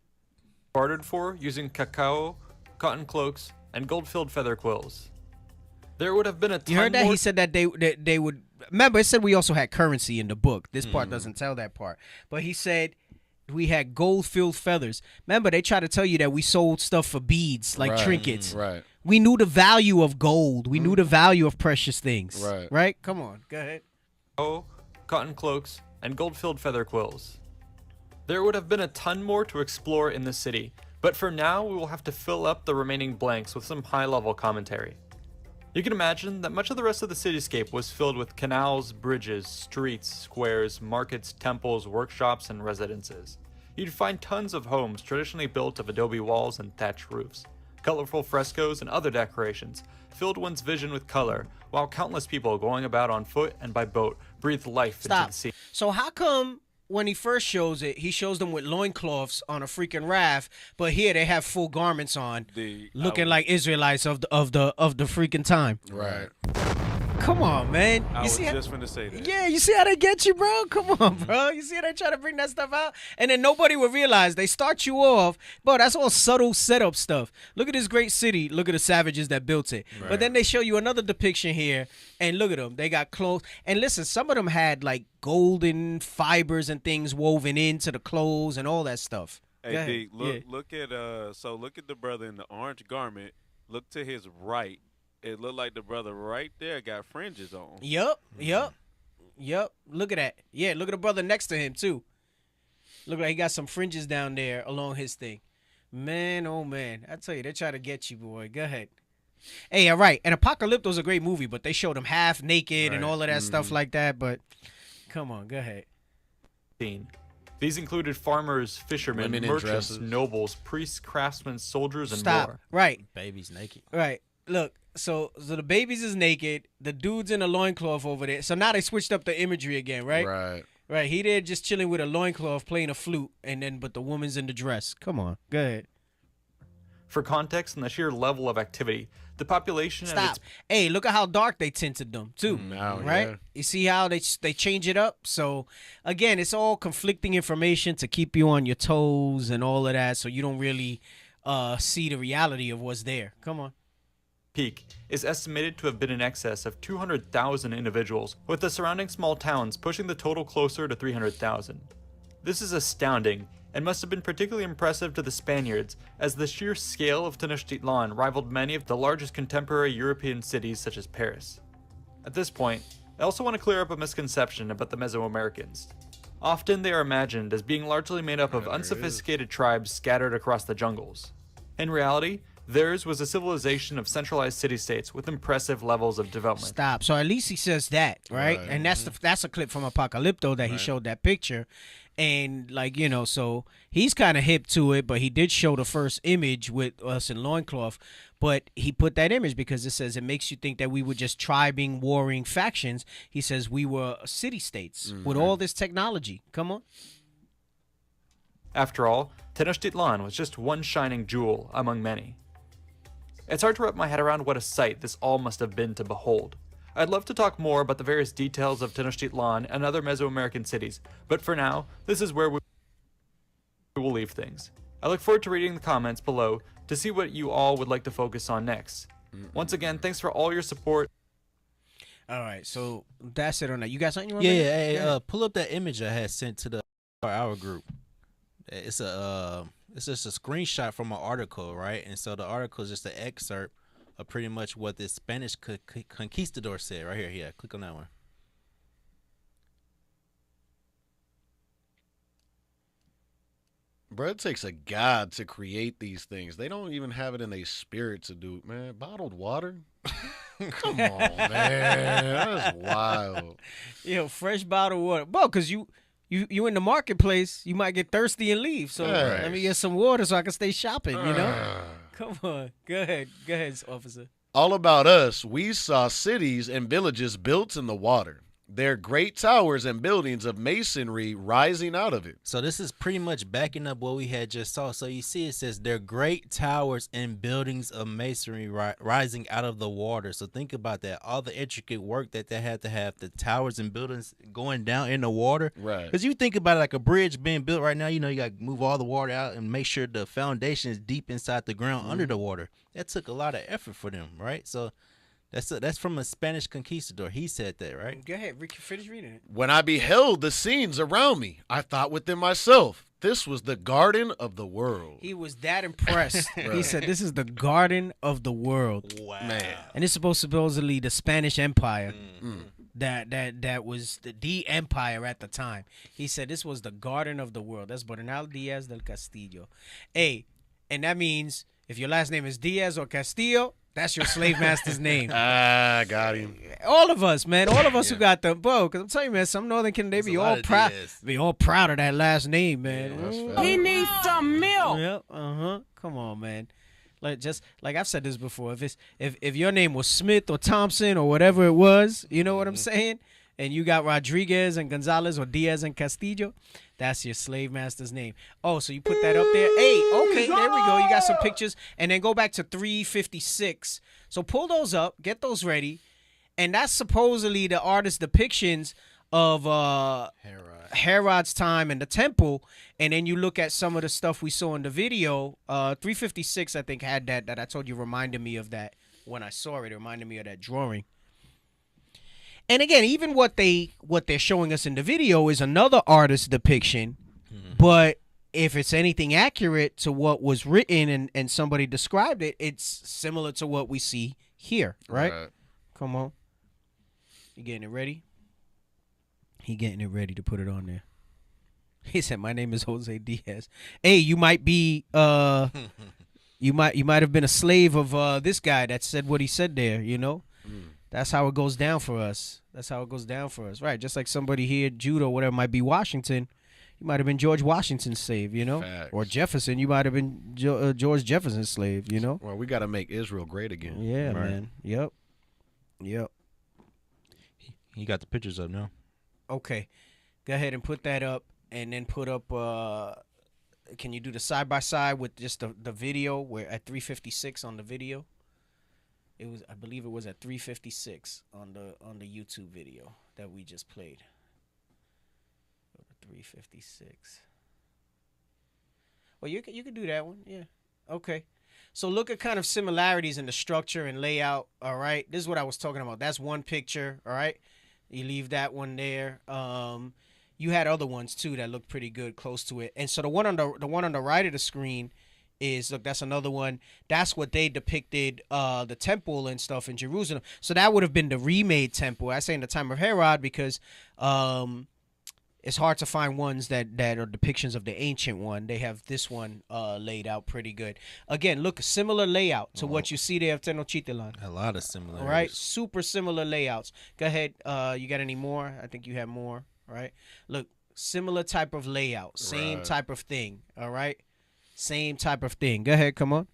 [SPEAKER 16] Bartered for using cacao, cotton cloaks, and gold-filled feather quills. There would have been a ton
[SPEAKER 12] You heard that?
[SPEAKER 16] more...
[SPEAKER 12] He said that they would... Remember, it said we also had currency in the book. This part doesn't tell that part. But he said we had gold-filled feathers. Remember, they try to tell you that we sold stuff for beads, like trinkets.
[SPEAKER 13] Right.
[SPEAKER 12] We knew the value of gold. We knew the value of precious things.
[SPEAKER 13] Right.
[SPEAKER 12] Right? Come on. Go ahead.
[SPEAKER 16] Cotton cloaks, and gold-filled feather quills. There would have been a ton more to explore in the city, but for now we will have to fill up the remaining blanks with some high-level commentary. You can imagine that much of the rest of the cityscape was filled with canals, bridges, streets, squares, markets, temples, workshops, and residences. You'd find tons of homes traditionally built of adobe walls and thatched roofs. Colorful frescoes and other decorations filled one's vision with color, while countless people going about on foot and by boat breathed life into the sea.
[SPEAKER 12] So how come when he first shows it, he shows them with loincloths on a freaking raft, but here they have full garments on, looking like Israelites of the freaking time?
[SPEAKER 13] Right.
[SPEAKER 12] Come on, man.
[SPEAKER 14] I
[SPEAKER 12] You
[SPEAKER 14] was
[SPEAKER 12] see
[SPEAKER 14] just finna say that.
[SPEAKER 12] Yeah, you see how they get you, bro? Come on, bro. You see how they try to bring that stuff out? And then nobody will realize they start you off. Bro, that's all subtle setup stuff. Look at this great city. Look at the savages that built it.
[SPEAKER 13] Right.
[SPEAKER 12] But then they show you another depiction here, and look at them. They got clothes. And listen, some of them had like golden fibers and things woven into the clothes and all that stuff. Go ahead.
[SPEAKER 14] Hey, D, look at the brother in the orange garment. Look to his right. It looked like the brother right there got fringes on.
[SPEAKER 12] Yup. Look at that. Yeah, look at the brother next to him, too. Look like he got some fringes down there along his thing. Man, oh, man. I tell you, they try to get you, boy. Go ahead. Hey, all right. And Apocalypto's a great movie, but they showed him half naked and all of that stuff like that. But come on, go ahead.
[SPEAKER 16] These included farmers, fishermen,
[SPEAKER 13] Women in
[SPEAKER 16] merchants,
[SPEAKER 13] dresses.
[SPEAKER 16] nobles, priests, craftsmen, soldiers, and
[SPEAKER 12] Stop.
[SPEAKER 16] more.
[SPEAKER 12] Right.
[SPEAKER 15] Babies naked.
[SPEAKER 12] Right. Look, so the babies is naked. The dude's in a loincloth over there. So now they switched up the imagery again, right?
[SPEAKER 13] Right.
[SPEAKER 12] Right. He there just chilling with a loincloth playing a flute, but the woman's in the dress. Come on. Go ahead.
[SPEAKER 16] For context and the sheer level of activity, the population and its
[SPEAKER 12] Hey, look at how dark they tinted them, too.
[SPEAKER 13] Now,
[SPEAKER 12] right?
[SPEAKER 13] yeah.
[SPEAKER 12] You see how they change it up? So, again, it's all conflicting information to keep you on your toes and all of that, so you don't really see the reality of what's there. Come on.
[SPEAKER 16] peak is estimated to have been in excess of 200,000 individuals, with the surrounding small towns pushing the total closer to 300,000. This is astounding, and must have been particularly impressive to the Spaniards, as the sheer scale of Tenochtitlan rivaled many of the largest contemporary European cities such as Paris. At this point, I also want to clear up a misconception about the Mesoamericans. Often they are imagined as being largely made up of unsophisticated tribes scattered across the jungles. In reality, theirs was a civilization of centralized city-states with impressive levels of development.
[SPEAKER 12] Stop. So at least he says that, right? And that's a clip from Apocalypto that he showed that picture. And, like, you know, so he's kind of hip to it, but he did show the first image with us in loincloth. But he put that image because it says it makes you think that we were just tribing, warring factions. He says we were city-states with all this technology. Come on.
[SPEAKER 16] After all, Tenochtitlan was just one shining jewel among many. It's hard to wrap my head around what a sight this all must have been to behold. I'd love to talk more about the various details of Tenochtitlan and other Mesoamerican cities, but for now, this is where we will leave things. I look forward to reading the comments below to see what you all would like to focus on next. Once again, thanks for all your support.
[SPEAKER 12] All right, so that's it on that. You got something you want
[SPEAKER 15] Yeah,
[SPEAKER 12] to
[SPEAKER 15] hey, pull up that image I had sent to our group. It's just a screenshot from an article, right? And so the article is just an excerpt of pretty much what this Spanish conquistador said right here. Yeah, click on that one.
[SPEAKER 13] Bro, it takes a god to create these things. They don't even have it in their spirit to do it, man. Bottled water? Come on, man. That's wild.
[SPEAKER 12] Yo, fresh bottled water. Bro, because you in the marketplace, you might get thirsty and leave. So let me get some water so I can stay shopping, you know? Come on. Go ahead, officer.
[SPEAKER 13] All about us, we saw cities and villages built in the water. They're great towers and buildings of masonry rising out of it.
[SPEAKER 15] So this is pretty much backing up what we had just saw. So you see it says they're great towers and buildings of masonry rising out of the water. So think about that. All the intricate work that they had to have, the towers and buildings going down in the water.
[SPEAKER 13] Right.
[SPEAKER 15] Because you think about it like a bridge being built right now, you know, you got to move all the water out and make sure the foundation is deep inside the ground under the water. That took a lot of effort for them, right? So that's from a Spanish conquistador. He said that, right?
[SPEAKER 12] Go ahead, Rick, finish reading it.
[SPEAKER 13] When I beheld the scenes around me, I thought within myself, this was the garden of the world.
[SPEAKER 12] He was that impressed. He said, this is the garden of the world.
[SPEAKER 15] Wow.
[SPEAKER 13] Man.
[SPEAKER 12] And it's supposedly the Spanish Empire. That was the empire at the time. He said this was the garden of the world. That's Bernal Diaz del Castillo. Hey, and that means if your last name is Diaz or Castillo, that's your slave master's name.
[SPEAKER 13] Ah, got him.
[SPEAKER 12] All of us, man. All of us who got the bro. Because I'm telling you, man, some Northern Canadian, they be all proud. Be all proud of that last name, man.
[SPEAKER 1] He needs some milk.
[SPEAKER 12] Yep. Come on, man. Like I've said this before. If your name was Smith or Thompson or whatever it was, you know what I'm saying? And you got Rodriguez and Gonzalez or Diaz and Castillo, that's your slave master's name. Oh, so you put that up there? Hey, okay, there we go. You got some pictures. And then go back to 356. So pull those up, get those ready. And that's supposedly the artist's depictions of Herod's time in the temple. And then you look at some of the stuff we saw in the video. 356, I think, had that I told you reminded me of that when I saw it. It reminded me of that drawing. And again, even what they're showing us in the video is another artist's depiction, but if it's anything accurate to what was written and somebody described it, it's similar to what we see here, right? Come on. You getting it ready? He getting it ready to put it on there. He said, "My name is Jose Diaz." Hey, you might be you might have been a slave of this guy that said what he said there, you know? That's how it goes down for us. That's how it goes down for us, right? Just like somebody here, Judah or whatever, might be Washington. You might have been George Washington's slave, you know?
[SPEAKER 13] Facts.
[SPEAKER 12] Or Jefferson. You might have been George Jefferson's slave, you know?
[SPEAKER 13] Well, we got to make Israel great again.
[SPEAKER 12] Yeah, man. Yep.
[SPEAKER 15] You got the pictures up now.
[SPEAKER 12] Okay. Go ahead and put that up, and then put up, can you do the side-by-side with just the video where at 356 on the video? I believe it was at 356 on the YouTube video that we just played. Go to 356. Well, you could do that one, yeah. Okay. So look at kind of similarities in the structure and layout. All right, this is what I was talking about. That's one picture. All right, you leave that one there. you had other ones too that looked pretty good close to it. And so the one on the right of the screen is, look, that's another one. That's what they depicted the temple and stuff in Jerusalem. So that would have been the remade temple. I say in the time of Herod because it's hard to find ones that are depictions of the ancient one. They have this one laid out pretty good. Again, look, similar layout to what you see there of Tenochtitlan.
[SPEAKER 15] A lot of similar.
[SPEAKER 12] All right, super similar layouts. Go ahead. You got any more? I think you have more. Right. Look, similar type of layout, same type of thing. All right. Same type of thing. Go ahead, come on.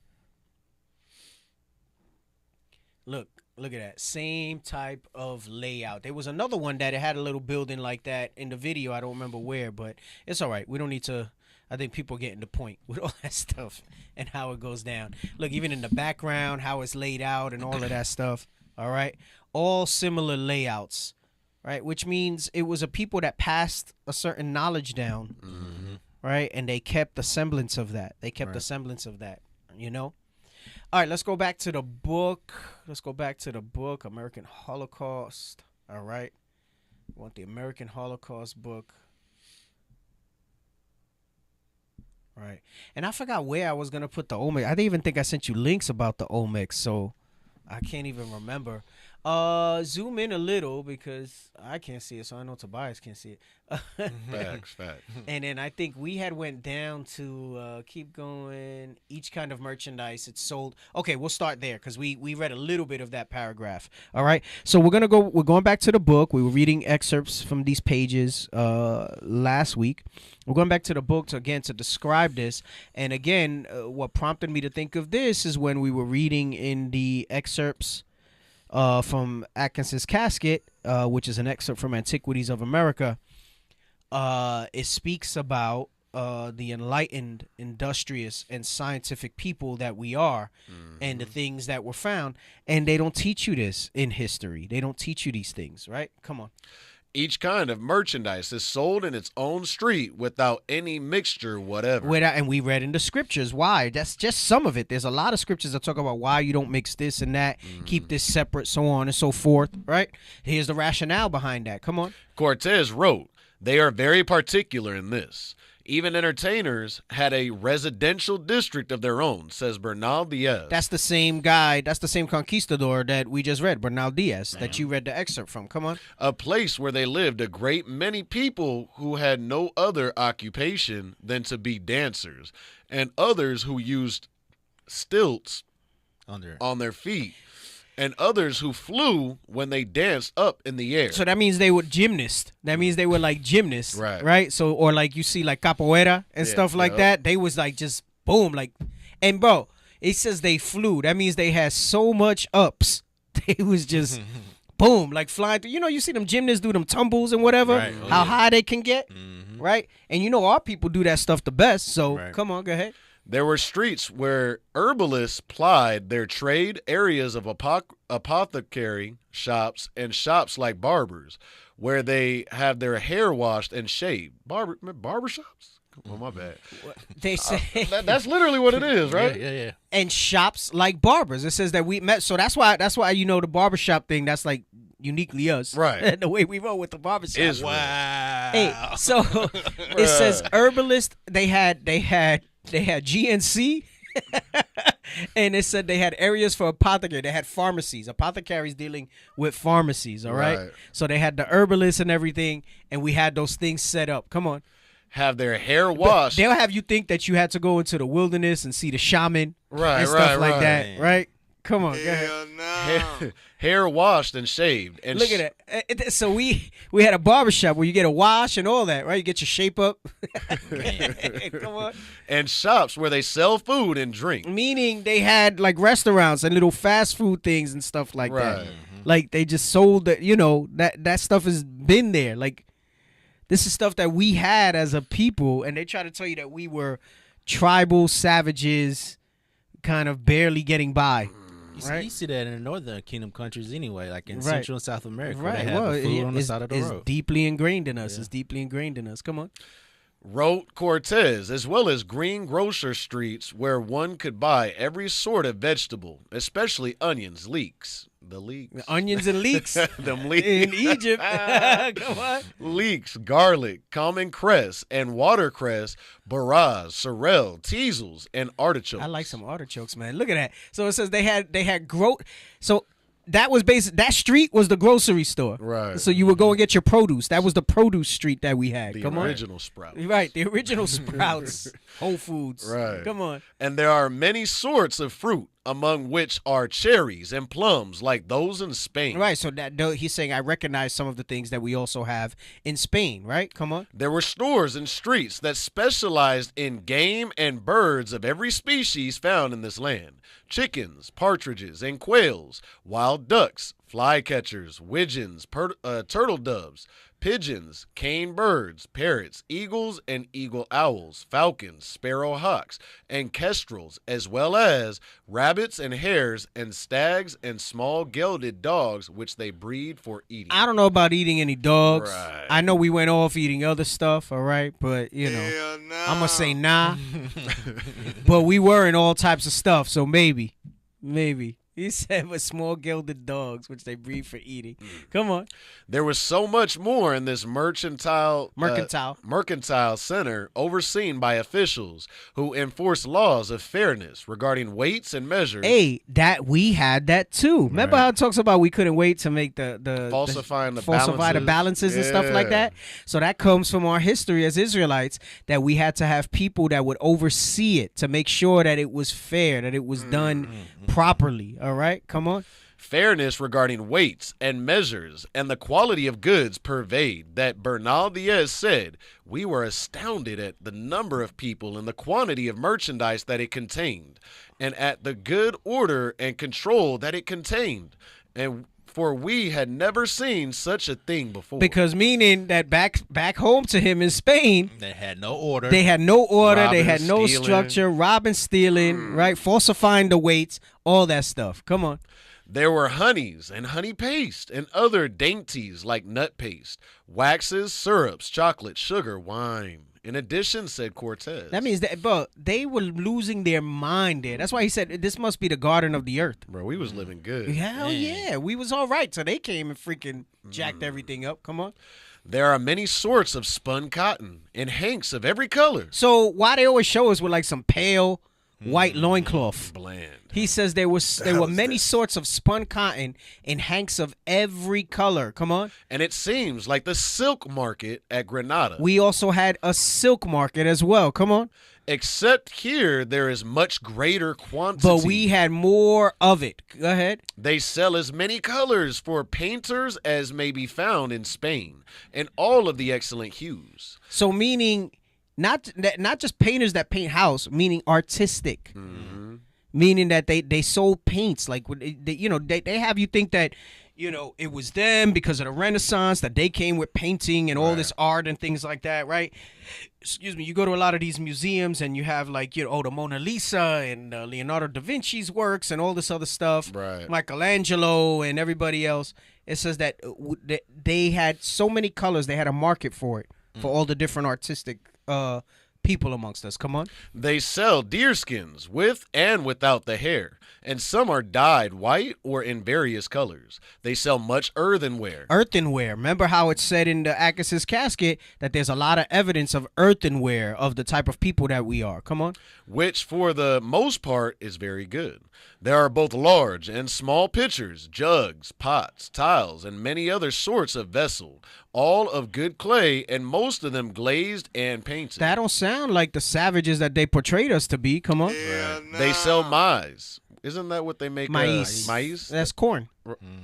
[SPEAKER 12] Look at that. Same type of layout. There was another one that it had a little building like that in the video. I don't remember where, but it's all right. We don't need to. I think people are getting the point with all that stuff and how it goes down. Look, even in the background, how it's laid out and all of that stuff. All right. All similar layouts, right? Which means it was a people that passed a certain knowledge down. Mm-hmm. Right, and they kept the semblance of that. They kept the semblance of that, you know? All right, let's go back to the book. American Holocaust. All right. I want the American Holocaust book. All right. And I forgot where I was going to put the Olmecs. I didn't even think I sent you links about the Olmecs, so I can't even remember. Zoom in a little because I can't see it, so I know Tobias can't see it.
[SPEAKER 13] Facts.
[SPEAKER 12] And then I think we had went down to keep going. Each kind of merchandise it's sold. Okay, we'll start there because we read a little bit of that paragraph. All right, so we're going back to the book. We were reading excerpts from these pages last week. We're going back to the book to describe this. And again, what prompted me to think of this is when we were reading in the excerpts from Atkinson's Casket, which is an excerpt from Antiquities of America. It speaks about the enlightened, industrious, and scientific people that we are, and the things that were found. And they don't teach you this in history. They don't teach you these things, right? Come on.
[SPEAKER 13] Each kind of merchandise is sold in its own street without any mixture whatever.
[SPEAKER 12] And we read in the scriptures why. That's just some of it. There's a lot of scriptures that talk about why you don't mix this and that, keep this separate, so on and so forth, right? Here's the rationale behind that. Come on.
[SPEAKER 13] Cortez wrote, "They are very particular in this. Even entertainers had a residential district of their own," says Bernal Diaz.
[SPEAKER 12] That's the same guy. That's the same conquistador that we just read, Bernal Diaz, that you read the excerpt from. Come on.
[SPEAKER 13] "A place where they lived a great many people who had no other occupation than to be dancers, and others who used stilts on their feet, and others who flew when they danced up in the air."
[SPEAKER 12] So that means they were gymnasts. That means they were like gymnasts, right? So, or like you see like capoeira and stuff like that. They was like just boom, like, and bro, it says they flew. That means they had so much ups. They was just boom, like flying through. You know, you see them gymnasts do them tumbles and whatever, how high they can get, right? And you know our people do that stuff the best. So come on, go ahead.
[SPEAKER 13] "There were streets where herbalists plied their trade, areas of apothecary shops, and shops like barbers, where they have their hair washed and shaved." Barber shops? Oh, my bad.
[SPEAKER 12] They say
[SPEAKER 13] that's literally what it is, right?
[SPEAKER 15] Yeah.
[SPEAKER 12] And shops like barbers. It says that we met. So that's why you know the barbershop thing. That's like uniquely us,
[SPEAKER 13] right?
[SPEAKER 12] The way we roll with the barbershop.
[SPEAKER 15] Wow.
[SPEAKER 12] Hey, so it says herbalist. They had GNC. And it said they had areas for apothecary. They had pharmacies, apothecaries dealing with pharmacies, all right? So they had the herbalists and everything, and we had those things set up. Come on.
[SPEAKER 13] Have their hair washed.
[SPEAKER 12] They'll have you think that you had to go into the wilderness and see the shaman
[SPEAKER 13] and
[SPEAKER 12] stuff like that, right? Come on, go ahead.
[SPEAKER 13] No. Hair washed and shaved. And
[SPEAKER 12] look at that. So we had a barbershop where you get a wash and all that, right? You get your shape up. Come on.
[SPEAKER 13] And shops where they sell food and drink.
[SPEAKER 12] Meaning they had like restaurants and little fast food things and stuff like that. Like they just sold that, you know, that stuff has been there. Like this is stuff that we had as a people, and they try to tell you that we were tribal savages kind of barely getting by.
[SPEAKER 15] You see that in the northern kingdom countries anyway, like in Central and South America. Where they have
[SPEAKER 12] well,
[SPEAKER 15] the food on the side of the road.
[SPEAKER 12] It's deeply ingrained in us. It's deeply ingrained in us. Come on.
[SPEAKER 13] Wrote Cortez, as well as green grocer streets where one could buy every sort of vegetable, especially onions, leeks, The leeks.
[SPEAKER 12] Onions and leeks.
[SPEAKER 13] Them leeks.
[SPEAKER 12] In Egypt. Come on.
[SPEAKER 13] Leeks, garlic, common cress, and watercress, barras, sorrel, teasels, and artichokes.
[SPEAKER 12] I like some artichokes, man. Look at that. So it says they had growth. So that was that street was the grocery store.
[SPEAKER 13] Right.
[SPEAKER 12] So you would go and get your produce. That was the produce street that we had.
[SPEAKER 13] The
[SPEAKER 12] Come
[SPEAKER 13] original
[SPEAKER 12] on.
[SPEAKER 13] Sprouts.
[SPEAKER 12] Right, the original Sprouts. Whole Foods.
[SPEAKER 13] Right.
[SPEAKER 12] Come on.
[SPEAKER 13] And there are many sorts of fruit, among which are cherries and plums like those in Spain.
[SPEAKER 12] Right, so that he's saying I recognize some of the things that we also have in Spain, right? Come on.
[SPEAKER 13] There were stores and streets that specialized in game and birds of every species found in this land. Chickens, partridges, and quails, wild ducks, flycatchers, widgeons, turtle doves, pigeons, cane birds, parrots, eagles and eagle owls, falcons, sparrow hawks, and kestrels, as well as rabbits and hares and stags and small gelded dogs, which they breed for eating.
[SPEAKER 12] I don't know about eating any dogs.
[SPEAKER 13] Right.
[SPEAKER 12] I know we went off eating other stuff, all right? But, you know, I'm going to say nah. But we were in all types of stuff, so maybe. He said with small gelded dogs, which they breed for eating. Come on.
[SPEAKER 13] There was so much more in this mercantile center overseen by officials who enforce laws of fairness regarding weights and measures.
[SPEAKER 12] Hey, that we had that too. Remember how it talks about we couldn't wait to make the
[SPEAKER 13] falsifying
[SPEAKER 12] the balances and stuff like that? So that comes from our history as Israelites, that we had to have people that would oversee it to make sure that it was fair, that it was done properly. All right, come on.
[SPEAKER 13] Fairness regarding weights and measures and the quality of goods pervade. That Bernal Diaz said, we were astounded at the number of people and the quantity of merchandise that it contained, and at the good order and control that it contained. And for we had never seen such a thing before.
[SPEAKER 12] Because meaning that back home to him in Spain,
[SPEAKER 15] they had no order.
[SPEAKER 12] They had no order.
[SPEAKER 13] Robbing,
[SPEAKER 12] they had no
[SPEAKER 13] stealing.
[SPEAKER 12] structure. Robbing, stealing, right? Falsifying the weights, all that stuff. Come on.
[SPEAKER 13] There were honeys and honey paste and other dainties like nut paste, waxes, syrups, chocolate, sugar, wine. In addition, said Cortez.
[SPEAKER 12] That means that, bro, they were losing their mind there. That's why he said this must be the garden of the earth.
[SPEAKER 13] Bro, we was living good.
[SPEAKER 12] Hell yeah. We was all right. So they came and freaking jacked everything up. Come on.
[SPEAKER 13] There are many sorts of spun cotton and hanks of every color.
[SPEAKER 12] So why they always show us with like some pale white loincloth?
[SPEAKER 13] Bland.
[SPEAKER 12] He says there were many sorts of spun cotton and hanks of every color. Come on.
[SPEAKER 13] And it seems like the silk market at Granada.
[SPEAKER 12] We also had a silk market as well. Come on.
[SPEAKER 13] Except here, there is much greater quantity.
[SPEAKER 12] But we had more of it. Go ahead.
[SPEAKER 13] They sell as many colors for painters as may be found in Spain, and all of the excellent hues.
[SPEAKER 12] So meaning not just painters that paint house, meaning artistic.
[SPEAKER 13] Mm-hmm.
[SPEAKER 12] Meaning that they sold paints. Like, they have you think that, it was them because of the Renaissance, that they came with painting and all this art and things like that, right? Excuse me. You go to a lot of these museums and you have like, the Mona Lisa and Leonardo da Vinci's works and all this other stuff.
[SPEAKER 13] Right.
[SPEAKER 12] Michelangelo and everybody else. It says that they had so many colors. They had a market for it, for all the different artistic people amongst us. Come on.
[SPEAKER 13] They sell deerskins with and without the hair, and some are dyed white or in various colors. They sell much earthenware.
[SPEAKER 12] Earthenware. Remember how it said in the Akas's casket that there's a lot of evidence of earthenware, of the type of people that we are. Come on.
[SPEAKER 13] Which for the most part is very good. There are both large and small pitchers, jugs, pots, tiles, and many other sorts of vessel, all of good clay, and most of them glazed and painted.
[SPEAKER 12] That don't sound like the savages that they portrayed us to be. Come on.
[SPEAKER 13] They sell maize. Isn't that what they make?
[SPEAKER 12] Maize.
[SPEAKER 13] Maize?
[SPEAKER 12] That's corn.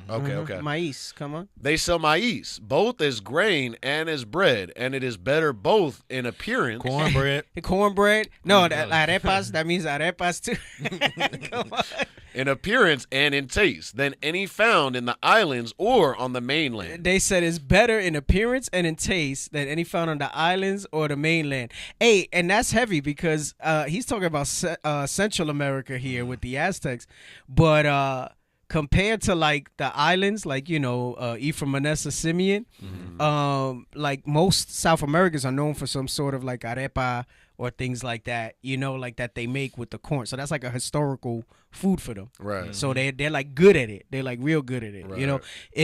[SPEAKER 13] Okay.
[SPEAKER 12] Maize. Come on.
[SPEAKER 13] They sell maize, both as grain and as bread, and it is better both in appearance.
[SPEAKER 15] Cornbread.
[SPEAKER 12] Cornbread. No, arepas. That means arepas too. Come on.
[SPEAKER 13] In appearance and in taste than any found in the islands or on the mainland.
[SPEAKER 12] They said it's better in appearance and in taste than any found on the islands or the mainland. Hey, and that's heavy because he's talking about Central America here with the Aztecs, but compared to like the islands, like Ephraim, Manasseh, Simeon, like most South Americans are known for some sort of like arepa or things like that, like that they make with the corn. So that's like a historical food for them.
[SPEAKER 13] Right.
[SPEAKER 12] So they're like good at it. They're like real good at it.
[SPEAKER 13] Right.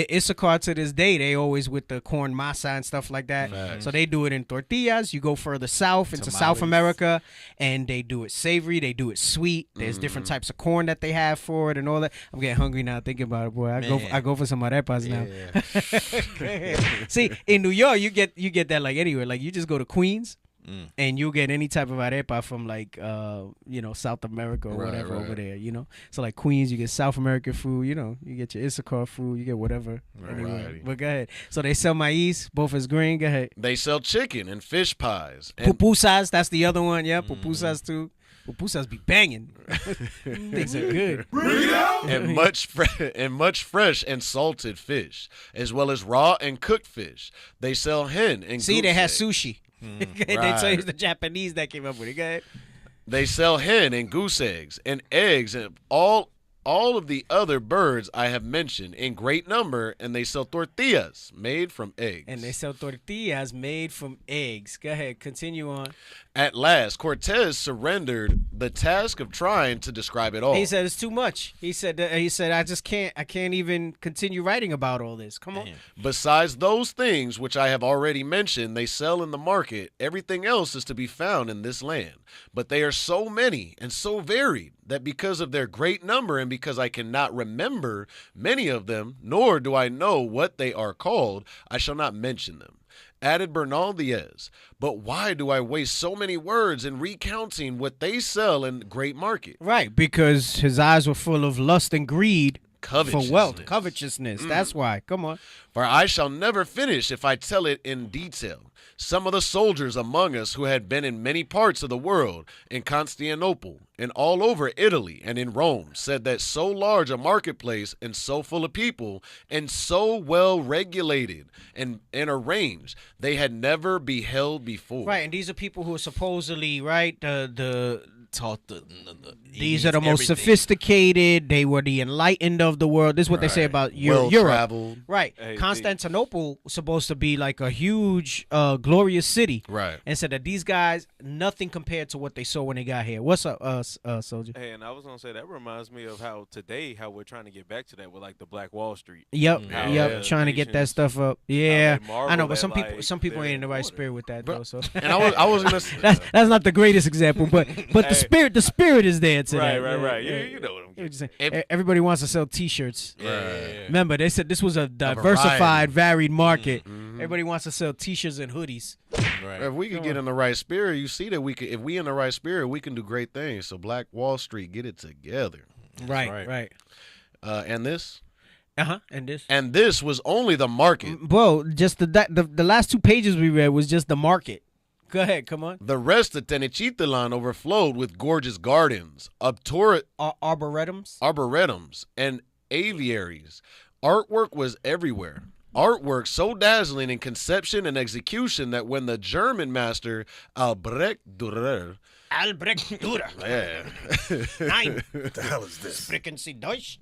[SPEAKER 12] Issachar to this day, they always with the corn masa and stuff like that.
[SPEAKER 13] Nice.
[SPEAKER 12] So they do it in tortillas. You go further south into South America, and they do it savory. They do it sweet. There's different types of corn that they have for it and all that. I'm getting hungry now thinking about it, boy. I go for some arepas now. See, in New York, you get that like anywhere. Like you just go to Queens. And you'll get any type of arepa from like South America or whatever over there, So like Queens, you get South American food, you get your Issachar food, you get whatever. Anyway, but go ahead. So they sell maize, both as grain. Go ahead.
[SPEAKER 13] They sell chicken and fish pies. And
[SPEAKER 12] Pupusas, that's the other one. Yeah, pupusas too. Pupusas be banging. Things are good.
[SPEAKER 13] And much fresh and salted fish, as well as raw and cooked fish. They sell hen and
[SPEAKER 12] See, they
[SPEAKER 13] goose
[SPEAKER 12] have
[SPEAKER 13] eggs.
[SPEAKER 12] sushi. They tell you it's the Japanese that came up with it. Go ahead.
[SPEAKER 13] They sell hen and goose eggs and eggs and all of the other birds I have mentioned in great number, and they sell tortillas made from eggs.
[SPEAKER 12] And they sell tortillas made from eggs. Go ahead, continue on.
[SPEAKER 13] At last, Cortez surrendered the task of trying to describe it all.
[SPEAKER 12] He said it's too much. He said I just can't. I can't even continue writing about all this. Come on.
[SPEAKER 13] Besides those things which I have already mentioned, they sell in the market. Everything else is to be found in this land. But they are so many and so varied that because of their great number and because I cannot remember many of them, nor do I know what they are called, I shall not mention them. Added Bernal Diaz, but why do I waste so many words in recounting what they sell in great market?
[SPEAKER 12] Right, because his eyes were full of lust and greed for wealth, covetousness. That's why. Come on.
[SPEAKER 13] For I shall never finish if I tell it in detail. Some of the soldiers among us who had been in many parts of the world, in Constantinople, and all over Italy, and in Rome, said that so large a marketplace, and so full of people, and so well regulated and arranged, they had never beheld before.
[SPEAKER 12] Right, and these are people who are supposedly, right,
[SPEAKER 15] taught
[SPEAKER 12] these are the most sophisticated. They were the enlightened of the world. This is what they say about Europe.
[SPEAKER 13] Well-traveled.
[SPEAKER 12] Right.
[SPEAKER 14] Hey,
[SPEAKER 12] Constantinople was supposed to be like a huge, glorious city.
[SPEAKER 13] Right.
[SPEAKER 12] And said that these guys, nothing compared to what they saw when they got here. What's up, Soldier?
[SPEAKER 14] Hey, and I was gonna say that reminds me of how we're trying to get back to that with like the Black Wall Street.
[SPEAKER 12] Yep.
[SPEAKER 14] How
[SPEAKER 12] Trying to get that stuff up. Yeah.
[SPEAKER 14] marvel
[SPEAKER 12] I know, but
[SPEAKER 14] at,
[SPEAKER 12] some people ain't in the right spirit with that though. So.
[SPEAKER 13] And I was gonna say,
[SPEAKER 12] that's not the greatest example, but the spirit is there today.
[SPEAKER 14] Right. You know what I'm
[SPEAKER 12] saying. Everybody wants to sell T-shirts.
[SPEAKER 13] Right.
[SPEAKER 12] Remember, they said this was a diversified, varied market. Everybody wants to sell T-shirts and hoodies.
[SPEAKER 13] Right. If we could get in the right spirit, you see that we could. If we in the right spirit, we can do great things. So Black Wall Street, get it together.
[SPEAKER 12] Right.
[SPEAKER 13] And this.
[SPEAKER 12] And
[SPEAKER 13] this was only the market.
[SPEAKER 12] Bro, just the last 2 pages we read was just the market. Go ahead, come on.
[SPEAKER 13] The rest of Tenochtitlan overflowed with gorgeous gardens, arboretums, and aviaries. Artwork was everywhere. Artwork so dazzling in conception and execution that when the German master Albrecht Dürer
[SPEAKER 12] Nein.
[SPEAKER 4] The hell is this?
[SPEAKER 12] Sprechen Sie Deutsch?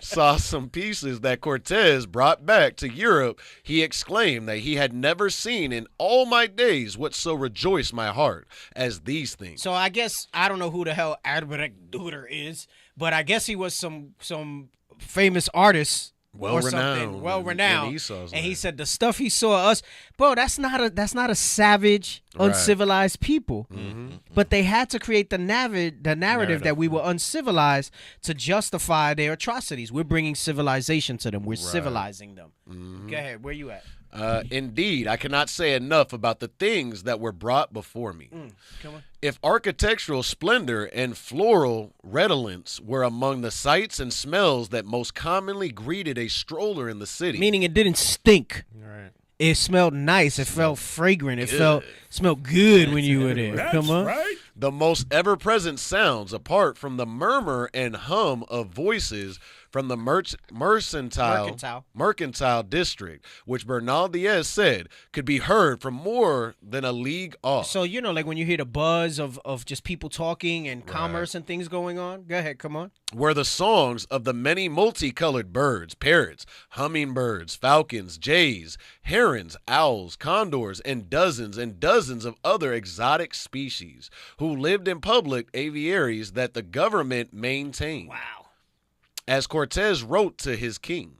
[SPEAKER 13] saw some pieces that Cortez brought back to Europe, he exclaimed that he had never seen in all my days what so rejoiced my heart as these things.
[SPEAKER 12] So I guess, I don't know who the hell Albrecht Dürer is, but I guess he was some famous artist. Well-renowned. And he said the stuff he saw us, bro, that's not a savage, uncivilized people. But they had to create the narrative that we were uncivilized to justify their atrocities. We're bringing civilization to them. We're civilizing them. Go ahead. Where you at?
[SPEAKER 13] Indeed, I cannot say enough about the things that were brought before me.
[SPEAKER 12] Come on.
[SPEAKER 13] If architectural splendor and floral redolence were among the sights and smells that most commonly greeted a stroller in the city.
[SPEAKER 12] Meaning it didn't stink.
[SPEAKER 15] Right.
[SPEAKER 12] It smelled nice. It felt fragrant. It smelled good when you were there. Come on.
[SPEAKER 4] Right.
[SPEAKER 13] The most ever-present sounds, apart from the murmur and hum of voices, from the mercantile district, which Bernal Diaz said could be heard from more than a league off.
[SPEAKER 12] So, you know, like when you hear the buzz of just people talking and commerce and things going on. Go ahead, come on.
[SPEAKER 13] Were the songs of the many multicolored birds, parrots, hummingbirds, falcons, jays, herons, owls, condors, and dozens of other exotic species who lived in public aviaries that the government maintained.
[SPEAKER 12] Wow.
[SPEAKER 13] As Cortez wrote to his king,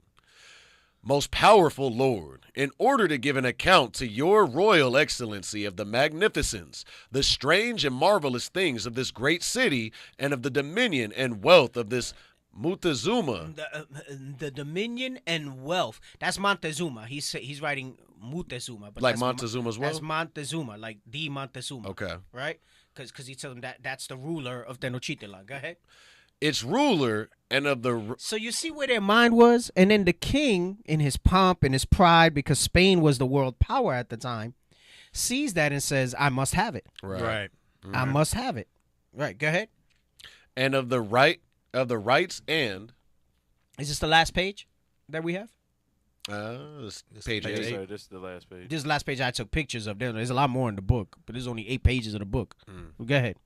[SPEAKER 13] "Most powerful Lord, in order to give an account to your royal excellency of the magnificence, the strange and marvelous things of this great city, and of the dominion and wealth of this Montezuma."
[SPEAKER 12] The dominion and wealth. That's Montezuma. He's writing Montezuma. But
[SPEAKER 13] Like
[SPEAKER 12] that's
[SPEAKER 13] Montezuma's wealth?
[SPEAKER 12] That's Montezuma, like the Montezuma.
[SPEAKER 13] Okay.
[SPEAKER 12] Right? Because he told him that's the ruler of Tenochtitlan. Go ahead.
[SPEAKER 13] Its ruler and of the...
[SPEAKER 12] So you see where their mind was? And then the king, in his pomp and his pride, because Spain was the world power at the time, sees that and says, I must have it.
[SPEAKER 13] Right.
[SPEAKER 12] I must have it. Right, go ahead.
[SPEAKER 13] And of the rights and...
[SPEAKER 12] Is this the last page that we have?
[SPEAKER 13] This page 8.
[SPEAKER 14] Sir, this is the last page.
[SPEAKER 12] This is the last page I took pictures of. There's a lot more in the book, but there's only 8 pages of the book. Go ahead.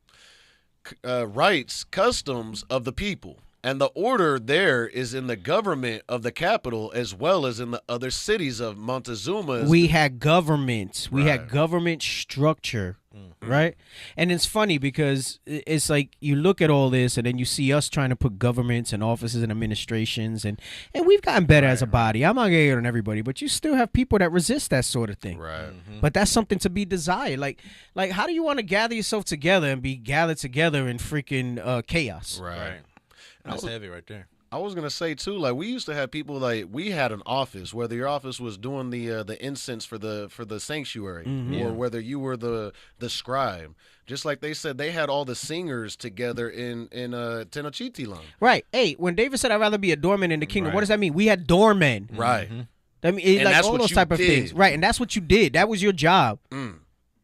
[SPEAKER 13] Rights, customs of the people, and the order there is in the government of the capital as well as in the other cities of Montezuma's.
[SPEAKER 12] We had government. We had government structure, right? And it's funny because it's like you look at all this and then you see us trying to put governments and offices and administrations, and we've gotten better as a body. I'm not getting on everybody, but you still have people that resist that sort of thing.
[SPEAKER 13] Right.
[SPEAKER 12] But that's something to be desired. Like how do you want to gather yourself together and be gathered together in freaking chaos?
[SPEAKER 13] Right.
[SPEAKER 15] That's heavy right there.
[SPEAKER 13] I was gonna say too, like we used to have people like we had an office, whether your office was doing the incense for the sanctuary, or whether you were the scribe. Just like they said, they had all the singers together in Tenochtitlan.
[SPEAKER 12] Right. Hey, when David said I'd rather be a doorman in the kingdom, what does that mean? We had doormen.
[SPEAKER 13] Right.
[SPEAKER 12] I mean, like all those type of things. Right, and that's what you did. That was your job.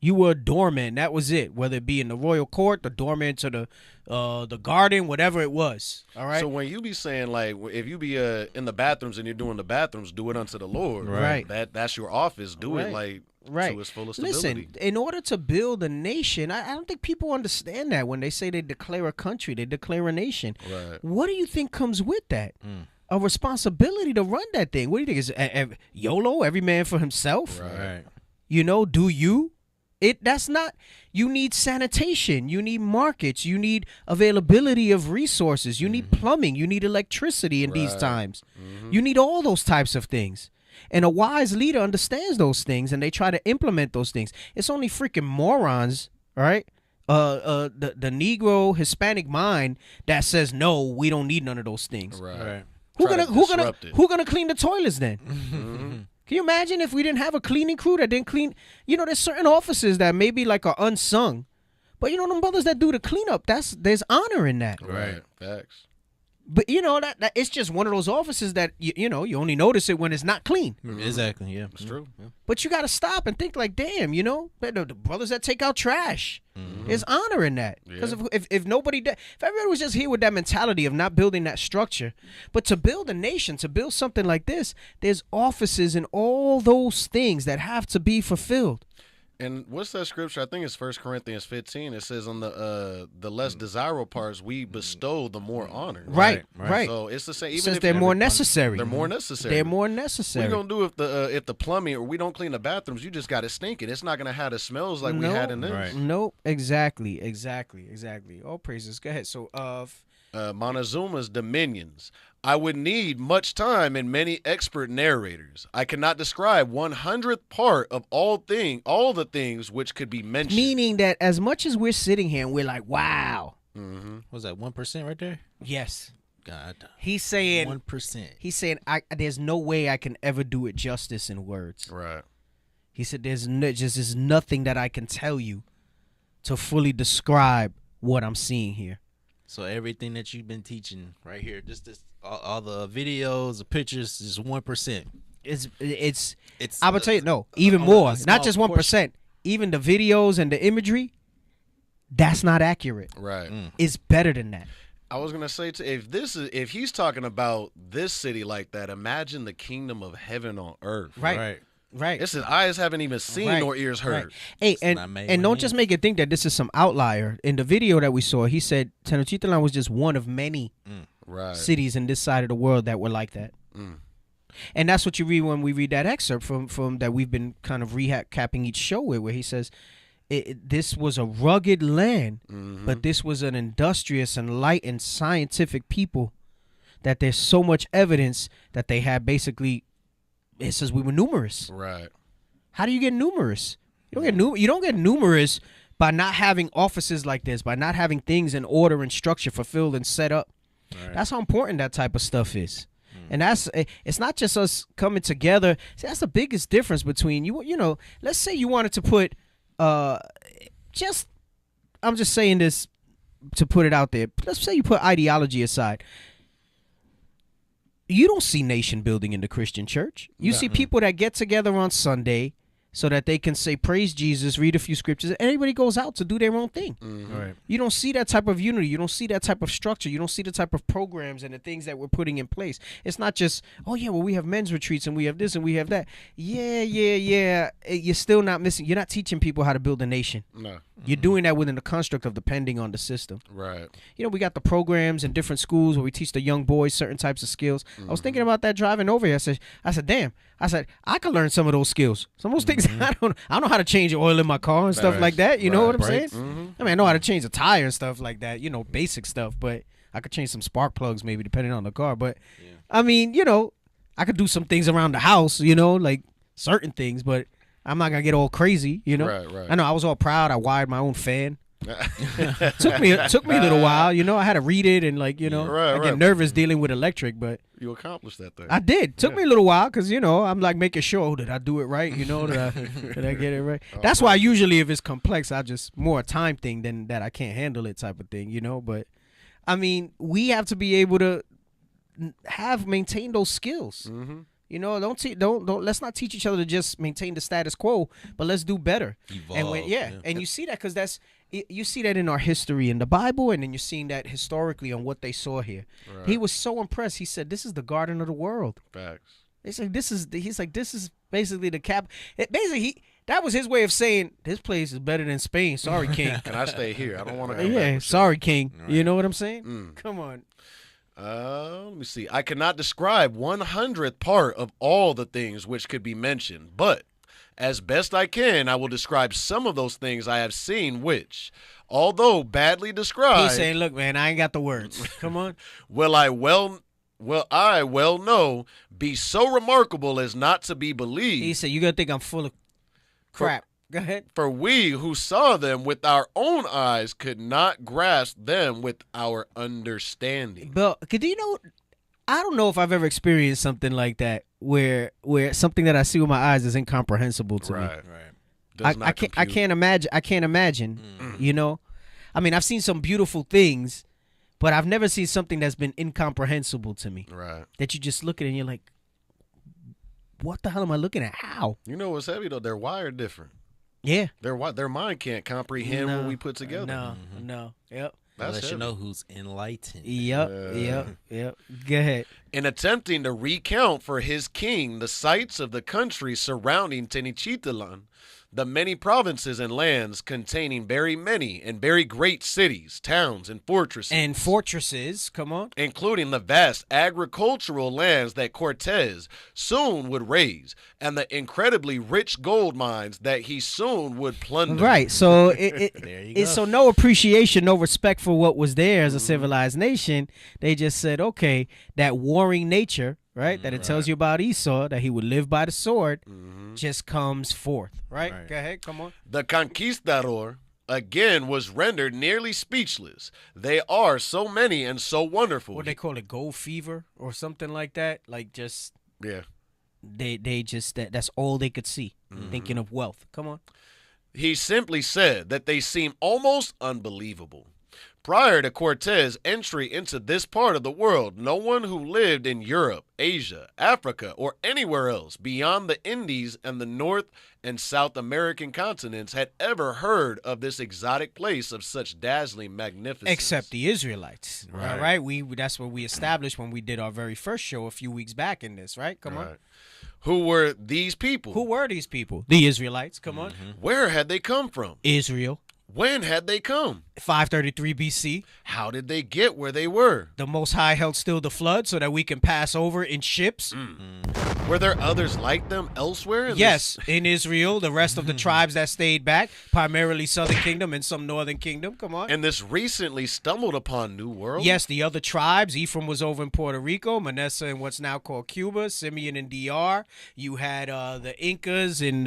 [SPEAKER 12] You were a doorman. That was it. Whether it be in the royal court, the doorman to the garden, whatever it was. All right.
[SPEAKER 13] So when you be saying like, if you be in the bathrooms and you're doing the bathrooms, do it unto the Lord.
[SPEAKER 12] Right.
[SPEAKER 13] That's your office. Do it like to its fullest ability.
[SPEAKER 12] Listen, in order to build a nation, I don't think people understand that when they say they declare a country, they declare a nation.
[SPEAKER 13] Right.
[SPEAKER 12] What do you think comes with that? A responsibility to run that thing. What do you think? Is YOLO, every man for himself?
[SPEAKER 13] Right.
[SPEAKER 12] You know, do you? That's not. You need sanitation. You need markets. You need availability of resources. You need plumbing. You need electricity in these times. You need all those types of things. And a wise leader understands those things, and they try to implement those things. It's only freaking morons, right? The Negro Hispanic mind that says no, we don't need none of those things.
[SPEAKER 13] Right.
[SPEAKER 12] Who gonna clean the toilets then? Can you imagine if we didn't have a cleaning crew that didn't clean? You know, there's certain offices that maybe like are unsung, but you know them brothers that do the cleanup. There's honor in that.
[SPEAKER 13] Right. Facts.
[SPEAKER 12] But you know that it's just one of those offices that you know you only notice it when it's not clean.
[SPEAKER 15] Exactly. Yeah,
[SPEAKER 13] it's true.
[SPEAKER 15] Yeah.
[SPEAKER 12] But you got to stop and think like, damn, you know, the brothers that take out trash. There's honor in that. Because if nobody, if everybody was just here with that mentality of not building that structure, but to build a nation, to build something like this, there's offices and all those things that have to be fulfilled.
[SPEAKER 13] And what's that scripture? I think it's 1 Corinthians 15. It says on the less desirable parts, we bestow the more honor.
[SPEAKER 12] Right.
[SPEAKER 13] So it's the same.
[SPEAKER 12] Even
[SPEAKER 13] Since
[SPEAKER 12] if they're more necessary.
[SPEAKER 13] They're more necessary.
[SPEAKER 12] They're more necessary.
[SPEAKER 13] What are you gonna do if the plumbing or we don't clean the bathrooms? You just got it stinking. It's not gonna have the smells like we had in this.
[SPEAKER 15] Right.
[SPEAKER 12] Nope. Exactly. All praises. Go ahead. So
[SPEAKER 13] Montezuma's dominions. I would need much time and many expert narrators. I cannot describe 100th part of all the things which could be mentioned.
[SPEAKER 12] Meaning that as much as we're sitting here and we're like, wow.
[SPEAKER 15] Was that 1% right there?
[SPEAKER 12] Yes.
[SPEAKER 15] God.
[SPEAKER 12] He's saying
[SPEAKER 15] 1%.
[SPEAKER 12] He's saying there's no way I can ever do it justice in words.
[SPEAKER 13] Right.
[SPEAKER 12] He said there's nothing that I can tell you to fully describe what I'm seeing here.
[SPEAKER 15] So everything that you've been teaching right here, just this, all the videos, the pictures, is 1%.
[SPEAKER 12] It's. I would tell you no, even more. Not just 1%. Even the videos and the imagery, that's not accurate.
[SPEAKER 13] Right.
[SPEAKER 12] It's better than that.
[SPEAKER 13] I was gonna say, if he's talking about this city like that, imagine the kingdom of heaven on earth.
[SPEAKER 12] Right.
[SPEAKER 13] This is eyes haven't even seen nor ears heard.
[SPEAKER 12] Hey, and don't just make it think that this is some outlier. In the video that we saw, he said Tenochtitlan was just one of many cities in this side of the world that were like that. And that's what you read when we read that excerpt from that we've been kind of recapping each show with, where he says this was a rugged land, but this was an industrious and light and scientific people that there's so much evidence that they had basically. It says we were numerous.
[SPEAKER 13] Right.
[SPEAKER 12] How do you get numerous? You don't get numerous by not having offices like this, by not having things in order and structure fulfilled and set up. Right. That's how important that type of stuff is. And it's not just us coming together. See, that's the biggest difference between you know, let's say you wanted to put I'm just saying this to put it out there. Let's say you put ideology aside. You don't see nation building in the Christian church. You see people that get together on Sunday so that they can say, praise Jesus, read a few scriptures, and everybody goes out to do their own thing.
[SPEAKER 15] Right.
[SPEAKER 12] You don't see that type of unity. You don't see that type of structure. You don't see the type of programs and the things that we're putting in place. It's not just, oh, yeah, well, we have men's retreats and we have this and we have that. Yeah. You're still not missing. You're not teaching people how to build a nation.
[SPEAKER 13] No.
[SPEAKER 12] You're doing that within the construct of depending on the system.
[SPEAKER 13] Right.
[SPEAKER 12] You know, we got the programs in different schools where we teach the young boys certain types of skills. I was thinking about that driving over here. I said, damn. I could learn some of those skills. Some of those things I don't know how to change the oil in my car and stuff like that. You know what I'm saying? I mean, I know how to change a tire and stuff like that. You know, basic stuff. But I could change some spark plugs maybe depending on the car. But I mean, you know, I could do some things around the house. You know, like certain things. But I'm not gonna get all crazy. You know.
[SPEAKER 13] Right.
[SPEAKER 12] I know I was all proud. I wired my own fan. took me a little while, you know. I had to read it and I get nervous dealing with electric, but
[SPEAKER 13] you accomplished that thing.
[SPEAKER 12] I did. Took me a little while because I'm like making sure did I do it right, did I get it right. That's why usually if it's complex, I just more a time thing than that I can't handle it type of thing, But I mean, we have to be able to maintain those skills. Don't let's not teach each other to just maintain the status quo, but let's do better.
[SPEAKER 15] Evolve,
[SPEAKER 12] and you see that because you see that in our history in the Bible, and then you're seeing that historically on what they saw here. Right. He was so impressed. He said, "This is the garden of the world."
[SPEAKER 13] Facts.
[SPEAKER 12] They said, "This is." He's like, "This is basically the cap." That was his way of saying this place is better than Spain. Sorry, King.
[SPEAKER 13] Can I stay here? I don't want to go
[SPEAKER 12] back. Sorry, King. Right. You know what I'm saying? Come on.
[SPEAKER 13] Let me see. I cannot describe 100th part of all the things which could be mentioned, but as best I can, I will describe some of those things I have seen which, although badly described...
[SPEAKER 12] He's saying, look, man, I ain't got the words. Come on.
[SPEAKER 13] will I well know be so remarkable as not to be believed.
[SPEAKER 12] He said, you're going to think I'm full of crap. Go ahead.
[SPEAKER 13] For we who saw them with our own eyes could not grasp them with our understanding.
[SPEAKER 12] But I don't know if I've ever experienced something like that where something that I see with my eyes is incomprehensible to me.
[SPEAKER 13] Right.
[SPEAKER 12] I can't imagine. I mean, I've seen some beautiful things, but I've never seen something that's been incomprehensible to me.
[SPEAKER 13] Right.
[SPEAKER 12] That you just look at it and you're like, what the hell am I looking at? How?
[SPEAKER 13] You know what's heavy though? They're wired different.
[SPEAKER 12] Yeah.
[SPEAKER 13] Their mind can't comprehend what we put together.
[SPEAKER 12] No. Yep.
[SPEAKER 15] Unless you know who's enlightened.
[SPEAKER 12] Yep. Go ahead.
[SPEAKER 13] In attempting to recount for his king the sites of the country surrounding Tenochtitlan, the many provinces and lands containing very many and very great cities, towns, and fortresses.
[SPEAKER 12] Come on.
[SPEAKER 13] Including the vast agricultural lands that Cortez soon would raise, and the incredibly rich gold mines that he soon would plunder.
[SPEAKER 12] Right. So so no appreciation, no respect for what was there as a civilized nation. They just said, okay, that warring nature, right, that it tells you about Esau, that he would live by the sword, just comes forth, right? Go ahead, come on.
[SPEAKER 13] The conquistador, again, was rendered nearly speechless. They are so many and so wonderful.
[SPEAKER 12] What they call it, gold fever or something like that? Like just...
[SPEAKER 13] Yeah.
[SPEAKER 12] They just, that's all they could see, thinking of wealth. Come on.
[SPEAKER 13] He simply said that they seem almost unbelievable. Prior to Cortez' entry into this part of the world, no one who lived in Europe, Asia, Africa, or anywhere else beyond the Indies and the North and South American continents had ever heard of this exotic place of such dazzling magnificence.
[SPEAKER 12] Except the Israelites. All right. That's what we established when we did our very first show a few weeks back in this, right? Come on.
[SPEAKER 13] Who were these people?
[SPEAKER 12] Who were these people? The Israelites. Come on.
[SPEAKER 13] Where had they come from?
[SPEAKER 12] Israel.
[SPEAKER 13] When had they come?
[SPEAKER 12] 533 BC.
[SPEAKER 13] How did they get where they were?
[SPEAKER 12] The Most High held still the flood so that we can pass over in ships.
[SPEAKER 13] Were there others like them elsewhere?
[SPEAKER 12] Yes, in Israel, the rest of the tribes that stayed back, primarily Southern Kingdom and some Northern Kingdom. Come on.
[SPEAKER 13] And this recently stumbled upon New World?
[SPEAKER 12] Yes, the other tribes. Ephraim was over in Puerto Rico, Manasseh in what's now called Cuba, Simeon in DR. You had the Incas in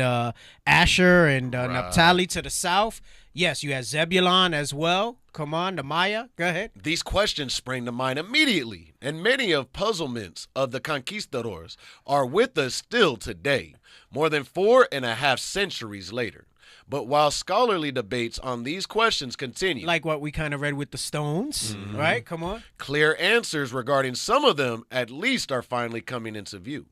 [SPEAKER 12] Asher and Naphtali to the south. Yes, you had Zebulon as well. Come on, the Maya. Go ahead.
[SPEAKER 13] These questions spring to mind immediately, and many of puzzlements of the conquistadors are with us still today, more than 4.5 centuries later. But while scholarly debates on these questions continue,
[SPEAKER 12] like what we kind of read with the stones, right? Come on.
[SPEAKER 13] Clear answers regarding some of them at least are finally coming into view.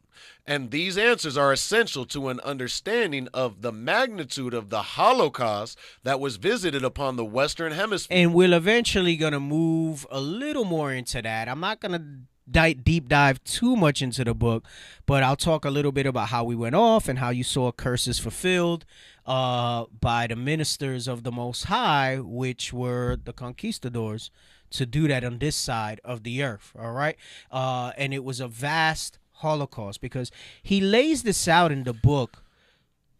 [SPEAKER 13] And these answers are essential to an understanding of the magnitude of the Holocaust that was visited upon the Western Hemisphere.
[SPEAKER 12] And we're eventually going to move a little more into that. I'm not going to deep dive too much into the book, but I'll talk a little bit about how we went off and how you saw curses fulfilled by the ministers of the Most High, which were the conquistadors, to do that on this side of the earth. All right. And it was a vast Holocaust, because he lays this out in the book,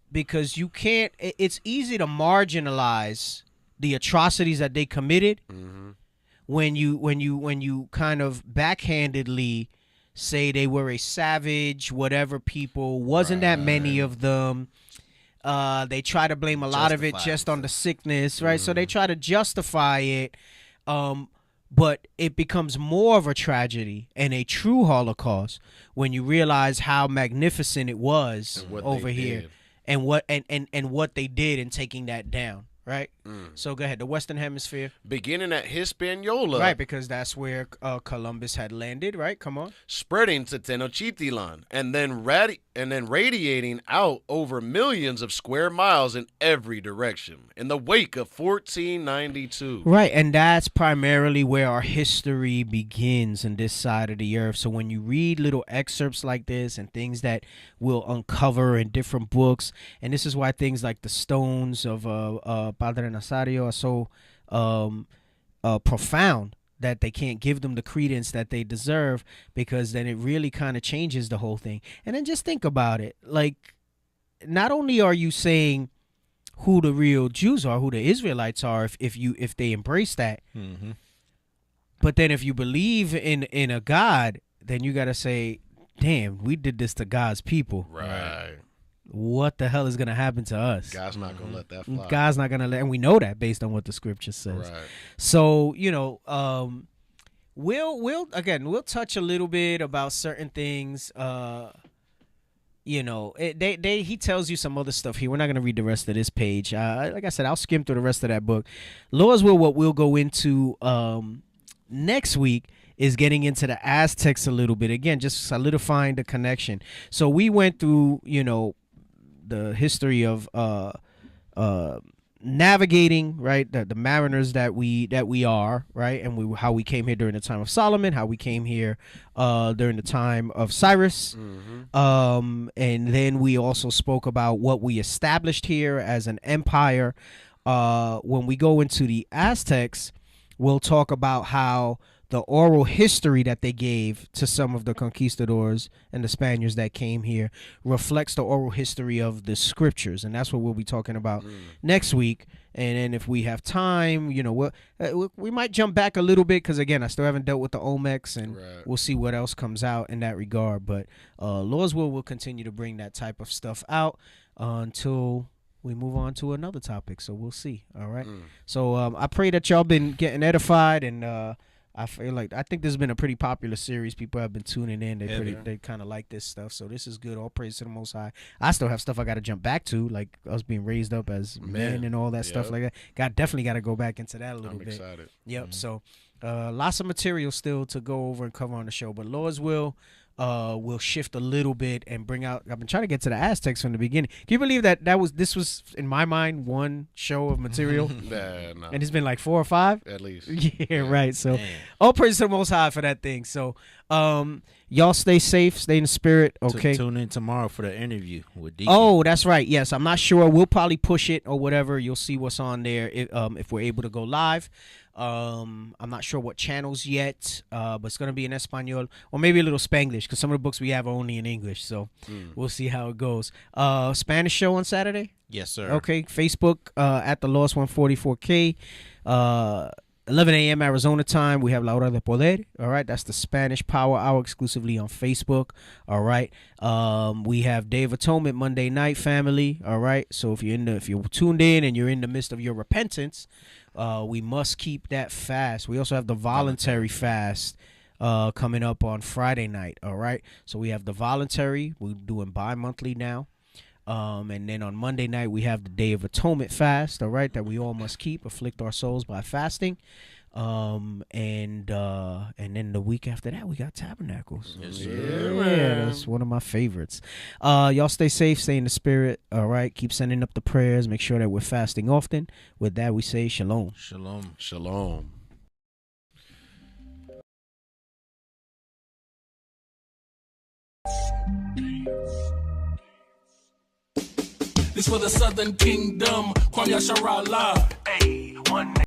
[SPEAKER 12] because you can't, it's easy to marginalize the atrocities that they committed when you kind of backhandedly say they were a savage whatever people. Wasn't that many of them. They try to blame a lot of it just on the sickness, right? So they try to justify it, but it becomes more of a tragedy and a true Holocaust when you realize how magnificent it was over here, and what they did in taking that down. Right? So go ahead. The Western Hemisphere.
[SPEAKER 13] Beginning at Hispaniola.
[SPEAKER 12] Right, because that's where Columbus had landed, right? Come on.
[SPEAKER 13] Spreading to Tenochtitlan, and then radiating out over millions of square miles in every direction in the wake of 1492.
[SPEAKER 12] Right, and that's primarily where our history begins on this side of the earth. So when you read little excerpts like this and things that we'll uncover in different books, and this is why things like the stones of Padre Nazario are so profound, that they can't give them the credence that they deserve, because then it really kind of changes the whole thing. And then just think about it. Like, not only are you saying who the real Jews are, who the Israelites are, if they embrace that, but then if you believe in a God, then you got to say, damn, we did this to God's people.
[SPEAKER 13] Right. What
[SPEAKER 12] the hell is going to happen to us?
[SPEAKER 13] God's not going to let that fly.
[SPEAKER 12] God's not going to let, and we know that based on what the scripture says.
[SPEAKER 13] Right.
[SPEAKER 12] So, we'll touch a little bit about certain things. He tells you some other stuff here. We're not going to read the rest of this page. Like I said, I'll skim through the rest of that book. Lord's will, what we'll go into next week is getting into the Aztecs a little bit. Again, just solidifying the connection. So we went through, the history of navigating, right, the mariners that we are, right, and how we came here during the time of Solomon, how we came here during the time of Cyrus, and then we also spoke about what we established here as an empire. When we go into the Aztecs, we'll talk about how the oral history that they gave to some of the conquistadors and the Spaniards that came here reflects the oral history of the scriptures, and that's what we'll be talking about next week. And then if we have time, we might jump back a little bit, because again, I still haven't dealt with the Olmecs, and we'll see what else comes out in that regard. But Lord's will, we'll continue to bring that type of stuff out until we move on to another topic. So we'll see. All right. So I pray that y'all been getting edified, and I think this has been a pretty popular series. People have been tuning in. They kind of like this stuff. So this is good. All praise to the Most High. I still have stuff I got to jump back to, like us being raised up as men and all that stuff like that. Definitely got to go back into that a little bit. I'm
[SPEAKER 13] excited.
[SPEAKER 12] Yep. So lots of material still to go over and cover on the show. But Lord's will. We'll shift a little bit and bring out. I've been trying to get to the Aztecs from the beginning. Can you believe that this was in my mind one show of material,
[SPEAKER 13] no.
[SPEAKER 12] And it's been like 4 or 5
[SPEAKER 13] at least.
[SPEAKER 12] Yeah, right. So, all praise to the Most High for that thing. So, y'all stay safe, stay in the spirit. Okay.
[SPEAKER 15] Tune in tomorrow for the interview with Deacon.
[SPEAKER 12] Oh, that's right. Yes, I'm not sure. We'll probably push it or whatever. You'll see what's on there if we're able to go live. I'm not sure what channels yet, but it's going to be in Espanol or maybe a little Spanglish because some of the books we have are only in English. So we'll see how it goes. Spanish show on Saturday?
[SPEAKER 15] Yes, sir.
[SPEAKER 12] Okay. Facebook at the Lost 144K. 11 a.m. Arizona time. We have La Hora de Poder. All right. That's the Spanish Power Hour exclusively on Facebook. All right. We have Day of Atonement Monday night, family. All right. So if you're tuned in and you're in the midst of your repentance, we must keep that fast. We also have the voluntary fast coming up on Friday night. All right. So we have the voluntary. We're doing bi-monthly now. And then on Monday night, we have the Day of Atonement fast. All right. That we all must keep, afflict our souls by fasting. And then the week after that, we got Tabernacles.
[SPEAKER 15] Yes,
[SPEAKER 12] Yeah, that's one of my favorites. Y'all stay safe, stay in the spirit. All right. Keep sending up the prayers. Make sure that we're fasting often. With that, we say shalom.
[SPEAKER 15] Shalom.
[SPEAKER 13] Shalom.
[SPEAKER 17] This for the Southern Kingdom. Kwame Yasharala. Hey, one.